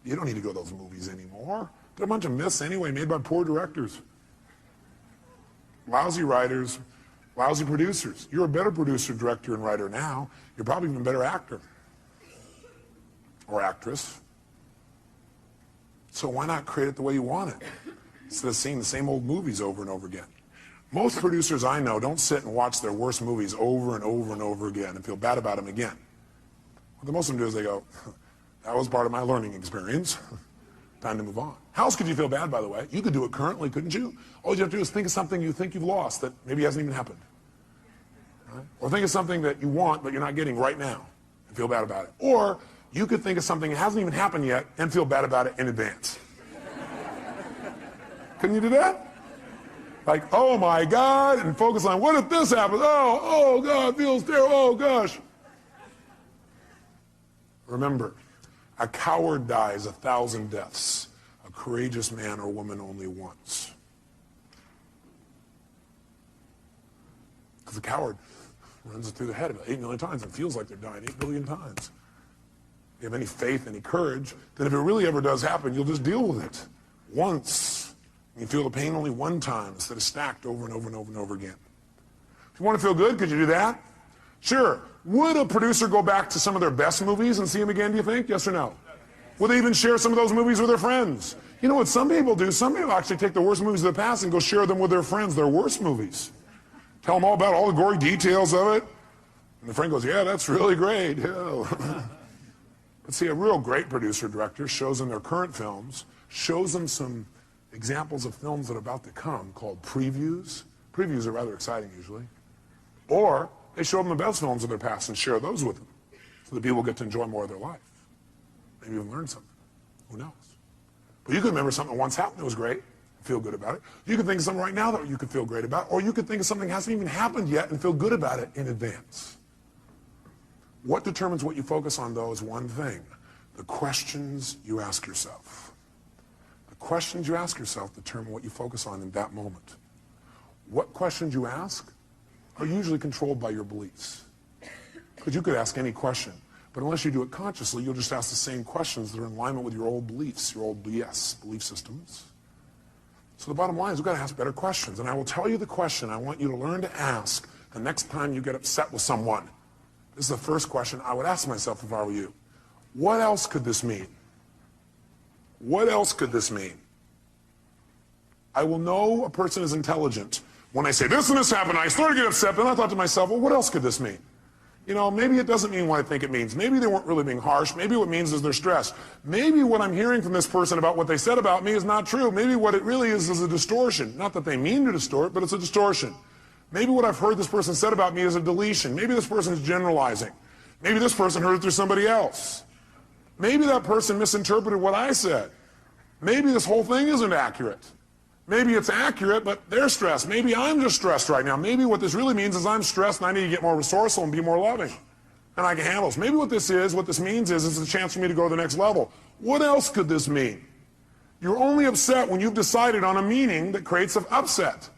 You don't need to go to those movies anymore. They're a bunch of myths anyway, made by poor directors. Lousy writers, lousy producers. You're a better producer, director, and writer now. You're probably even a better actor or actress. So why not create it the way you want it instead of seeing the same old movies over and over again? Most producers I know don't sit and watch their worst movies over and over and over again and feel bad about them again. What most of them do is they go, that was part of my learning experience. Time to move on. How else could you feel bad, by the way? You could do it currently, couldn't you? All you have to do is think of something you think you've lost that maybe hasn't even happened. Right? Or think of something that you want but you're not getting right now and feel bad about it. Or you could think of something that hasn't even happened yet and feel bad about it in advance. Couldn't you do that? Like, oh my God, and focus on, what if this happens? Oh God, feels terrible, oh gosh. Remember, a coward dies 1,000 deaths. A courageous man or woman only once. Because a coward runs it through the head about 8 million times and feels like they're dying 8 billion times. If you have any faith, any courage, then if it really ever does happen, you'll just deal with it once. You feel the pain only one time instead of stacked over and over and over and over again. If you want to feel good, could you do that? Sure. Would a producer go back to some of their best movies and see them again, do you think? Yes or no? Would they even share some of those movies with their friends? You know what some people do? Some people actually take the worst movies of the past and go share them with their friends, their worst movies. Tell them all about all the gory details of it. And the friend goes, yeah, that's really great. Yeah. But see, a real great producer director shows them their current films, shows them some examples of films that are about to come called previews. Previews are rather exciting usually. Or they show them the best films of their past and share those with them so that people get to enjoy more of their life. Maybe even learn something. Who knows? But you could remember something that once happened that was great and feel good about it. You could think of something right now that you could feel great about, or you could think of something that hasn't even happened yet and feel good about it in advance. What determines what you focus on, though, is one thing: the questions you ask yourself. The questions you ask yourself determine what you focus on in that moment. What questions you ask are usually controlled by your beliefs. Because you could ask any question, but unless you do it consciously, you'll just ask the same questions that are in alignment with your old beliefs, your old BS, belief systems. So the bottom line is we've got to ask better questions. And I will tell you the question I want you to learn to ask the next time you get upset with someone. This is the first question I would ask myself if I were you. What else could this mean? What else could this mean? I will know a person is intelligent when I say this and this happened. I started to get upset, and I thought to myself, well, what else could this mean? Maybe it doesn't mean what I think it means. Maybe they weren't really being harsh. Maybe what it means is they're stressed. Maybe what I'm hearing from this person about what they said about me is not true. Maybe what it really is a distortion. Not that they mean to distort, but it's a distortion. Maybe what I've heard this person said about me is a deletion. Maybe this person is generalizing. Maybe this person heard it through somebody else. Maybe that person misinterpreted what I said. Maybe this whole thing isn't accurate. Maybe it's accurate, but they're stressed. Maybe I'm just stressed right now. Maybe what this really means is I'm stressed and I need to get more resourceful and be more loving. And I can handle this. Maybe what this means is it's a chance for me to go to the next level. What else could this mean? You're only upset when you've decided on a meaning that creates an upset.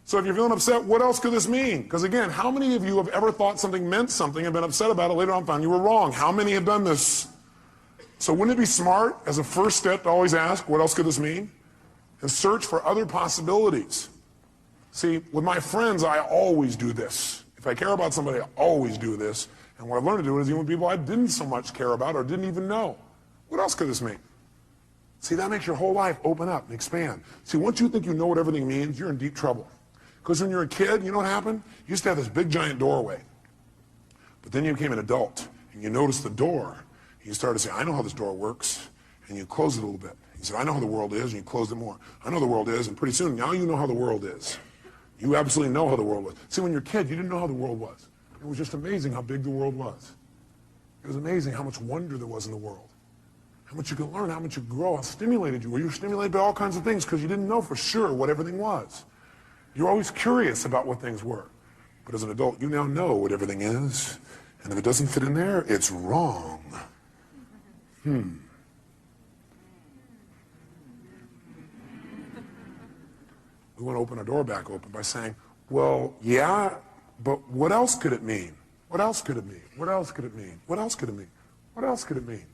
So if you're feeling upset, what else could this mean? Because again, how many of you have ever thought something meant something and been upset about it later on and found you were wrong? How many have done this? So wouldn't it be smart as a first step to always ask, what else could this mean? And search for other possibilities. See, with my friends, I always do this. If I care about somebody, I always do this. And what I've learned to do is even with people I didn't so much care about or didn't even know. What else could this mean? See, that makes your whole life open up and expand. See, once you think you know what everything means, you're in deep trouble. Because when you're a kid, you know what happened? You used to have this big giant doorway. But then you became an adult, and you noticed the door. And you started to say, I know how this door works. And you close it a little bit. You said, I know how the world is, and you closed it more. I know the world is, and pretty soon, now you know how the world is. You absolutely know how the world was. See, when you're a kid, you didn't know how the world was. It was just amazing how big the world was. It was amazing how much wonder there was in the world. How much you could learn, how much you could grow, how stimulated you were. You were stimulated by all kinds of things because you didn't know for sure what everything was. You're always curious about what things were. But as an adult, you now know what everything is. And if it doesn't fit in there, it's wrong. We want to open our door back open by saying, well, yeah, but what else could it mean? What else could it mean? What else could it mean? What else could it mean? What else could it mean?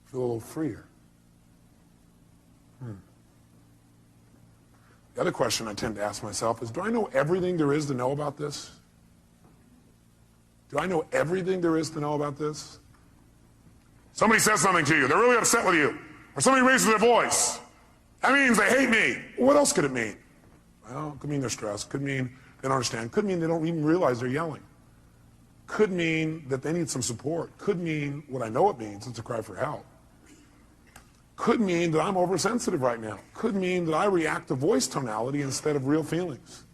Feel a little freer. The other question I tend to ask myself is, do I know everything there is to know about this? Do I know everything there is to know about this? Somebody says something to you, they're really upset with you, or somebody raises their voice. That means they hate me. What else could it mean? Well, it could mean they're stressed. Could mean they don't understand. Could mean they don't even realize they're yelling. Could mean that they need some support. Could mean what I know it means, it's a cry for help. Could mean that I'm oversensitive right now. Could mean that I react to voice tonality instead of real feelings.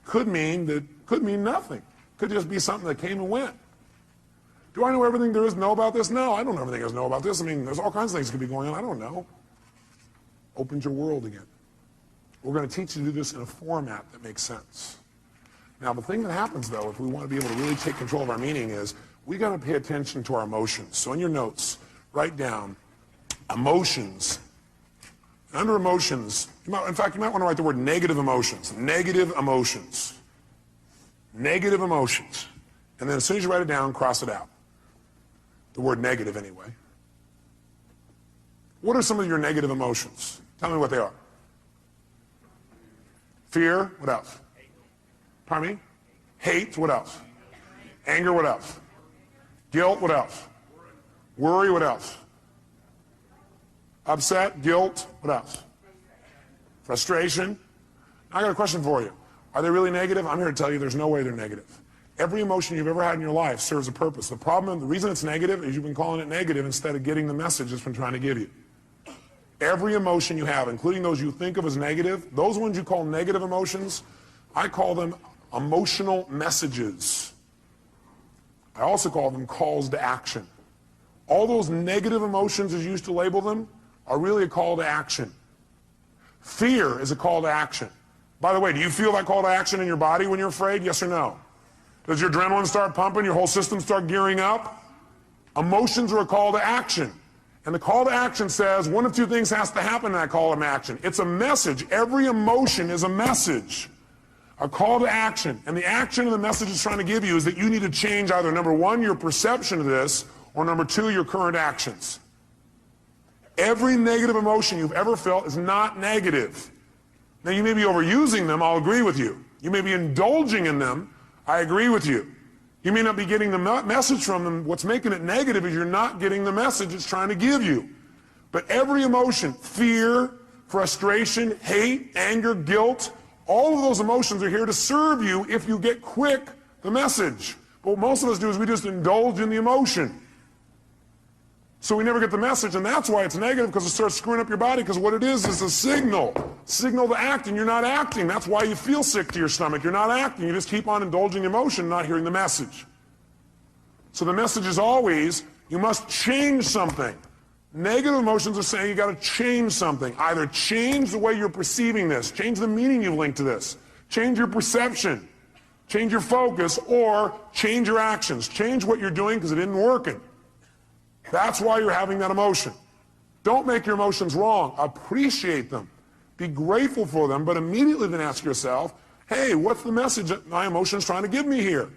Could mean nothing. Could just be something that came and went. Do I know everything there is to know about this? No, I don't know everything there is to know about this. I mean, there's all kinds of things that could be going on. I don't know. Opens your world again. We're going to teach you to do this in a format that makes sense. Now, the thing that happens, though, if we want to be able to really take control of our meaning is we got to pay attention to our emotions. So in your notes, write down emotions. Under emotions, in fact, you might want to write the word negative emotions. Negative emotions. Negative emotions. And then as soon as you write it down, cross it out. The word negative, anyway. What are some of your negative emotions? Tell me what they are. Fear, what else? Pardon me? Hate, what else? Anger, what else? Guilt, what else? Worry, what else? Upset, guilt, what else? Frustration. I got a question for you. Are they really negative? I'm here to tell you there's no way they're negative. Every emotion you've ever had in your life serves a purpose. The reason it's negative is you've been calling it negative instead of getting the message it's been trying to give you. Every emotion you have, including those you think of as negative, those ones you call negative emotions, I call them emotional messages. I also call them calls to action. All those negative emotions, as you used to label them, are really a call to action. Fear is a call to action. By the way, do you feel that call to action in your body when you're afraid? Yes or no? Does your adrenaline start pumping, your whole system start gearing up? Emotions are a call to action. And the call to action says one of two things has to happen in that call to action. It's a message. Every emotion is a message. A call to action. And the action and the message it's trying to give you is that you need to change either, number one, your perception of this, or number two, your current actions. Every negative emotion you've ever felt is not negative. Now, you may be overusing them, I'll agree with you. You may be indulging in them, I agree with you. You may not be getting the message from them. What's making it negative is you're not getting the message it's trying to give you. But every emotion, fear, frustration, hate, anger, guilt, All of those emotions are here to serve you if you get quick the message. But what most of us do is we just indulge in the emotion. So we never get the message, and that's why it's negative, because it starts screwing up your body, because what it is a signal to act, and you're not acting. That's why you feel sick to your stomach. You're not acting. You just keep on indulging emotion, not hearing the message. So the message is always, you must change something. Negative emotions are saying you got to change something. Either change the way you're perceiving this, change the meaning you've linked to this, change your perception, change your focus, or change your actions. Change what you're doing because it isn't working. That's why you're having that emotion. Don't make your emotions wrong. Appreciate them. Be grateful for them, but immediately then ask yourself, hey, what's the message that my emotion's trying to give me here?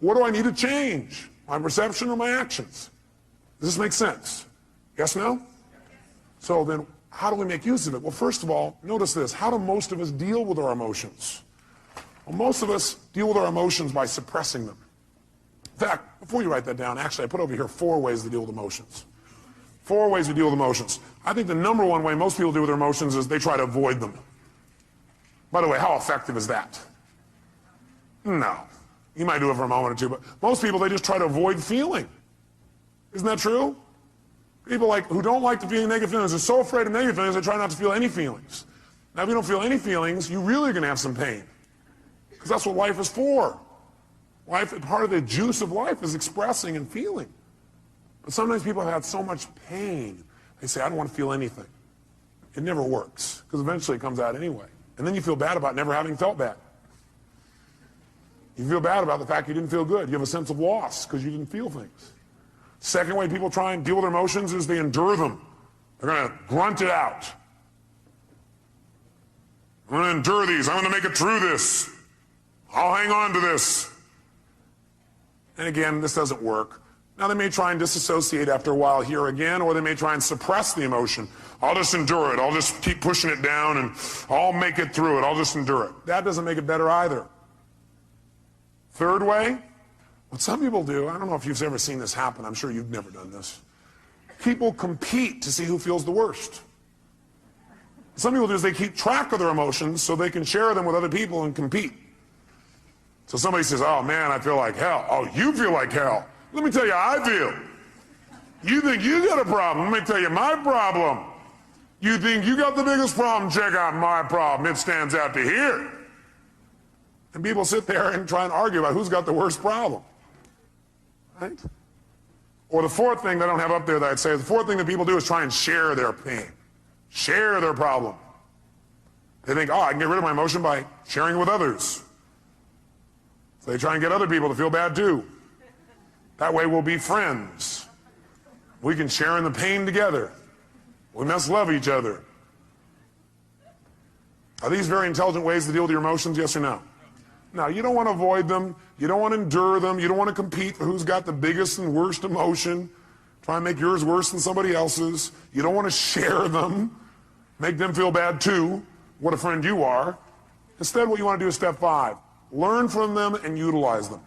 What do I need to change? My perception or my actions? Does this make sense? Yes, no? So then, how do we make use of it? Well, first of all, notice this. How do most of us deal with our emotions? Well, most of us deal with our emotions by suppressing them. In fact, before you write that down, actually, I put over here 4 ways to deal with emotions. 4 ways to deal with emotions. I think the number 1 way most people deal with their emotions is they try to avoid them. By the way, how effective is that? No. You might do it for a moment or two, but most people, they just try to avoid feeling. Isn't that true? People who don't like to feel negative feelings are so afraid of negative feelings, they try not to feel any feelings. Now, if you don't feel any feelings, you really are going to have some pain. Because that's what life is for. Life, part of the juice of life is expressing and feeling. But sometimes people have had so much pain, they say, I don't want to feel anything. It never works, because eventually it comes out anyway. And then you feel bad about never having felt bad. You feel bad about the fact you didn't feel good. You have a sense of loss because you didn't feel things. Second way people try and deal with their emotions is they endure them. They're going to grunt it out. I'm going to endure these. I'm going to make it through this. I'll hang on to this. And again, this doesn't work. Now, they may try and disassociate after a while here again, or they may try and suppress the emotion. I'll just endure it. I'll just keep pushing it down, and I'll make it through it. I'll just endure it. That doesn't make it better either. Third way, what some people do, I don't know if you've ever seen this happen. I'm sure you've never done this. People compete to see who feels the worst. Some people do is they keep track of their emotions so they can share them with other people and compete. So somebody says, oh man, I feel like hell. Oh, you feel like hell. Let me tell you how I feel. You think you got a problem. Let me tell you my problem. You think you got the biggest problem. Check out my problem. It stands out to here. And people sit there and try and argue about who's got the worst problem. Right? Or the fourth thing that I don't have up there that I'd say, the fourth thing that people do is try and share their pain. Share their problem. They think, oh, I can get rid of my emotion by sharing it with others. So they try and get other people to feel bad too. That way we'll be friends. We can share in the pain together. We must love each other. Are these very intelligent ways to deal with your emotions, yes or no? No, you don't want to avoid them. You don't want to endure them. You don't want to compete for who's got the biggest and worst emotion. Try and make yours worse than somebody else's. You don't want to share them. Make them feel bad too. What a friend you are. Instead, what you want to do is step 5. Learn from them and utilize them.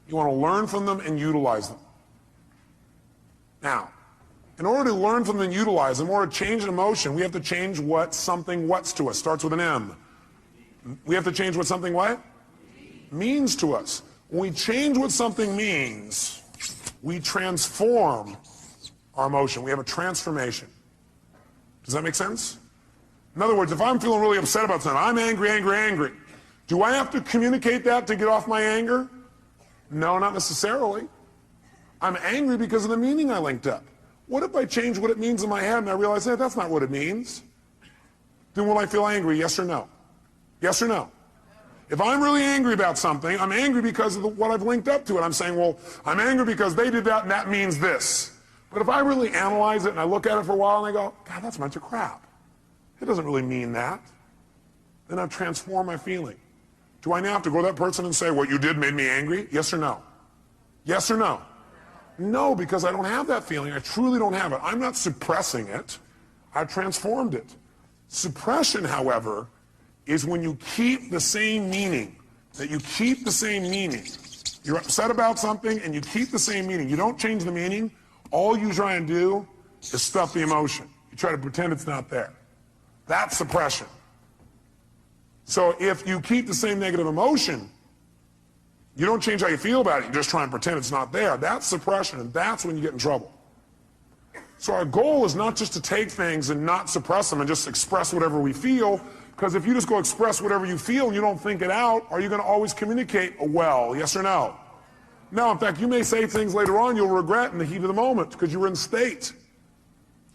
You want to learn from them and utilize them. Now, in order to learn from them and utilize them, in order to change an emotion, we have to change what something what's to us. Starts with an M. We have to change what something what? Means to us. When we change what something means, we transform our emotion. We have a transformation. Does that make sense? In other words, if I'm feeling really upset about something, I'm angry, angry, angry. Do I have to communicate that to get off my anger? No, not necessarily. I'm angry because of the meaning I linked up. What if I change what it means in my head and I realize, hey, that's not what it means? Then will I feel angry, yes or no? Yes or no? If I'm really angry about something, I'm angry because of what I've linked up to it. I'm saying, well, I'm angry because they did that and that means this. But if I really analyze it and I look at it for a while and I go, God, that's a bunch of crap. It doesn't really mean that. Then I've transformed my feeling. Do I now have to go to that person and say, what you did made me angry? Yes or no? Yes or no? No, because I don't have that feeling. I truly don't have it. I'm not suppressing it. I've transformed it. Suppression, however, is when you keep the same meaning. That you keep the same meaning. You're upset about something and you keep the same meaning. You don't change the meaning. All you try and do is stuff the emotion. You try to pretend it's not there. That's suppression. So if you keep the same negative emotion, you don't change how you feel about it, you just try and pretend it's not there. That's suppression, and that's when you get in trouble. So our goal is not just to take things and not suppress them and just express whatever we feel, because if you just go express whatever you feel and you don't think it out, are you going to always communicate well, yes or no? No, in fact, you may say things later on you'll regret in the heat of the moment because you were in state.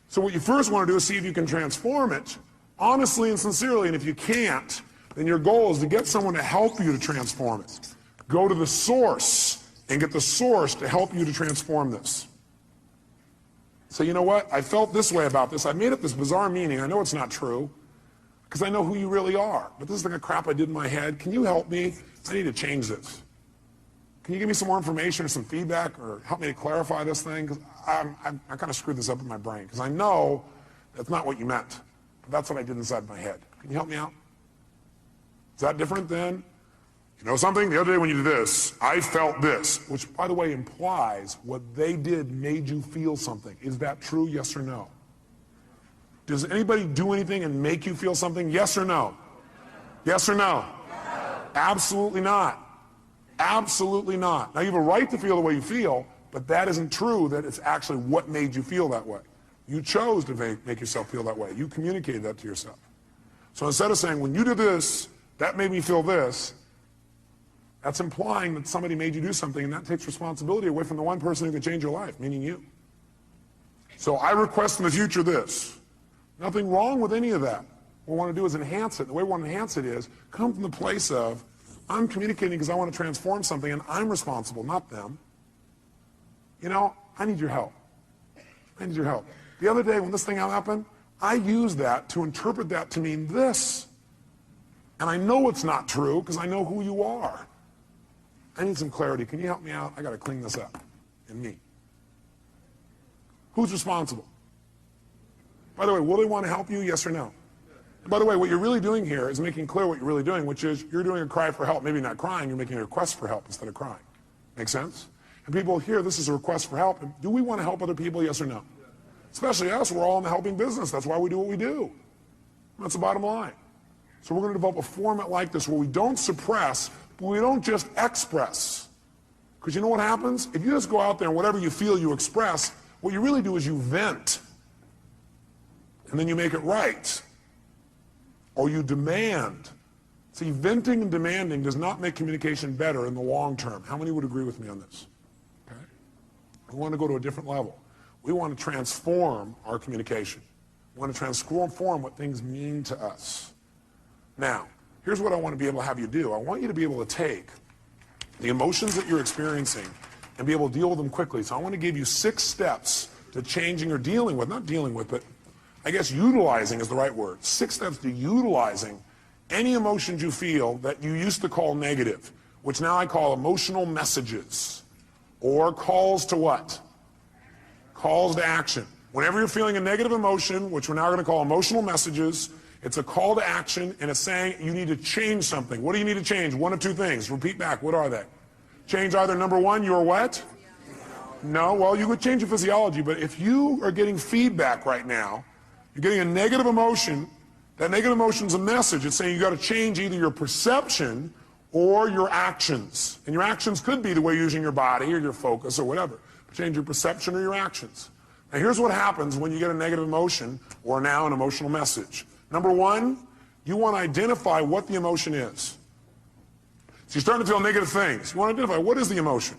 So what you first want to do is see if you can transform it, honestly and sincerely, and if you can't, then your goal is to get someone to help you to transform it. Go to the source and get the source to help you to transform this. So you know what? I felt this way about this. I made up this bizarre meaning. I know it's not true because I know who you really are. But this is the kind of crap I did in my head. Can you help me? I need to change this. Can you give me some more information or some feedback or help me to clarify this thing? Because I kind of screwed this up in my brain because I know that's not what you meant. But that's what I did inside my head. Can you help me out? Is that different than, you know something? The other day when you did this, I felt this, which, by the way, implies what they did made you feel something. Is that true, yes or no? Does anybody do anything and make you feel something, yes or no? Yes or no? Absolutely not. Absolutely not. Now, you have a right to feel the way you feel, but that isn't true that it's actually what made you feel that way. You chose to make yourself feel that way. You communicated that to yourself. So instead of saying, when you did this, that made me feel this, that's implying that somebody made you do something, and that takes responsibility away from the one person who can change your life, meaning you. So I request in the future this. Nothing wrong with any of that. What we want to do is enhance it. The way we want to enhance it is come from the place of, I'm communicating because I want to transform something, and I'm responsible, not them. You know, I need your help. I need your help. The other day when this thing happened, I used that to interpret that to mean this. And I know it's not true because I know who you are. I need some clarity. Can you help me out? I got to clean this up in me. Who's responsible? By the way, will they want to help you, yes or no? And by the way, what you're really doing here is making clear what you're really doing, which is you're doing a cry for help. Maybe not crying, you're making a request for help instead of crying. Make sense? And people hear this is a request for help. Do we want to help other people, yes or no? Especially us, we're all in the helping business. That's why we do what we do. That's the bottom line. So we're going to develop a format like this where we don't suppress, but we don't just express. Because you know what happens? If you just go out there and whatever you feel you express, what you really do is you vent. And then you make it right. Or you demand. See, venting and demanding does not make communication better in the long term. How many would agree with me on this? Okay? We want to go to a different level. We want to transform our communication. We want to transform what things mean to us. Now, here's what I want to be able to have you do. I want you to be able to take the emotions that you're experiencing and be able to deal with them quickly. So I want to give you 6 steps to changing or dealing with, not dealing with, but I guess utilizing is the right word. 6 steps to utilizing any emotions you feel that you used to call negative, which now I call emotional messages, or calls to what? Calls to action. Whenever you're feeling a negative emotion, which we're now going to call emotional messages, it's a call to action, and it's saying you need to change something. What do you need to change? One of 2 things. Repeat back. What are they? Change either number 1, your what? No, well, you would change your physiology, but if you are getting feedback right now, you're getting a negative emotion, that negative emotion's a message. It's saying you got to change either your perception or your actions. And your actions could be the way you're using your body or your focus or whatever. Change your perception or your actions. Now here's what happens when you get a negative emotion or now an emotional message. Number 1, you want to identify what the emotion is. So you're starting to feel negative things. You want to identify what is the emotion.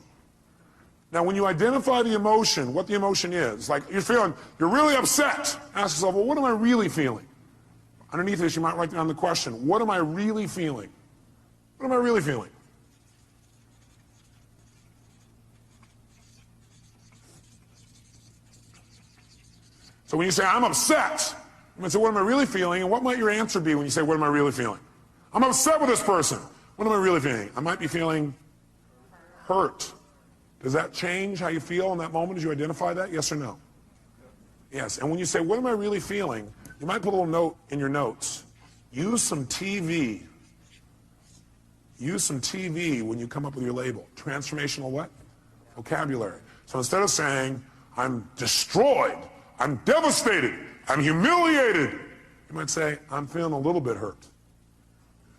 Now when you identify the emotion, what the emotion is, like you're really upset. Ask yourself, well, what am I really feeling? Underneath this, you might write down the question, what am I really feeling? What am I really feeling? So when you say, I'm upset, you might say, what am I really feeling? And what might your answer be when you say, what am I really feeling? I'm upset with this person. What am I really feeling? I might be feeling hurt. Does that change how you feel in that moment as you identify that? Yes or no? Yes. And when you say, what am I really feeling? You might put a little note in your notes. Use some TV. Use some TV when you come up with your label. Transformational what? Vocabulary. So instead of saying, I'm destroyed, I'm devastated, I'm humiliated, you might say, I'm feeling a little bit hurt.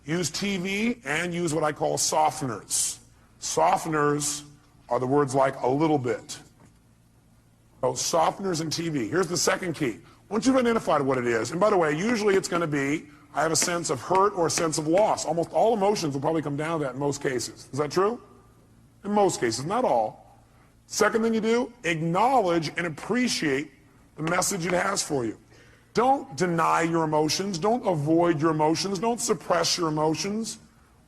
Use TV and use what I call softeners. Softeners are the words like a little bit. So softeners and TV. Here's the second key. Once you've identified what it is, and by the way, usually it's going to be, I have a sense of hurt or a sense of loss. Almost all emotions will probably come down to that in most cases. Is that true? In most cases, not all. Second thing you do, acknowledge and appreciate the message it has for you. Don't deny your emotions. Don't avoid your emotions. Don't suppress your emotions.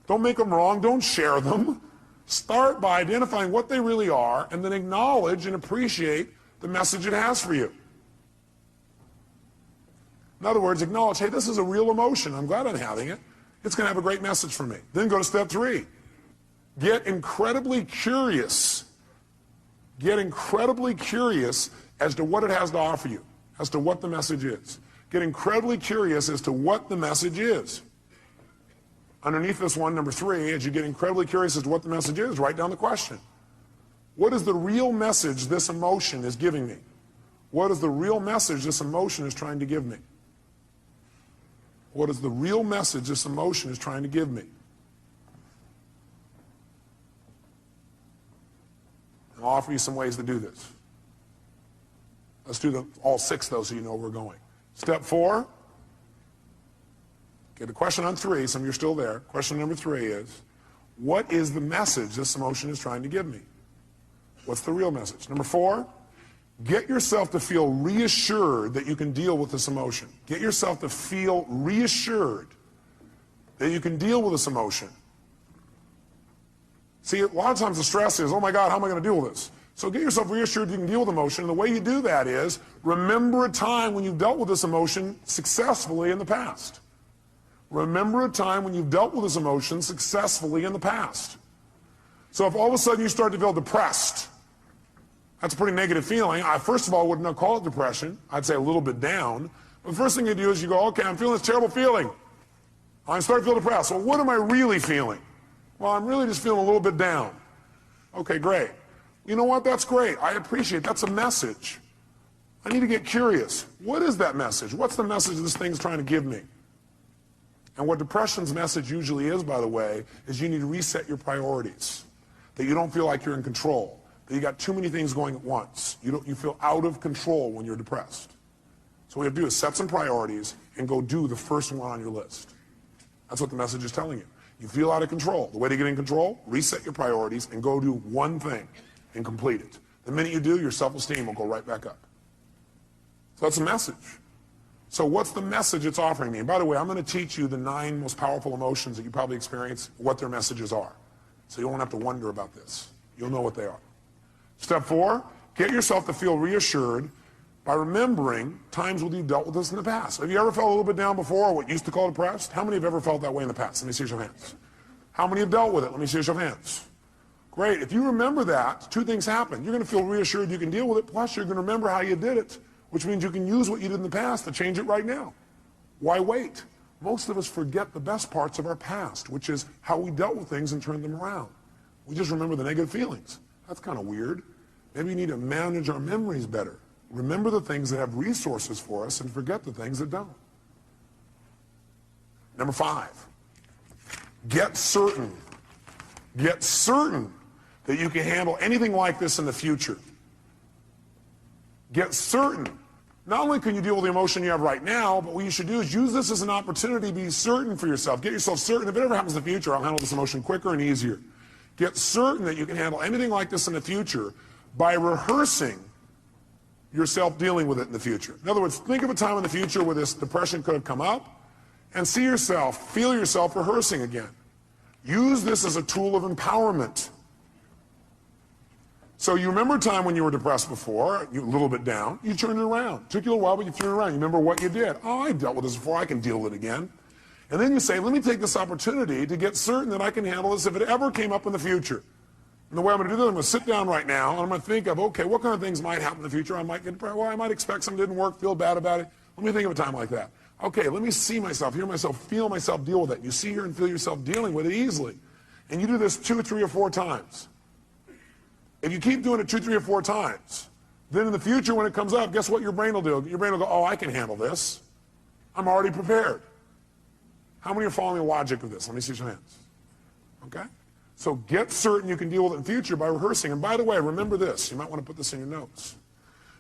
Don't make them wrong. Don't share them. Start by identifying what they really are and then acknowledge and appreciate the message it has for you. In other words, acknowledge, hey, this is a real emotion. I'm glad I'm having it. It's going to have a great message for me. Then go to step 3. Get incredibly curious. Get incredibly curious as to what it has to offer you, as to what the message is. Get incredibly curious as to what the message is. Underneath this one, number 3, as you get incredibly curious as to what the message is, write down the question. What is the real message this emotion is giving me? What is the real message this emotion is trying to give me? What is the real message this emotion is trying to give me? I'll offer you some ways to do this. Let's do all 6 though so you know where we're going. Step 4. Okay, the question on 3, some of you are still there. Question number 3 is, what is the message this emotion is trying to give me? What's the real message? Number 4, get yourself to feel reassured that you can deal with this emotion. Get yourself to feel reassured that you can deal with this emotion. See, a lot of times the stress is, oh my God, how am I going to deal with this? So get yourself reassured you can deal with emotion. And the way you do that is remember a time when you've dealt with this emotion successfully in the past. Remember a time when you've dealt with this emotion successfully in the past. So if all of a sudden you start to feel depressed, that's a pretty negative feeling. I, first of all, would not call it depression. I'd say a little bit down. But the first thing you do is you go, okay, I'm feeling this terrible feeling. I start to feel depressed. Well, what am I really feeling? Well, I'm really just feeling a little bit down. Okay, great. You know what? That's great. I appreciate it. That's a message. I need to get curious. What is that message? What's the message this thing's trying to give me? And what depression's message usually is, by the way, is you need to reset your priorities. That you don't feel like you're in control. That you got too many things going at once. You feel out of control when you're depressed. So what you have to do is set some priorities and go do the first one on your list. That's what the message is telling you. You feel out of control. The way to get in control, reset your priorities and go do one thing and complete it. The minute you do, your self-esteem will go right back up. So that's a message. So what's the message it's offering me? And by the way, I'm going to teach you the 9 most powerful emotions that you probably experience, what their messages are. So you won't have to wonder about this. You'll know what they are. Step 4, get yourself to feel reassured by remembering times when you've dealt with this in the past. Have you ever felt a little bit down before, or what you used to call depressed? How many have ever felt that way in the past? Let me see your hands. How many have dealt with it? Let me see your hands. Great. If you remember that, 2 things happen. You're going to feel reassured you can deal with it, plus you're going to remember how you did it, which means you can use what you did in the past to change it right now. Why wait? Most of us forget the best parts of our past, which is how we dealt with things and turned them around. We just remember the negative feelings. That's kind of weird. Maybe we need to manage our memories better. Remember the things that have resources for us and forget the things that don't. Number 5, get certain. Get certain that you can handle anything like this in the future. Get certain. Not only can you deal with the emotion you have right now, but what you should do is use this as an opportunity to be certain for yourself. Get yourself certain. If it ever happens in the future, I'll handle this emotion quicker and easier. Get certain that you can handle anything like this in the future by rehearsing yourself dealing with it in the future. In other words, think of a time in the future where this depression could have come up and see yourself, feel yourself rehearsing again. Use this as a tool of empowerment. So you remember a time when you were depressed before, you were a little bit down, you turned it around. Took you a little while, but you turned it around. You remember what you did. Oh, I dealt with this before, I can deal with it again. And then you say, let me take this opportunity to get certain that I can handle this if it ever came up in the future. And the way I'm going to do that, I'm going to sit down right now, and I'm going to think of, okay, what kind of things might happen in the future? I might get depressed. Well, I might expect something didn't work, feel bad about it. Let me think of a time like that. Okay, let me see myself, hear myself, feel myself deal with it. You see, hear, and feel yourself dealing with it easily. And you do this 2, 3, or 4 times. If you keep doing it 2, 3, or 4 times, then in the future when it comes up, guess what your brain will do? Your brain will go, oh, I can handle this. I'm already prepared. How many are following the logic of this? Let me see your hands. Okay? So get certain you can deal with it in the future by rehearsing. And by the way, remember this. You might want to put this in your notes.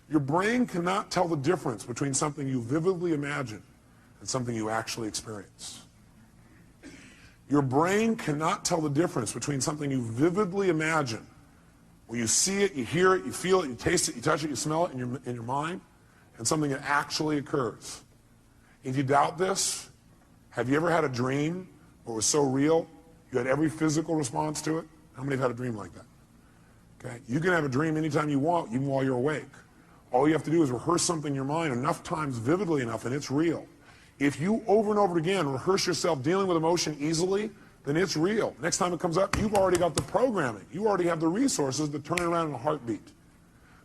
Your brain cannot tell the difference between something you vividly imagine and something you actually experience. Your brain cannot tell the difference between something you vividly imagine, where you see it, you hear it, you feel it, you taste it, you touch it, you smell it in your mind, and something that actually occurs. If you doubt this, have you ever had a dream where it was so real you had every physical response to it? How many have had a dream like that? Okay, you can have a dream anytime you want, even while you're awake. All you have to do is rehearse something in your mind enough times, vividly enough, and it's real. If you over and over again rehearse yourself dealing with emotion easily, then it's real. Next time it comes up, you've already got the programming. You already have the resources to turn it around in a heartbeat.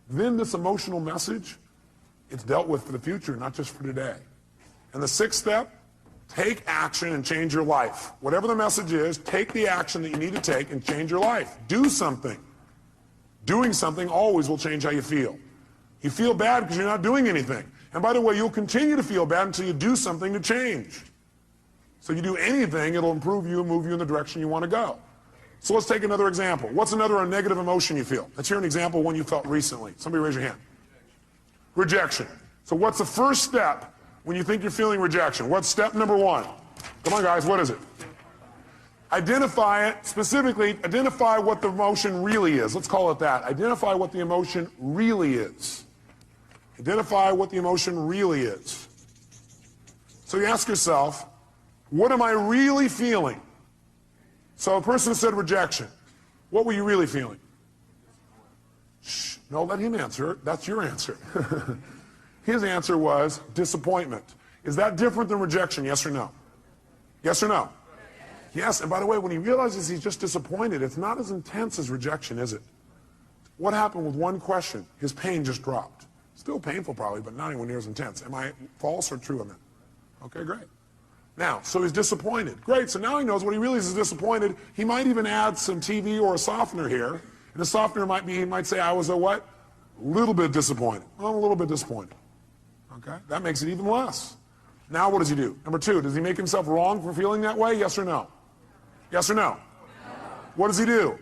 Then this emotional message, it's dealt with for the future, not just for today. And the sixth step, take action and change your life. Whatever the message is, take the action that you need to take and change your life. Do something. Doing something always will change how you feel. You feel bad because you're not doing anything. And by the way, you'll continue to feel bad until you do something to change. So you do anything, it'll improve you and move you in the direction you want to go. So let's take another example. What's another negative emotion you feel? Let's hear an example of one you felt recently. Somebody raise your hand. Rejection. So what's the first step when you think you're feeling rejection? What's step number one? Come on, guys, what is it? Identify it. Specifically, identify what the emotion really is. Let's call it that. Identify what the emotion really is. Identify what the emotion really is. So you ask yourself, what am I really feeling? So a person said rejection. What were you really feeling? Shh, no, let him answer it. That's your answer. His answer was disappointment. Is that different than rejection, yes or no? Yes or no? Yes, and by the way, when he realizes he's just disappointed, it's not as intense as rejection, is it? What happened with one question? His pain just dropped. Still painful probably, but not anywhere near as intense. Am I false or true on that? Okay, great. Now, so he's disappointed. Great, so now he knows what he really is disappointed. He might even add some TV or a softener here. And the softener might be, he might say, I was a what? A little bit disappointed. Well, I'm a little bit disappointed. Okay, that makes it even less. Now what does he do? Number two, does he make himself wrong for feeling that way? Yes or no? Yes or no? What does he do?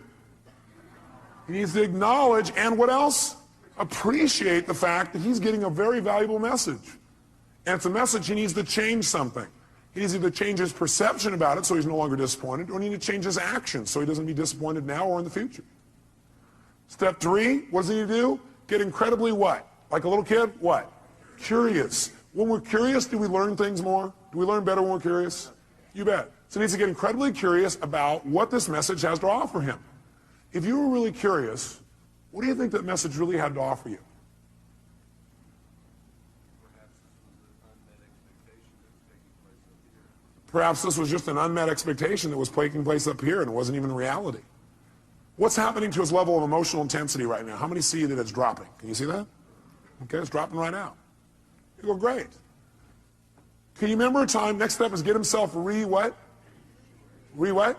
He needs to acknowledge and what else? Appreciate the fact that he's getting a very valuable message. And it's a message he needs to change something. He needs to either change his perception about it so he's no longer disappointed, or he needs to change his actions so he doesn't be disappointed now or in the future. Step three, what does he need to do? Get incredibly what? Like a little kid? What? Curious. When we're curious, do we learn things more? Do we learn better when we're curious? You bet. So he needs to get incredibly curious about what this message has to offer him. If you were really curious, what do you think that message really had to offer you? Perhaps this was just an unmet expectation that was taking place up here and it wasn't even reality. What's happening to his level of emotional intensity right now? How many see that it's dropping? Can you see that? Okay, it's dropping right now. You go, great. Can you remember a time? Next step is get himself what? What?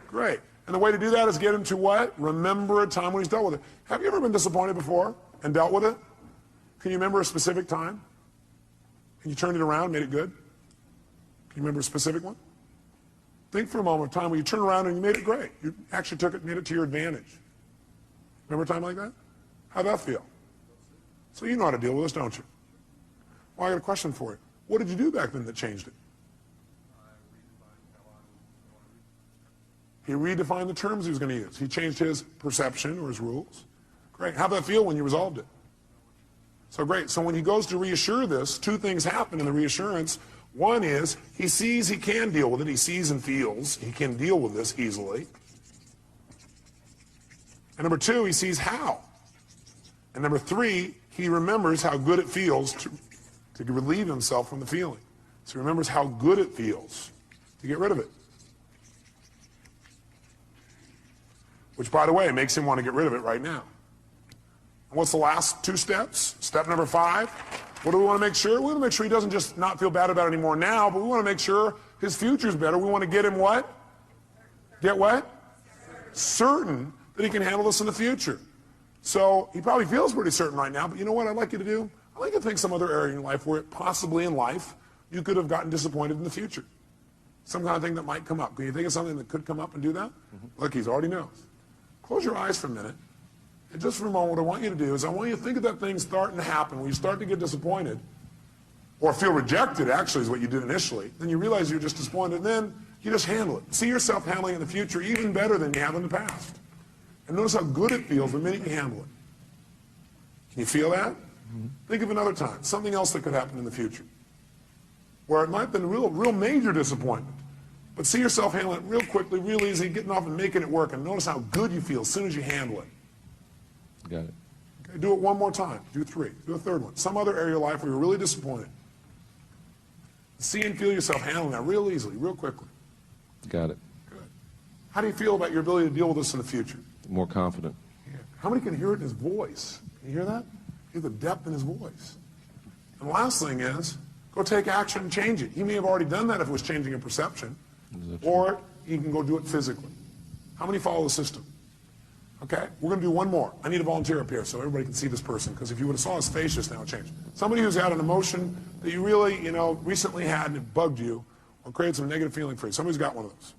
Great. And the way to do that is get him to what? Remember a time when he's dealt with it. Have you ever been disappointed before and dealt with it? Can you remember a specific time? Can you turn it around, made it good? Can you remember a specific one? Think for a moment of time when you turn around and you made it great. You actually took it, made it to your advantage. Remember a time like that? How'd that feel? So you know how to deal with this, don't you? Well, I got a question for you. What did you do back then that changed it? He redefined the terms he was going to use. He changed his perception or his rules. Great. How'd that feel when you resolved it? So great. So when he goes to reassure this, two things happen in the reassurance. One is he sees he can deal with it. He sees and feels he can deal with this easily. And number two, he sees how. And number three, he remembers how good it feels to relieve himself from the feeling. So he remembers how good it feels to get rid of it. Which, by the way, makes him want to get rid of it right now. And what's the last two steps? Step number 5. What do we want to make sure? We want to make sure he doesn't just not feel bad about it anymore now, but we want to make sure his future's better. We want to get him what? Get what? Certain that he can handle this in the future. So he probably feels pretty certain right now, but you know what I'd like you to do? I'd like you to think some other area in your life where possibly in life you could have gotten disappointed in the future. some kind of thing that might come up. Can you think of something that could come up and do that? Look, he already knows. Close your eyes for a minute. And just for a moment, what I want you to do is I want you to think of that thing starting to happen when you start to get disappointed or feel rejected, actually, is what you did initially. Then you realize you're just disappointed, and then you just handle it. See yourself handling it in the future even better than you have in the past. And notice how good it feels the minute you handle it. Can you feel that? Think of another time, something else that could happen in the future, where it might have been a real major disappointment. But see yourself handling it real quickly, real easy, getting off and making it work, and notice how good you feel as soon as you handle it. Got it. Okay, do it one more time. Do 3. Do a third one. Some other area of life where you're really disappointed. See and feel yourself handling that real easily, real quickly. Got it. Good. How do you feel about your ability to deal with this in the future? More confident. Yeah. How many can hear it in his voice? Can you hear that? Hear the depth in his voice. And the last thing is, go take action and change it. He may have already done that if it was changing a perception, or he can go do it physically. How many follow the system? Okay, we're going to do one more. I need a volunteer up here so everybody can see this person, because if you would have saw his face just now, it changed. Somebody who's had an emotion that you really, recently had and it bugged you or created some negative feeling for you. Somebody's got one of those.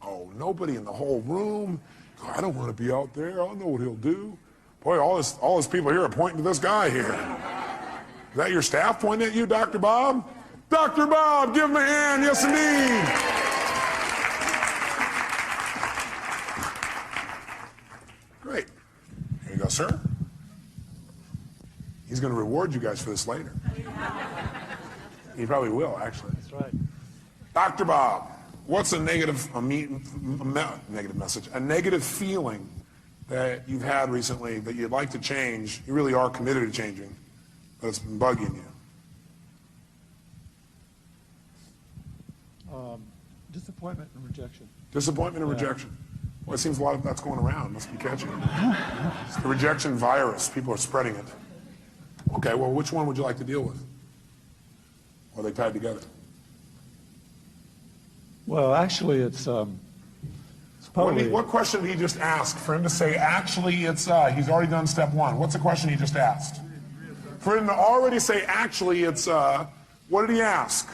Oh, nobody in the whole room. Oh, I don't want to be out there. I don't know what he'll do. Boy, all this people here are pointing to this guy here. Is that your staff pointing at you, Dr. Bob? Dr. Bob, give him a hand. Yes, indeed. Great. Here you go, sir. He's going to reward you guys for this later. He probably will, actually. That's right. Dr. Bob, what's a negative message, a negative feeling that you've had recently that you'd like to change, you really are committed to changing, but it's been bugging you? Disappointment and rejection. Disappointment and rejection. Well, it seems a lot of that's going around. Must be catching. It's the rejection virus. People are spreading it. Okay, well, which one would you like to deal with? Or are they tied together? Well, actually, it's probably... What question did he just ask? For him to say, actually, it's, he's already done step 1. What's the question he just asked? For him to already say, actually, it's, what did he ask?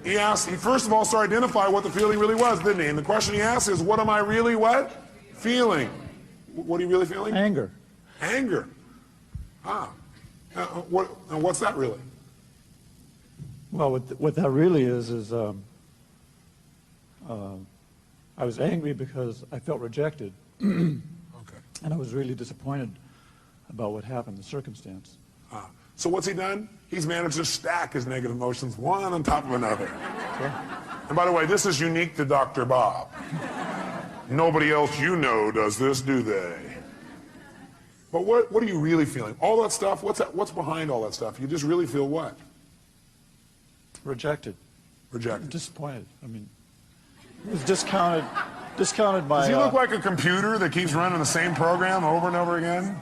He first of all started to identify what the feeling really was, didn't he? And the question he asked is, what am I really what? Feeling. What are you really feeling? Anger. Anger. What's that really? Well, what that really is I was angry because I felt rejected. Okay. And I was really disappointed about what happened, the circumstance. So what's he done? He's managed to stack his negative emotions one on top of another. Okay. And by the way, this is unique to Dr. Bob. Nobody else you know does this, do they? But what are you really feeling? All that stuff, what's behind all that stuff? You just really feel what? Rejected. Rejected. Disappointed. I mean, it was discounted by... Does he look like a computer that keeps running the same program over and over again?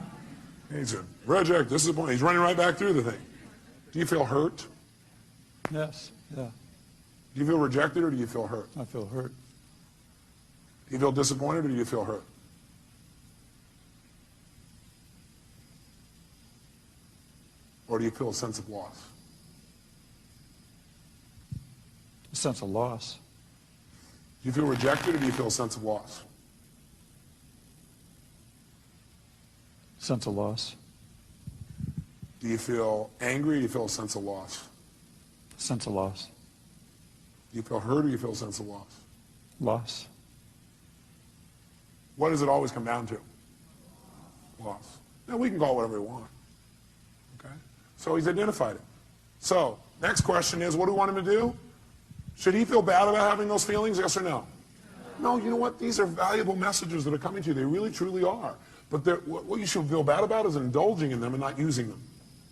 He's a reject, this is the point. He's running right back through the thing. Do you feel hurt? Yes, yeah. Do you feel rejected or do you feel hurt? I feel hurt. Do you feel disappointed or do you feel hurt? Or do you feel a sense of loss? A sense of loss. Do you feel rejected or do you feel a sense of loss? Sense of loss. Do you feel angry or do you feel a sense of loss? Sense of loss. Do you feel hurt or do you feel a sense of loss? Loss. What does it always come down to? Loss. Now we can call it whatever we want. Okay? So he's identified it. So, next question is, what do we want him to do? Should he feel bad about having those feelings, yes or no? No, you know what? These are valuable messages that are coming to you. They really, truly are. But what you should feel bad about is indulging in them and not using them.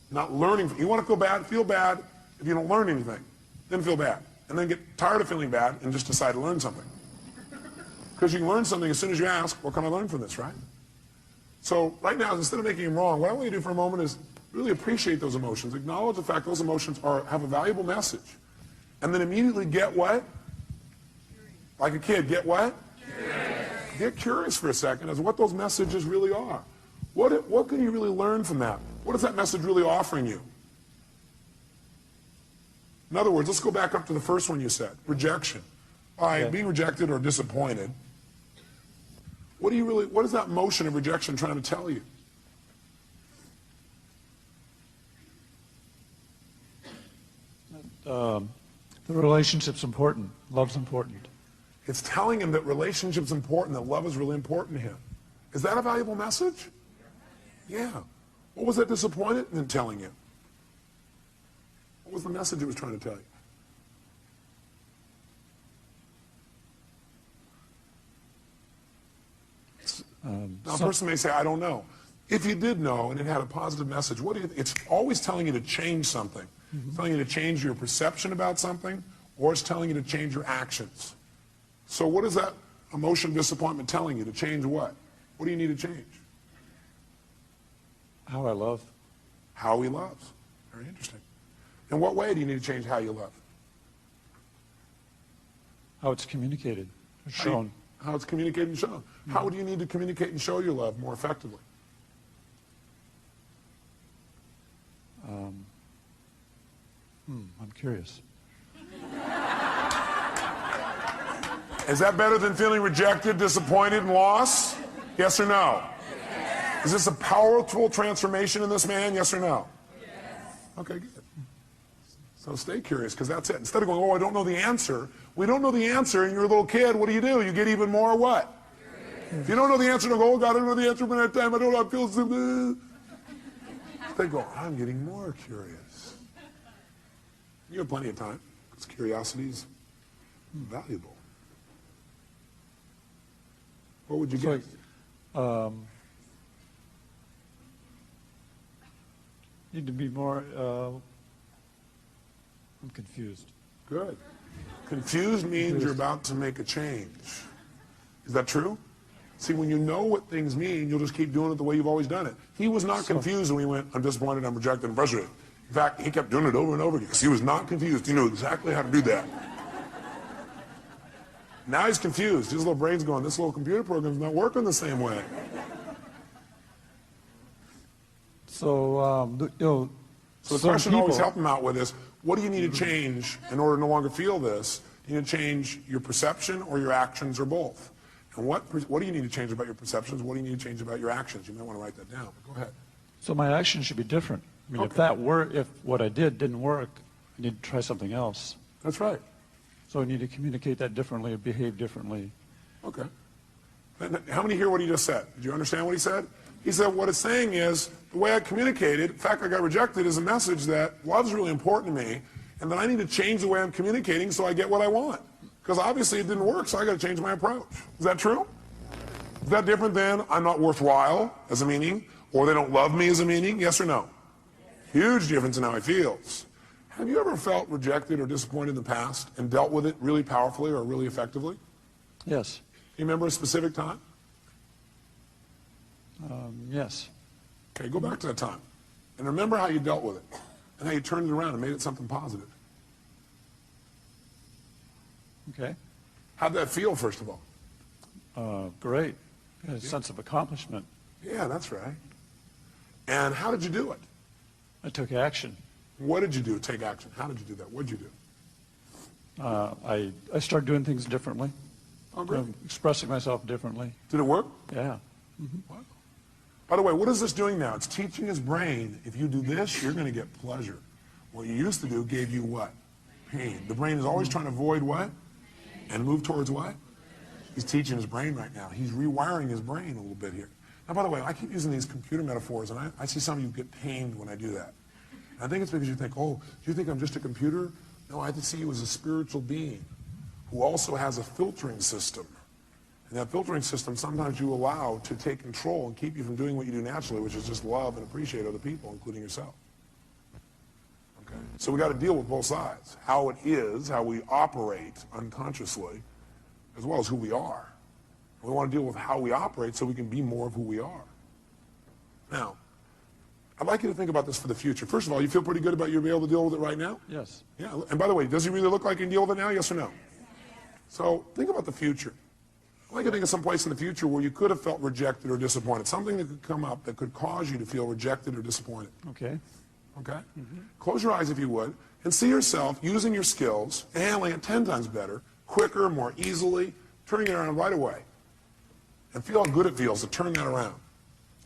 Not learning. You want to feel bad if you don't learn anything. Then feel bad. And then get tired of feeling bad and just decide to learn something. Because you can learn something as soon as you ask, what can I learn from this, right? So right now, instead of making them wrong, what I want you to do for a moment is really appreciate those emotions. Acknowledge the fact those emotions have a valuable message. And then immediately get what? Like a kid, get what? Curious. Get curious for a second as to what those messages really are. What can you really learn from that? What is that message really offering you? In other words, let's go back up to the first one you said, rejection. By being rejected or disappointed, what is that motion of rejection trying to tell you? The relationship's important. Love's important. It's telling him that relationship's important, that love is really important to him. Is that a valuable message? Yeah. What was that disappointed in telling you? What was the message it was trying to tell you? Now, a person may say, I don't know. If you did know and it had a positive message, it's always telling you to change something. It's telling you to change your perception about something, or it's telling you to change your actions. So what is that emotion of disappointment telling you? To change what? What do you need to change? How I love. How he loves. Very interesting. In what way do you need to change how you love? How it's communicated, or shown. How it's communicated and shown. How do you need to communicate and show your love more effectively? I'm curious. Is that better than feeling rejected, disappointed, and lost? Yes or no? Yes. Is this a powerful transformation in this man? Yes or no? Yes. Okay, good. So stay curious, because that's it. Instead of going, oh, I don't know the answer. We don't know the answer, and you're a little kid. What do? You get even more what? Curious. If you don't know the answer, don't go, oh, God, I don't know the answer by that time. I don't know how it feels. They go, I'm getting more curious. You have plenty of time, because curiosity is valuable. What would you get? Need to be more, I'm confused. Good. Confused means you're about to make a change. Is that true? See, when you know what things mean, you'll just keep doing it the way you've always done it. He was not confused when he went, I'm disappointed, I'm rejected, I'm frustrated. In fact, he kept doing it over and over again because he was not confused. He knew exactly how to do that. Now he's confused. His little brain's going, this little computer program's not working the same way. So, So the question always help him out with is, what do you need to change in order to no longer feel this? You need to change your perception or your actions or both. And what do you need to change about your perceptions? What do you need to change about your actions? You might want to write that down. Go ahead. So my actions should be different. I mean, if what I did didn't work, I need to try something else. That's right. So I need to communicate that differently, behave differently. Okay. How many hear what he just said? Did you understand what he said? He said what it's saying is, the way I communicated, the fact I got rejected is a message that love's really important to me, and that I need to change the way I'm communicating so I get what I want. Because obviously it didn't work, so I got to change my approach. Is that true? Is that different than I'm not worthwhile as a meaning, or they don't love me as a meaning? Yes or no? Huge difference in how he feels. Have you ever felt rejected or disappointed in the past and dealt with it really powerfully or really effectively? Yes. You remember a specific time? Yes. Okay, go back to that time. And remember how you dealt with it and how you turned it around and made it something positive. Okay. How'd that feel, first of all? Great. A sense of accomplishment. Yeah, that's right. And how did you do it? I took action. What did you do? Take action. How did you do that? What did you do? I started doing things differently. Oh, great. Expressing myself differently. Did it work? Yeah. Wow. By the way, what is this doing now? It's teaching his brain, if you do this, you're going to get pleasure. What you used to do gave you what? Pain. The brain is always trying to avoid what? And move towards what? He's teaching his brain right now. He's rewiring his brain a little bit here. Now, by the way, I keep using these computer metaphors, and I see some of you get pained when I do that. And I think it's because you think, oh, do you think I'm just a computer? No, I see you as a spiritual being who also has a filtering system. And that filtering system sometimes you allow to take control and keep you from doing what you do naturally, which is just love and appreciate other people, including yourself. Okay? So we got to deal with both sides. How it is, how we operate unconsciously, as well as who we are. We want to deal with how we operate so we can be more of who we are. Now, I'd like you to think about this for the future. First of all, you feel pretty good about you being able to deal with it right now? Yes. Yeah. And by the way, does he really look like he can deal with it now? Yes or no? So think about the future. I'd like you to think of some place in the future where you could have felt rejected or disappointed. Something that could come up that could cause you to feel rejected or disappointed. Okay. Okay? Close your eyes if you would, and see yourself using your skills and handling it 10 times better, quicker, more easily, turning it around right away. And feel how good it feels to turn that around.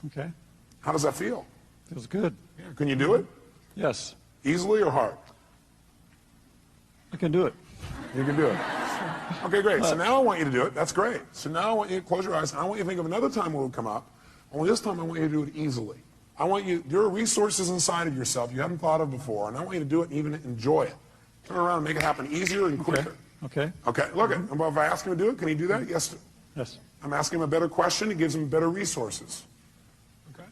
Okay. How does that feel? Feels good. Yeah. Can you do it? Yes. Easily or hard? I can do it. You can do it. Okay, great. So now I want you to do it. That's great. So now I want you to close your eyes, and I want you to think of another time where it would come up. Only this time I want you to do it easily. I want you, there are resources inside of yourself you haven't thought of before, and I want you to do it and even enjoy it. Turn around and make it happen easier and quicker. Okay. Okay, look at, if I ask him to do it, can he do that? Yes. Yes. I'm asking him a better question, it gives him better resources. Okay.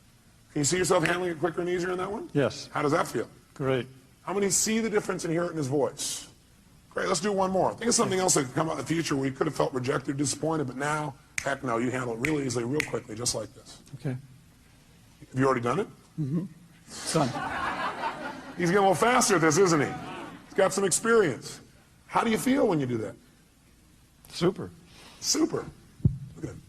Can you see yourself handling it quicker and easier in that one? Yes. How does that feel? Great. How many see the difference and hear it in his voice? Great, let's do one more. Think of something else that could come out in the future where you could have felt rejected, disappointed, but now, heck no, you handle it really easily, real quickly, just like this. Okay. Have you already done it? Mm-hmm. Done. He's getting a little faster at this, isn't he? He's got some experience. How do you feel when you do that? Super. Super. Look at him.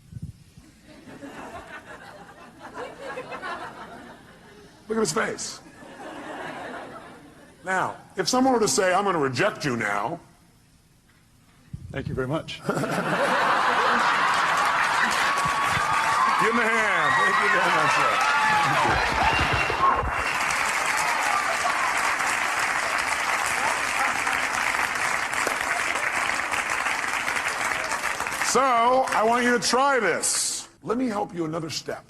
Look at his face. Now, if someone were to say, I'm going to reject you now. Thank you very much. Give him a hand. Thank you very much, sir. Thank you. So, I want you to try this. Let me help you another step.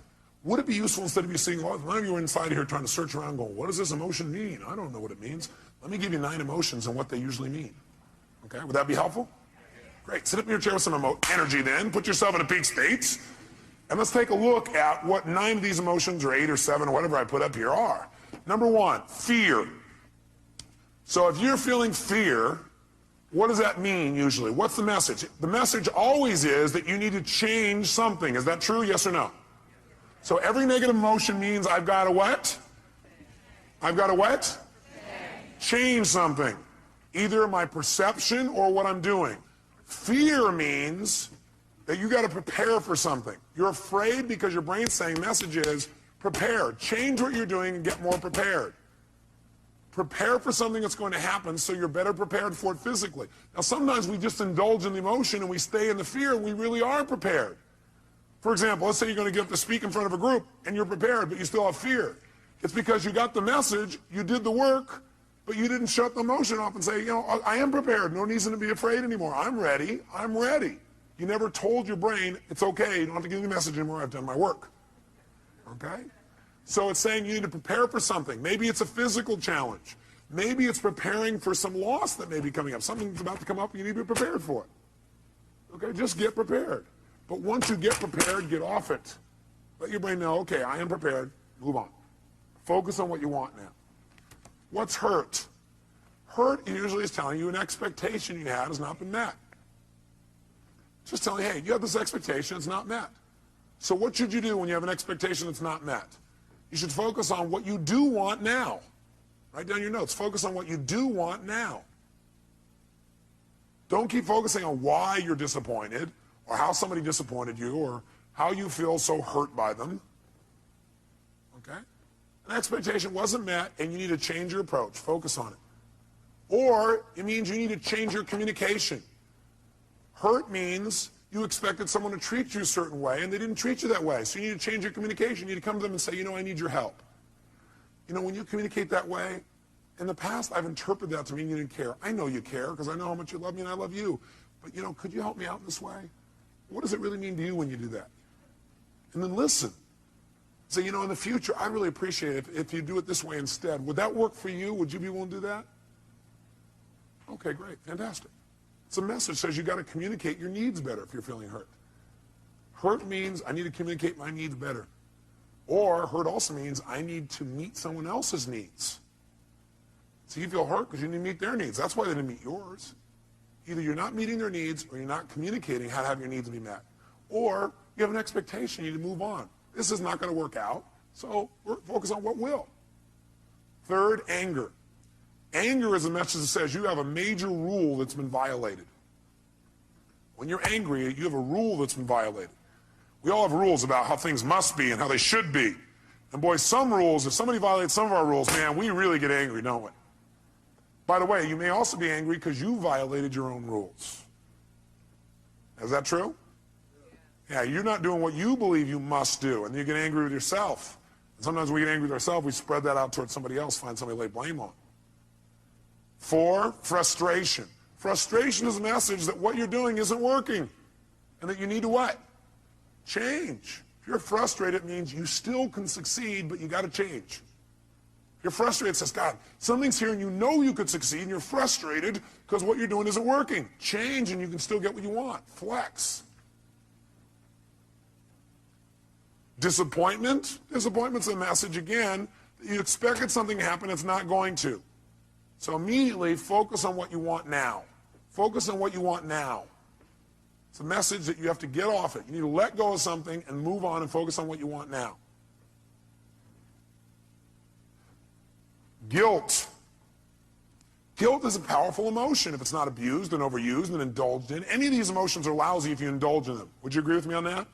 Would it be useful instead of you seeing, well, none of you are inside here trying to search around going, what does this emotion mean? I don't know what it means. Let me give you 9 emotions and what they usually mean. Okay, would that be helpful? Great, sit up in your chair with some energy then, put yourself in a peak state, and let's take a look at what 9 of these emotions, or 8 or 7, or whatever I put up here are. Number 1, fear. So if you're feeling fear, what does that mean usually? What's the message? The message always is that you need to change something. Is that true, yes or no? So every negative emotion means I've got to what? I've got to what? Change something. Either my perception or what I'm doing. Fear means that you got to prepare for something. You're afraid because your brain's saying message is prepare. Change what you're doing and get more prepared. Prepare for something that's going to happen so you're better prepared for it physically. Now sometimes we just indulge in the emotion and we stay in the fear and we really are prepared. For example, let's say you're going to get up to speak in front of a group and you're prepared, but you still have fear. It's because you got the message, you did the work, but you didn't shut the emotion off and say, you know, I am prepared. No reason to be afraid anymore. I'm ready. I'm ready. You never told your brain, it's okay. You don't have to give me the message anymore. I've done my work. Okay? So it's saying you need to prepare for something. Maybe it's a physical challenge. Maybe it's preparing for some loss that may be coming up. Something's about to come up and you need to be prepared for it. Okay? Just get prepared. But once you get prepared, get off it. Let your brain know, okay, I am prepared. Move on. Focus on what you want now. What's hurt? Hurt usually is telling you an expectation you had has not been met. Just telling you, hey, you have this expectation, it's not met. So what should you do when you have an expectation that's not met? You should focus on what you do want now. Write down your notes. Focus on what you do want now. Don't keep focusing on why you're disappointed or how somebody disappointed you or how you feel so hurt by them. Okay? An expectation wasn't met and you need to change your approach. Focus on it. Or it means you need to change your communication. Hurt means you expected someone to treat you a certain way and they didn't treat you that way. So you need to change your communication. You need to come to them and say, you know, I need your help. You know, when you communicate that way, in the past I've interpreted that to mean you didn't care. I know you care because I know how much you love me and I love you. But, you know, could you help me out in this way? What does it really mean to you when you do that? And then listen. Say, you know, in the future, I really appreciate it if you do it this way instead. Would that work for you? Would you be willing to do that? Okay, great. Fantastic. It's a message that says you got to communicate your needs better if you're feeling hurt. Hurt means I need to communicate my needs better. Or hurt also means I need to meet someone else's needs. So you feel hurt because you need to meet their needs. That's why they didn't meet yours. Either you're not meeting their needs or you're not communicating how to have your needs be met. Or you have an expectation, you need to move on. This is not going to work out, so we're focused on what will. Third, anger. Anger is a message that says you have a major rule that's been violated. When you're angry, you have a rule that's been violated. We all have rules about how things must be and how they should be. And boy, some rules, if somebody violates some of our rules, man, we really get angry, don't we? By the way, you may also be angry because you violated your own rules. Is that true? Yeah, you're not doing what you believe you must do, and you get angry with yourself. And sometimes when we get angry with ourselves, we spread that out towards somebody else, find somebody to lay blame on. 4, frustration. Frustration is a message that what you're doing isn't working, and that you need to what? Change. If you're frustrated, it means you still can succeed, but you got to change. If you're frustrated, it says, God, something's here and you know you could succeed, and you're frustrated because what you're doing isn't working. Change and you can still get what you want. Flex. Disappointment. Disappointment's a message, again, that you expected something to happen, it's not going to. So immediately focus on what you want now. Focus on what you want now. It's a message that you have to get off it. You need to let go of something and move on and focus on what you want now. Guilt. Guilt is a powerful emotion if it's not abused and overused and indulged in. Any of these emotions are lousy if you indulge in them. Would you agree with me on that?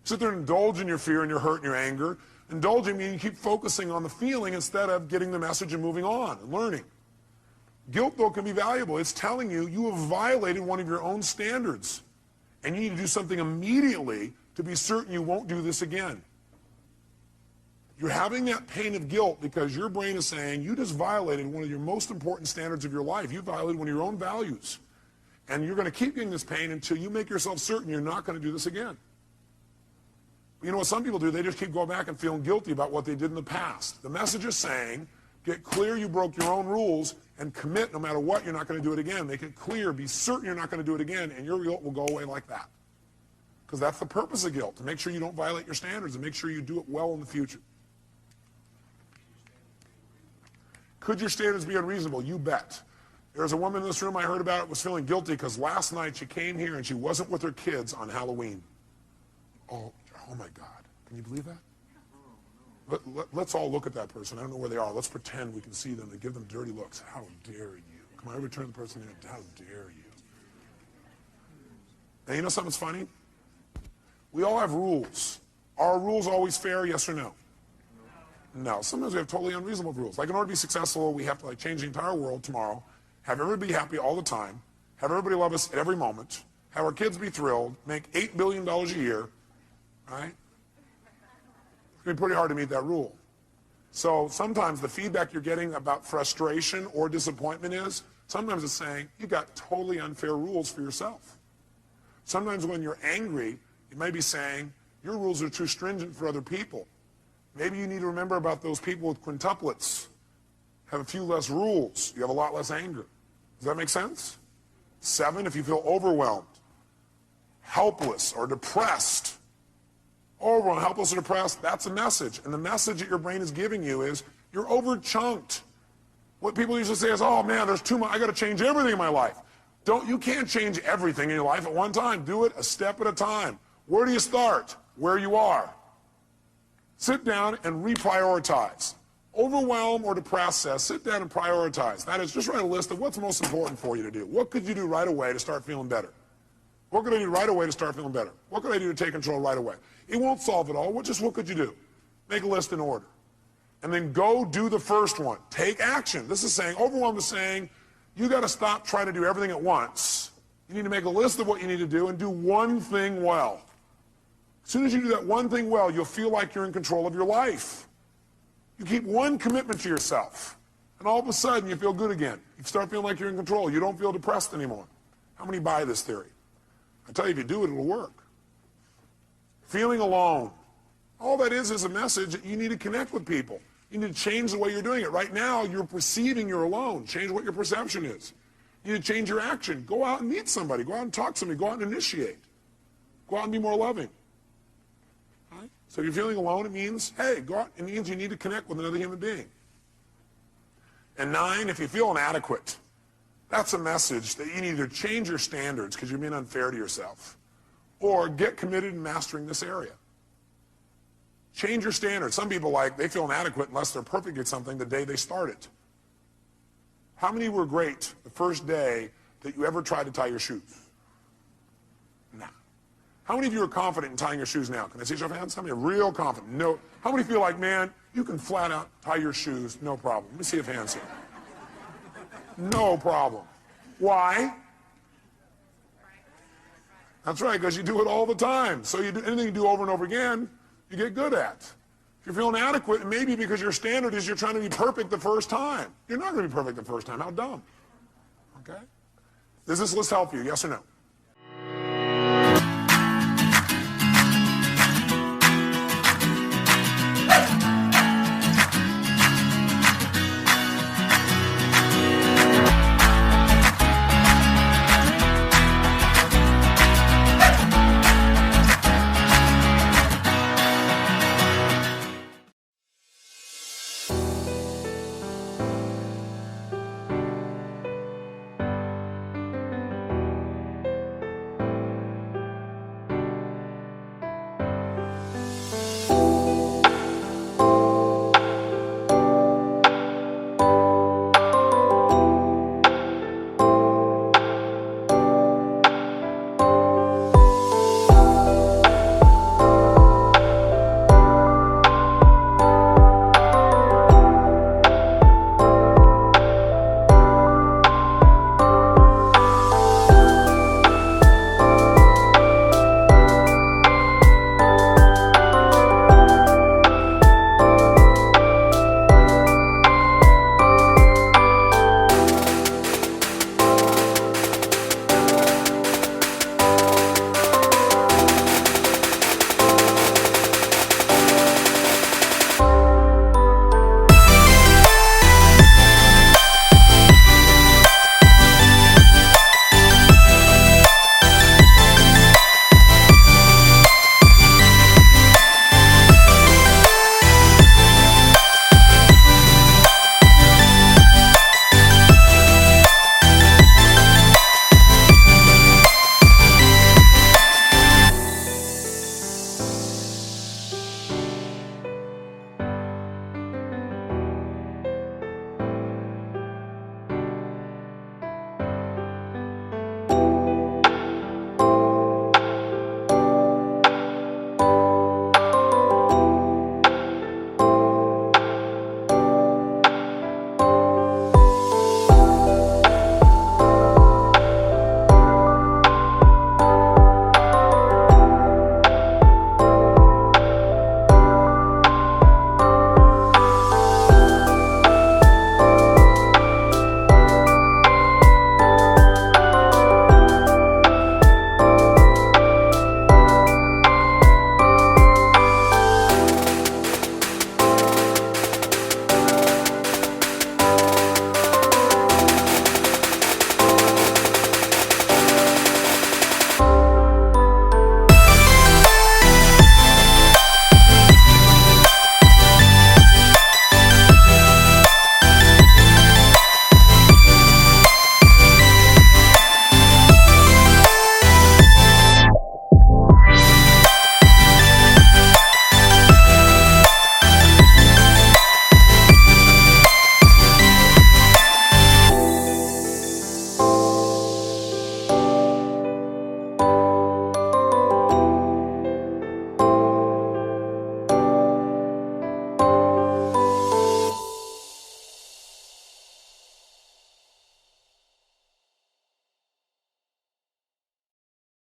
Sit there and indulge in your fear and your hurt and your anger. Indulging means you keep focusing on the feeling instead of getting the message and moving on and learning. Guilt, though, can be valuable. It's telling you you have violated one of your own standards, and you need to do something immediately to be certain you won't do this again. You're having that pain of guilt because your brain is saying you just violated one of your most important standards of your life. You violated one of your own values. And you're going to keep getting this pain until you make yourself certain you're not going to do this again. But you know what some people do? They just keep going back and feeling guilty about what they did in the past. The message is saying, get clear you broke your own rules and commit no matter what, you're not going to do it again. Make it clear, be certain you're not going to do it again, and your guilt will go away like that. Because that's the purpose of guilt, to make sure you don't violate your standards and make sure you do it well in the future. Could your standards be unreasonable? You bet. There's a woman in this room I heard about it was feeling guilty because last night she came here and she wasn't with her kids on Halloween. Oh my God. Can you believe that? Let's all look at that person. I don't know where they are. Let's pretend we can see them and give them dirty looks. How dare you? Come on, everybody turn the person in. How dare you? And you know something's funny? We all have rules. Are rules always fair, yes or no? No. Sometimes we have totally unreasonable rules. Like in order to be successful, we have to change the entire world tomorrow, have everybody happy all the time, have everybody love us at every moment, have our kids be thrilled, make $8 billion a year, right? It's going to be pretty hard to meet that rule. So sometimes the feedback you're getting about frustration or disappointment is, sometimes it's saying, you got totally unfair rules for yourself. Sometimes when you're angry, you may be saying, your rules are too stringent for other people. Maybe you need to remember about those people with quintuplets. Have a few less rules. You have a lot less anger. Does that make sense? 7, if you feel overwhelmed, helpless, or depressed. Overwhelmed, helpless, or depressed, that's a message. And the message that your brain is giving you is, you're over-chunked. What people usually say is, oh man, there's too much, I got to change everything in my life. You can't change everything in your life at one time. Do it a step at a time. Where do you start? Where you are. Sit down and reprioritize. Overwhelm or depressed says, sit down and prioritize. That is, just write a list of what's most important for you to do. What could you do right away to start feeling better? What could I do right away to start feeling better? What could I do to take control right away? It won't solve it all. What could you do? Make a list in order. And then go do the first one. Take action. This is saying, overwhelm is saying, you got to stop trying to do everything at once. You need to make a list of what you need to do and do one thing well. As soon as you do that one thing well, you'll feel like you're in control of your life. You keep one commitment to yourself, and all of a sudden you feel good again. You start feeling like you're in control. You don't feel depressed anymore. How many buy this theory? I tell you, if you do it, it'll work. Feeling alone. All that is a message that you need to connect with people. You need to change the way you're doing it. Right now, you're perceiving you're alone. Change what your perception is. You need to change your action. Go out and meet somebody. Go out and talk to somebody. Go out and initiate. Go out and be more loving. Right? So if you're feeling alone, it means, hey, go out. It means you need to connect with another human being. And 9, if you feel inadequate, that's a message that you need to change your standards because you're being unfair to yourself, or get committed in mastering this area. Change your standards. Some people they feel inadequate unless they're perfect at something the day they start it. How many were great the first day that you ever tried to tie your shoes? Nah. How many of you are confident in tying your shoes now? Can I see your hands? How many are real confident? No. How many feel like, man, you can flat out tie your shoes, no problem? Let me see if hands here. No problem. Why? That's right, because you do it all the time. So you do anything you do over and over again, you get good at. If you're feeling inadequate, maybe because your standard is you're trying to be perfect the first time. You're not going to be perfect the first time. How dumb. Okay? Does this list help you? Yes or no?